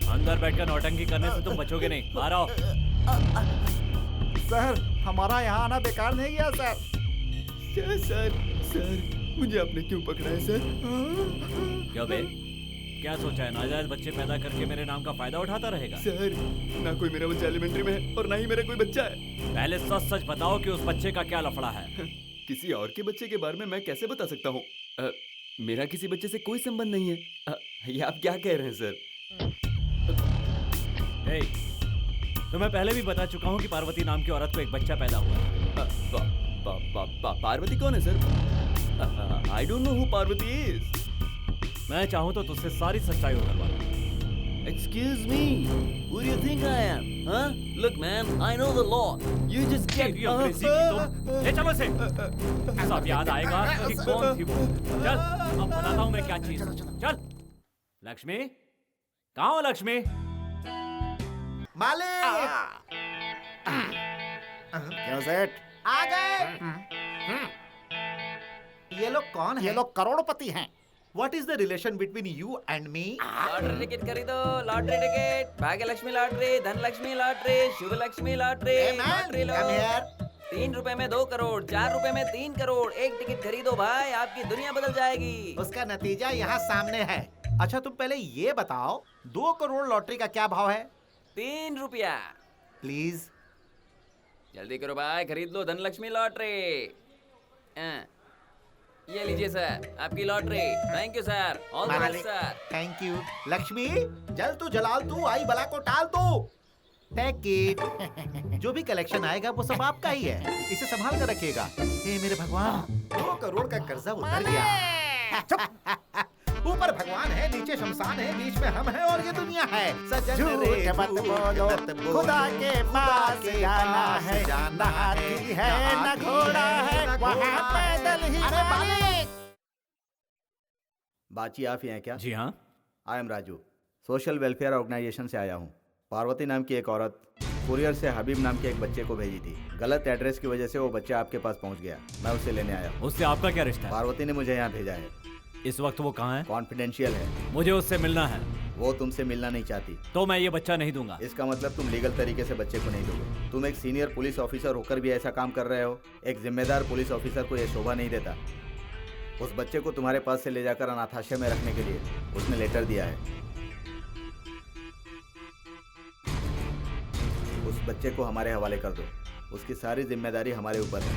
अंदर बैठकर नौटंकी करने से तुम बचोगे नहीं, बाहर आओ। सर, हमारा यहाँ आना बेकार नहीं गया सर। सर, मुझे आपने क्यों पकड़ा है सर? क्यों बे? क्या सोचा है, नाजायज बच्चे पैदा करके मेरे नाम का फायदा उठाता रहेगा? सर, ना कोई मेरा बच्चा एलिमेंट्री में है और ना ही मेरा कोई बच्चा है। पहले सच सच बताओ कि उस बच्चे का क्या लफड़ा है। किसी और के बच्चे के बारे में मैं कैसे बता सकता हूँ? मेरा किसी बच्चे से कोई संबंध नहीं है। ये आप क्या कह रहे हैं सर? तो मैं पहले भी बता चुका हूँ कि पार्वती नाम की औरत को एक बच्चा पैदा हुआ है। पार्वती कौन है sir? I don't know who Parvati is. मैं चाहूँ तो तुझसे सारी सच्चाई उगलवा दूं। Excuse me, who do you think I am? Huh? Look, man, I know the law. You just get अंग्रेजी की तुम। ले चलो इसे। सब याद आएगा कि कौन थी वो। चल, अब बताता हूँ मैं क्या चीज। चल। लक्ष्मी, कहाँ हो लक्ष्मी? मालिक! क्यों सेठ? आ गए। ये लोग कौन हैं? ये लोग करोड़पति हैं। What is the relation between you and me? Lottery ticket खरीदो, लॉटरी टिकट, भाग्य लक्ष्मी लॉटरी, धन लक्ष्मी लॉटरी, शुभ लक्ष्मी लॉटरी, लॉटरी लो। 3 रुपए में 2 करोड़, 4 रुपए में 3 करोड़, एक टिकट खरीदो भाई, आपकी दुनिया बदल जाएगी। उसका नतीजा यहाँ सामने है। अच्छा तुम पहले ये बताओ, 2 करोड़ लॉटरी का क्या भाव है? 3 रुपया। प्लीज जल्दी करो भाई, खरीद लो धन लक्ष्मी लॉटरी। ये लीजिए सर, आपकी lottery. Thank you sir, all the best sir. Thank you. Lakshmi, जल तू जलाल तू, आई बला को टाल तू। Take it. जो भी कलेक्शन आएगा वो सब आपका ही है, इसे संभाल कर रखिएगा। हे मेरे भगवान, 2 करोड़ का कर्जा उतर गया। ऊपर भगवान है, नीचे शमशान है, बीच में हम हैं और ये दुनिया है। सजन रे मत बोलो, खुदा के पास जाना है, ना हाथी है ना घोड़ा है, वहाँ पैदल ही जाने। बाची आप ही हैं क्या? जी हाँ। I am Raju, social welfare organisation से आया हूँ। पार्वती नाम की एक औरत कुरियर से हबीब नाम के एक बच्चे को भेजी थी। गलत एड्रेस की वजह से वो बच्चा आपके पास पहुँच गया। मैं उसे लेने आया हूँ। उससे आपका क्या रिश्ता है? पार्वती ने मुझे यहाँ भेजा है। इस वक्त वो कहाँ है? कॉन्फिडेंशियल है। मुझे उससे मिलना है। वो तुमसे मिलना नहीं चाहती। तो मैं ये बच्चा नहीं दूंगा। इसका मतलब तुम लीगल तरीके से बच्चे को नहीं दोगे। तुम एक सीनियर पुलिस ऑफिसर होकर भी ऐसा काम कर रहे हो। एक जिम्मेदार पुलिस ऑफिसर को यह शोभा नहीं देता। उस बच्चे को तुम्हारे पास से ले जाकर अनाथाश्रम में रखने के लिए उसने लेटर दिया है। उस बच्चे को हमारे हवाले कर दो। उसकी सारी जिम्मेदारी हमारे ऊपर है।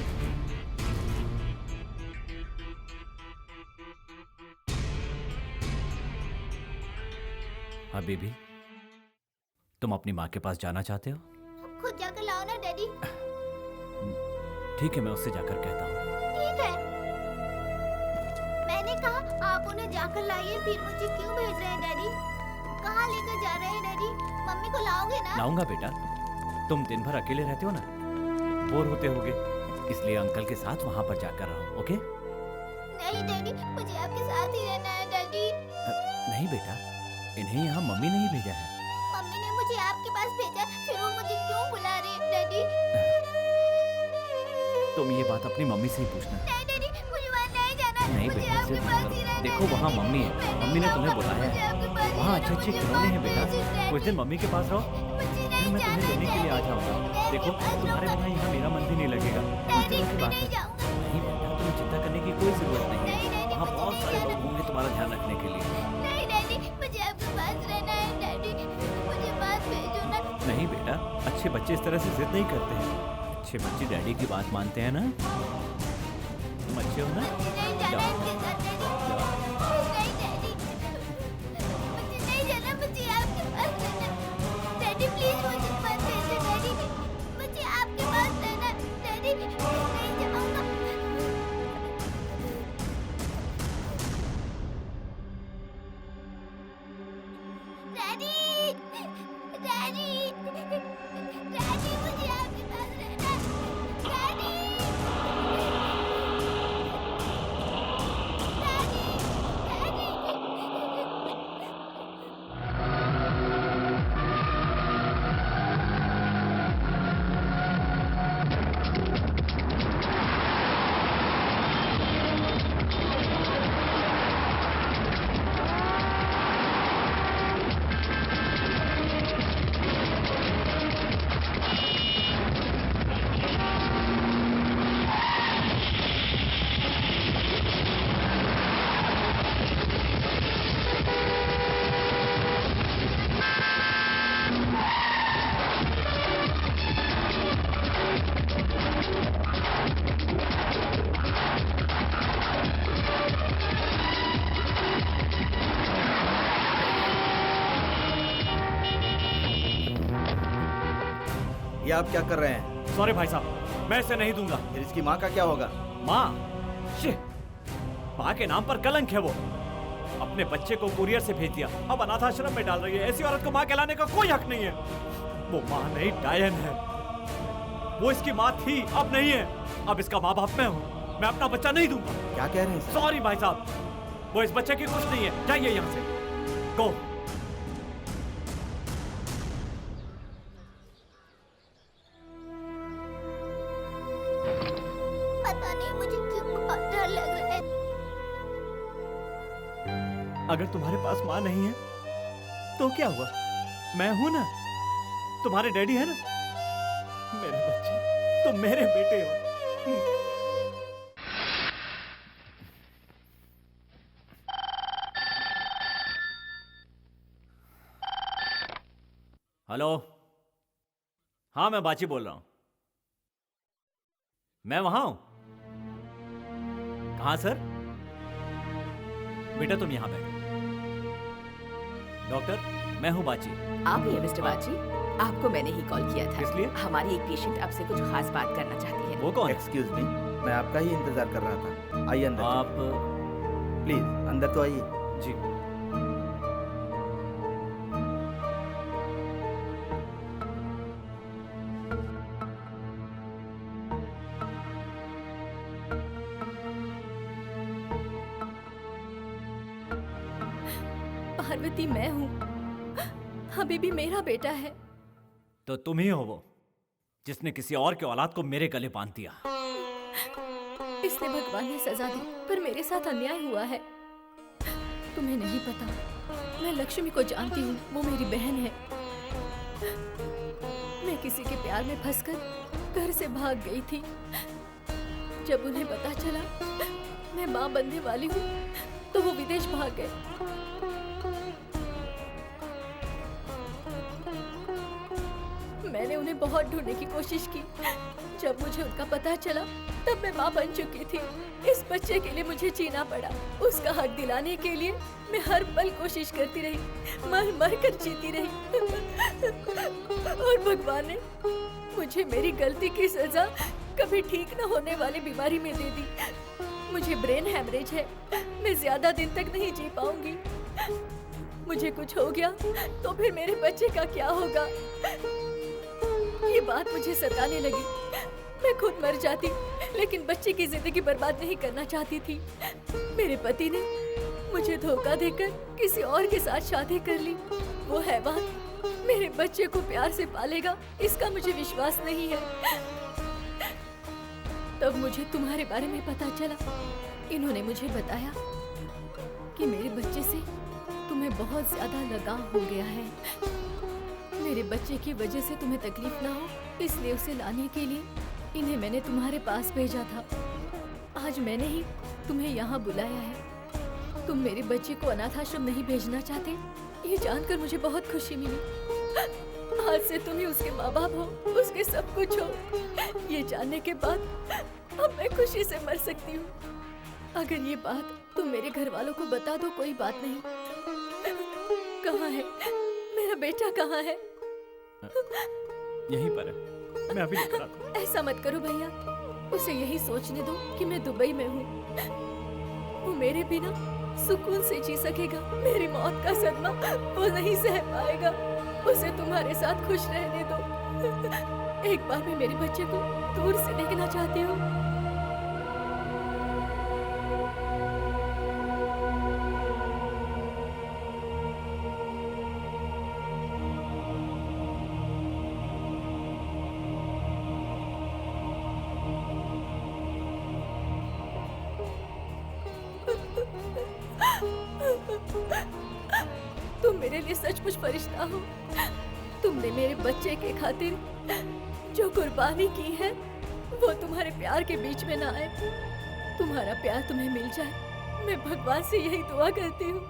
हबीबी, तुम अपनी माँ के पास जाना चाहते हो? खुद जाकर लाओ ना डैडी। ठीक है, मैं उससे जाकर कहता हूँ। ठीक है, मैंने कहा आप उन्हें जाकर लाइए, फिर मुझे क्यों भेज रहे हैं डैडी? कहाँ लेकर जा रहे हैं डैडी? मम्मी को लाओगे ना? लाऊंगा बेटा, तुम दिन भर अकेले रहते हो ना, बोर होते होगे, इसलिए अंकल के साथ वहाँ पर जाकर रहो। ओके? नहीं डैडी, मुझे आपके साथ ही रहना है डैडी। नहीं बेटा, इन्हें यहाँ मम्मी ने ही भेजा है। मम्मी ने मुझे आपके पास भेजा, फिर वो मुझे क्यों बुला रही है डैडी? तुम ये बात अपनी मम्मी से ही पूछना। नहीं डैडी, मुझे वहाँ नहीं जाना। नहीं मुझे बेटा, आपके पास ही रहना है। देखो वहाँ मम्मी है, मम्मी ने तुम्हें बुलाया है। वहाँ अच्छे अच्छे खिलौने हैं बेटा, कुछ दिन मम्मी के पास रहो, फिर मैं तुम्हें लेने के लिए आ जाऊँगा। देखो तुम्हारे बिना यहाँ मेरा मन भी नहीं लगेगा। डैडी, मैं नहीं जाऊँगा। नहीं बेटा, तुम्हें चिंता करने की कोई जरूरत नहीं है। वहाँ बहुत सारे लोग होंगे तुम्हारा ध्यान रखने के लिए। नहीं डैडी, मुझे आपके पास रहना है डैडी, मुझे पास भेजो ना। नहीं बेटा, अच्छे बच्चे इस तरह से जिद नहीं करते हैं। अच्छे बच्चे डैडी की बात मानते हैं ना। तुम अच्छे हो ना? नहीं जाना इसके साथ डैडी। नहीं डैडी। ये आप क्या कर रहे हैं? सॉरी भाई साहब, मैं इसे नहीं दूंगा। फिर इसकी माँ का क्या होगा? माँ? शिट, माँ के नाम पर कलंक है वो। अपने बच्चे को कुरियर से भेज दिया, अब अनाथ आश्रम में डाल रही है। ऐसी औरत को माँ कहलाने का कोई हक नहीं है। वो माँ नहीं, डायन है। वो इसकी माँ थी, अब नहीं है। अब इसका माँ बाप मैं हूँ। मैं अपना बच्चा नहीं दूंगा। क्या कह रहे हैं? सॉरी भाई साहब, वो इस बच्चे की कुछ नहीं है। जाइए यहाँ से, गो। पता नहीं मुझे क्यों बहुत डर लग रहा है। अगर तुम्हारे पास माँ नहीं है तो क्या हुआ? मैं हूं ना, तुम्हारे डैडी है ना। मेरे बच्चे, तुम मेरे बेटे हो। हेलो, हाँ मैं बाची बोल रहा हूं। मैं वहां हूं। कहां सर? बेटा तुम यहां बैठो। डॉक्टर, मैं हूं बाची। आप ही हैं मिस्टर बाची? आपको मैंने ही कॉल किया था। इसलिए? हमारी एक पेशेंट आपसे कुछ खास बात करना चाहती है। वो कौन? एक्सक्यूज मी, मैं आपका ही इंतजार कर रहा था। आइए अंदर। आप प्लीज अंदर तो आइए। जी। पार्वती मैं हूँ, अभी भी मेरा बेटा है। तो तुम ही हो वो जिसने किसी और के औलाद को मेरे गले बांध दिया। इसलिए भगवान ने सजा दी, पर मेरे साथ अन्याय हुआ है। तुम्हें नहीं पता, मैं लक्ष्मी को जानती हूँ, वो मेरी बहन है। मैं किसी के प्यार में फंसकर घर से भाग गई थी। जब उन्हें पता चला मैं माँ बनने वाली हूँ, तो वो विदेश भाग गए। मैंने उन्हें बहुत ढूंढने की कोशिश की। जब मुझे उनका पता चला, तब मैं माँ बन चुकी थी। इस बच्चे के लिए मुझे जीना पड़ा। उसका हक दिलाने के लिए मैं हर पल कोशिश करती रही, मर मर कर जीती रही। और भगवान ने मुझे मेरी गलती की सजा कभी ठीक न होने वाली बीमारी में दे दी। मुझे ब्रेन हैमरेज है, मैं ज्यादा दिन तक नहीं जी पाऊंगी। मुझे कुछ हो गया तो फिर मेरे बच्चे का क्या होगा? ये बात मुझे सताने लगी। मैं खुद मर जाती, लेकिन बच्चे की जिंदगी बर्बाद नहीं करना चाहती थी। मेरे पति ने मुझे धोखा देकर किसी और के साथ शादी कर ली। वो हैवान मेरे बच्चे को प्यार से पालेगा, इसका मुझे विश्वास नहीं है। तब मुझे तुम्हारे बारे में पता चला। इन्होंने मुझे बताया कि मेरे बच्चे से तुम्हें बहुत ज्यादा लगाव हो गया है। मेरे बच्चे की वजह से तुम्हें तकलीफ ना हो, इसलिए उसे लाने के लिए इन्हें मैंने तुम्हारे पास भेजा था। आज मैंने ही तुम्हें यहाँ बुलाया है। तुम मेरे बच्चे को अनाथ आश्रम नहीं भेजना चाहते, ये जानकर मुझे बहुत खुशी मिली। आज से तुम ही उसके माँ बाप हो, उसके सब कुछ हो। ये जानने के बाद अब मैं खुशी से मर सकती हूँ। अगर ये बात तुम मेरे घर वालों को बता दो, कोई बात नहीं। कहाँ है मेरा बेटा? कहाँ है? यहीं पर है, मैं अभी लेकर आता हूँ। ऐसा मत करो भैया, उसे यही सोचने दो कि मैं दुबई में हूँ। वो मेरे बिना सुकून से जी सकेगा। मेरी मौत का सदमा वो नहीं सह पाएगा। उसे तुम्हारे साथ खुश रहने दो। एक बार मैं मेरे बच्चे को दूर से देखना चाहती हूँ। तुम मेरे लिए सचमुच फरिश्ता हो। तुमने मेरे बच्चे के खातिर जो कुर्बानी की है, वो तुम्हारे प्यार के बीच में ना आए। तुम्हारा प्यार तुम्हें मिल जाए, मैं भगवान से यही दुआ करती हूँ।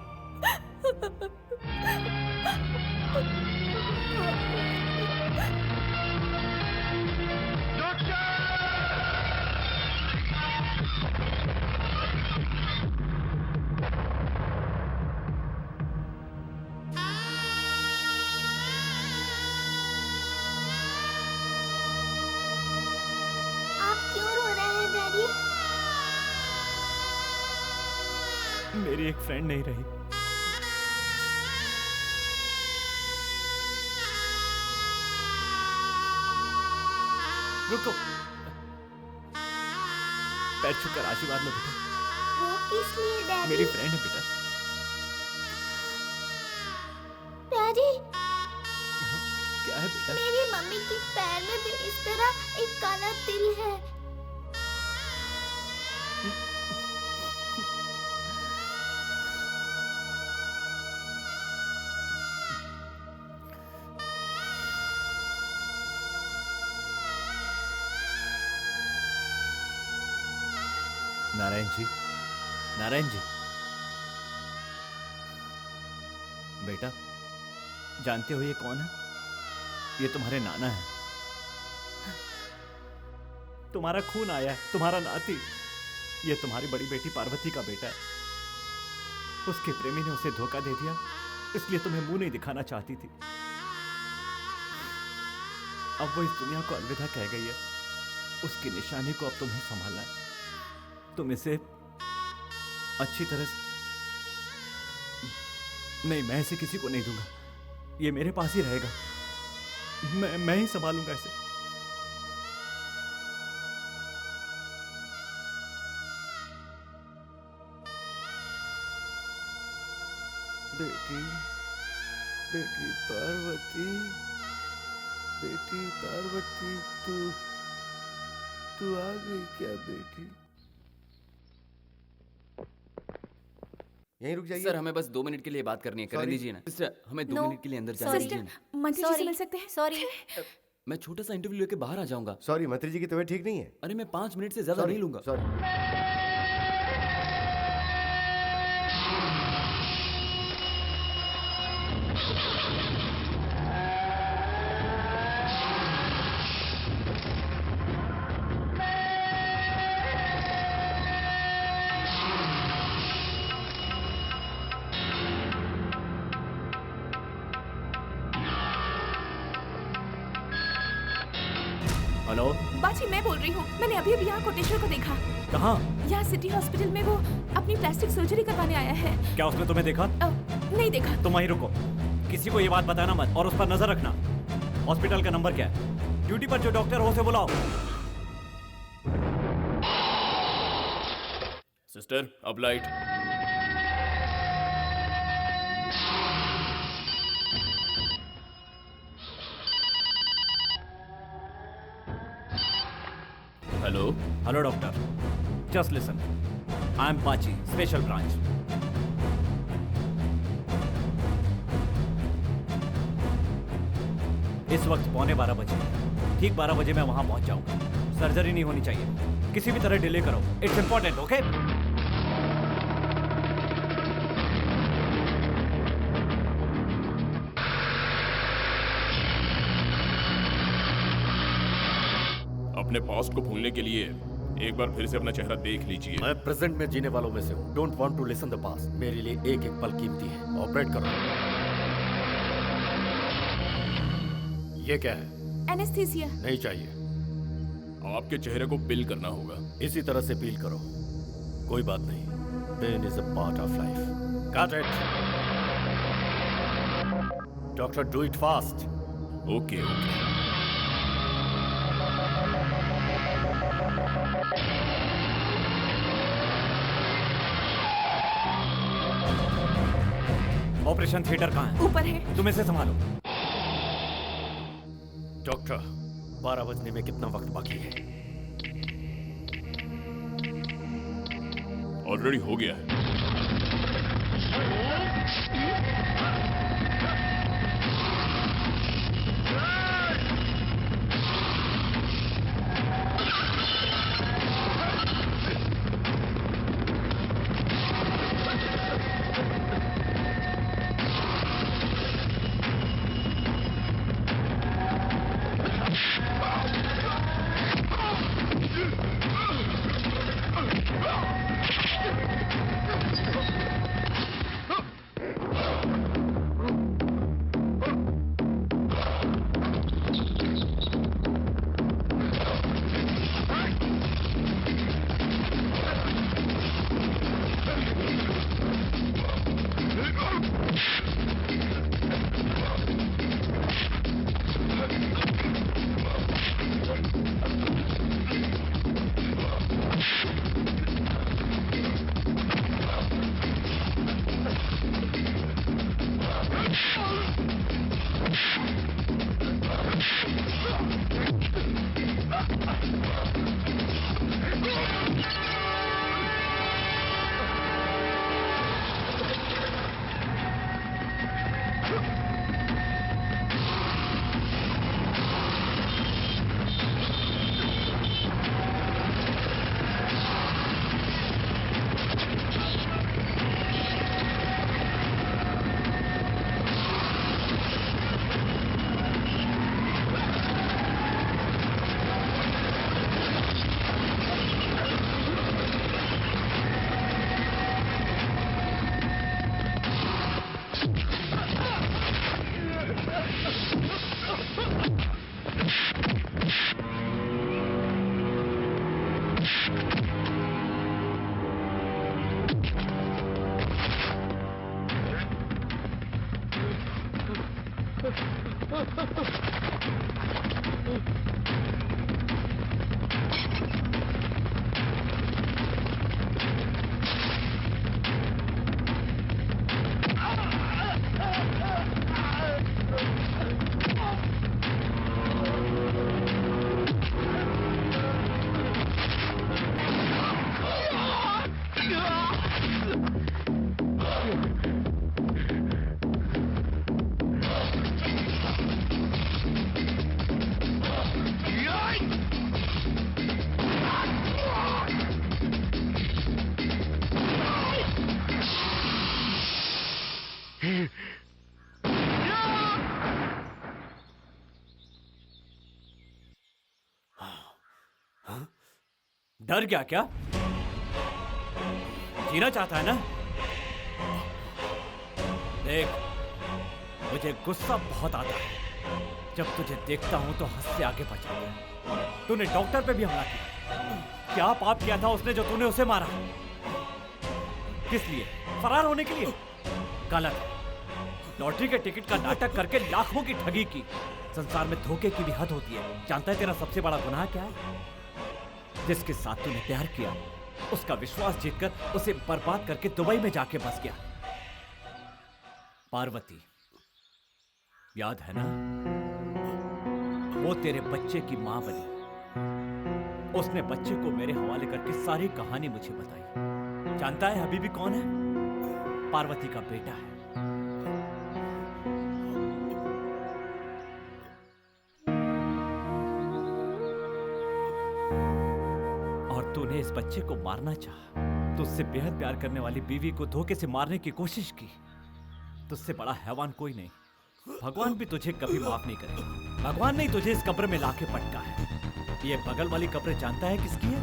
मेरी एक फ्रेंड नहीं रही। रुको, पैर छूकर आशीर्वाद लो बेटा। वो किस लिए डैडी? मेरी फ्रेंड है बेटा। डैडी, क्या है बेटा? मेरी मम्मी के पैर में भी इस तरह एक काला तिल है। नारायण जी, नारायण जी, बेटा जानते हो ये कौन है? ये तुम्हारे नाना है। तुम्हारा खून आया है, तुम्हारा नाती। ये तुम्हारी बड़ी बेटी पार्वती का बेटा है। उसके प्रेमी ने उसे धोखा दे दिया, इसलिए तुम्हें मुंह नहीं दिखाना चाहती थी। अब वो इस दुनिया को अलविदा कह गई है। उसकी निशानी को अब तुम्हें संभालना है। तुम इसे अच्छी तरह से... नहीं, मैं इसे किसी को नहीं दूंगा। ये मेरे पास ही रहेगा। मैं ही संभालूंगा इसे। बेटी, बेटी पार्वती, बेटी पार्वती, तू आ गई क्या बेटी? यहीं रुक जाइए। सर, हमें बस 2 मिनट के लिए बात करनी है, करने Sorry. दीजिए ना। सिस्टर, हमें 2 No. मिनट के लिए अंदर जाने Sorry. दीजिए ना। मंत्री जी से मिल सकते हैं? सॉरी। मैं छोटा सा इंटरव्यू लेके बाहर आ जाऊंगा। सॉरी, मंत्री जी की तबीयत ठीक नहीं है। अरे मैं 5 मिनट से ज्यादा नहीं लूंगा। सॉरी। हेलो, बाजी, मैं बोल रही हूँ। मैंने अभी अभी यहाँ कोटेश्वर को देखा। कहाँ? यहाँ सिटी हॉस्पिटल में। वो अपनी प्लास्टिक सर्जरी करवाने आया है। क्या उसने तुम्हें देखा? नहीं देखा। तुम वहीं रुको, किसी को ये बात बताना मत और उस पर नजर रखना। हॉस्पिटल का नंबर क्या है? ड्यूटी पर जो डॉक्टर हो उसे बुलाओ। सिस्टर, अब light. Hello hello doctor, just listen, I am पाची, स्पेशल ब्रांच। इस वक्त 11:15 बजे, ठीक 12 बजे मैं वहां पहुंच जाऊंगा। सर्जरी नहीं होनी चाहिए, किसी भी तरह डिले करो, इट्स इंपॉर्टेंट, ओके? अपने पास्ट को भूलने के लिए एक बार फिर से अपना चेहरा देख लीजिए। मैं प्रेजेंट में जीने वालों में से हूँ। Don't want to listen the past. मेरे लिए एक एक पल कीमती है। ऑपरेट करो। ये क्या है? एनेस्थीसिया। नहीं चाहिए। आपके चेहरे को बिल करना होगा। इसी तरह से पील करो। कोई बात नहीं। Pain is a part of life. Got it? Doctor, do it fast. Okay okay. Operation theatre कहाँ है? ऊपर है। तुम इसे संभालो। डॉक्टर, 12 बजने में कितना वक्त बाकी है? ऑलरेडी हो गया है। डर गया क्या? जीना चाहता है ना? देख, मुझे गुस्सा बहुत आता है जब तुझे देखता हूं तो हंस से आगे बढ़ जाता है। तूने डॉक्टर पे भी हमला किया। क्या पाप किया था उसने जो तूने उसे मारा? किस लिए? फरार होने के लिए? गलत है। लॉटरी के टिकट का नाटक करके लाखों की ठगी की। संसार में धोखे की भी हद होती है। जानता है तेरा सबसे बड़ा गुनाह क्या है? जिसके साथ तूने प्यार किया, उसका विश्वास जीतकर उसे बर्बाद करके दुबई में जाके बस गया। पार्वती, याद है ना? वो तेरे बच्चे की मां बनी। उसने बच्चे को मेरे हवाले करके सारी कहानी मुझे बताई। जानता है हबीबी कौन है? पार्वती का बेटा है। और तूने इस बच्चे को मारना चाहा। तुझसे बेहद प्यार करने वाली बीवी को धोखे से मारने की कोशिश की। तुझसे बड़ा हैवान कोई नहीं। भगवान भी तुझे कभी माफ नहीं करेगा। भगवान ने तुझे इस कब्र में लाके पटका है। ये बगल वाली कब्र जानता है किसकी है?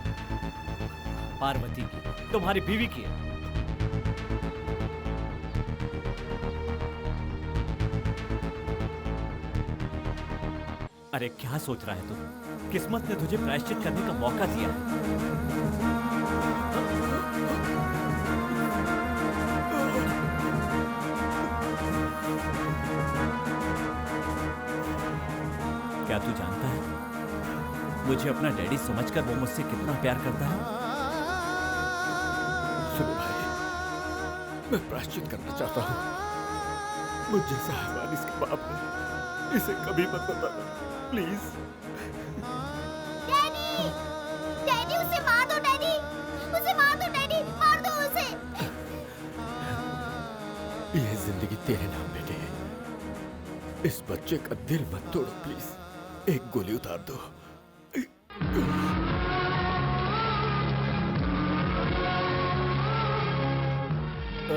पार्वती की, तुम्हारी बीवी की है। अरे क्या सोच रहा है तू? किस्मत ने तुझे प्रायश्चित करने का मौका दिया है। क्या तू जानता है मुझे अपना डैडी समझकर वो मुझसे कितना प्यार करता है? सुनो भाई, मैं प्रायश्चित करना चाहता हूँ। मुझ जैसा हैवान इसके बाप है, इसे कभी मत बताना प्लीज। डैडी, डैडी उसे मार दो डैडी, उसे मार दो डैडी, मार दो उसे। ये जिंदगी तेरे नाम बेटे है। इस बच्चे का दिल मत तोड़ो प्लीज। एक गोली उतार दो।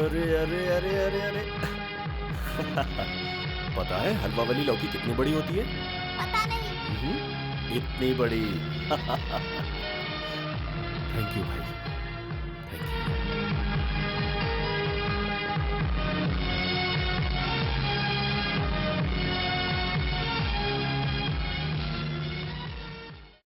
अरे अरे अरे अरे अरे पता है हलवा वाली लौकी कितनी बड़ी होती है? पता नहीं। इतनी बड़ी। थैंक यू भाई।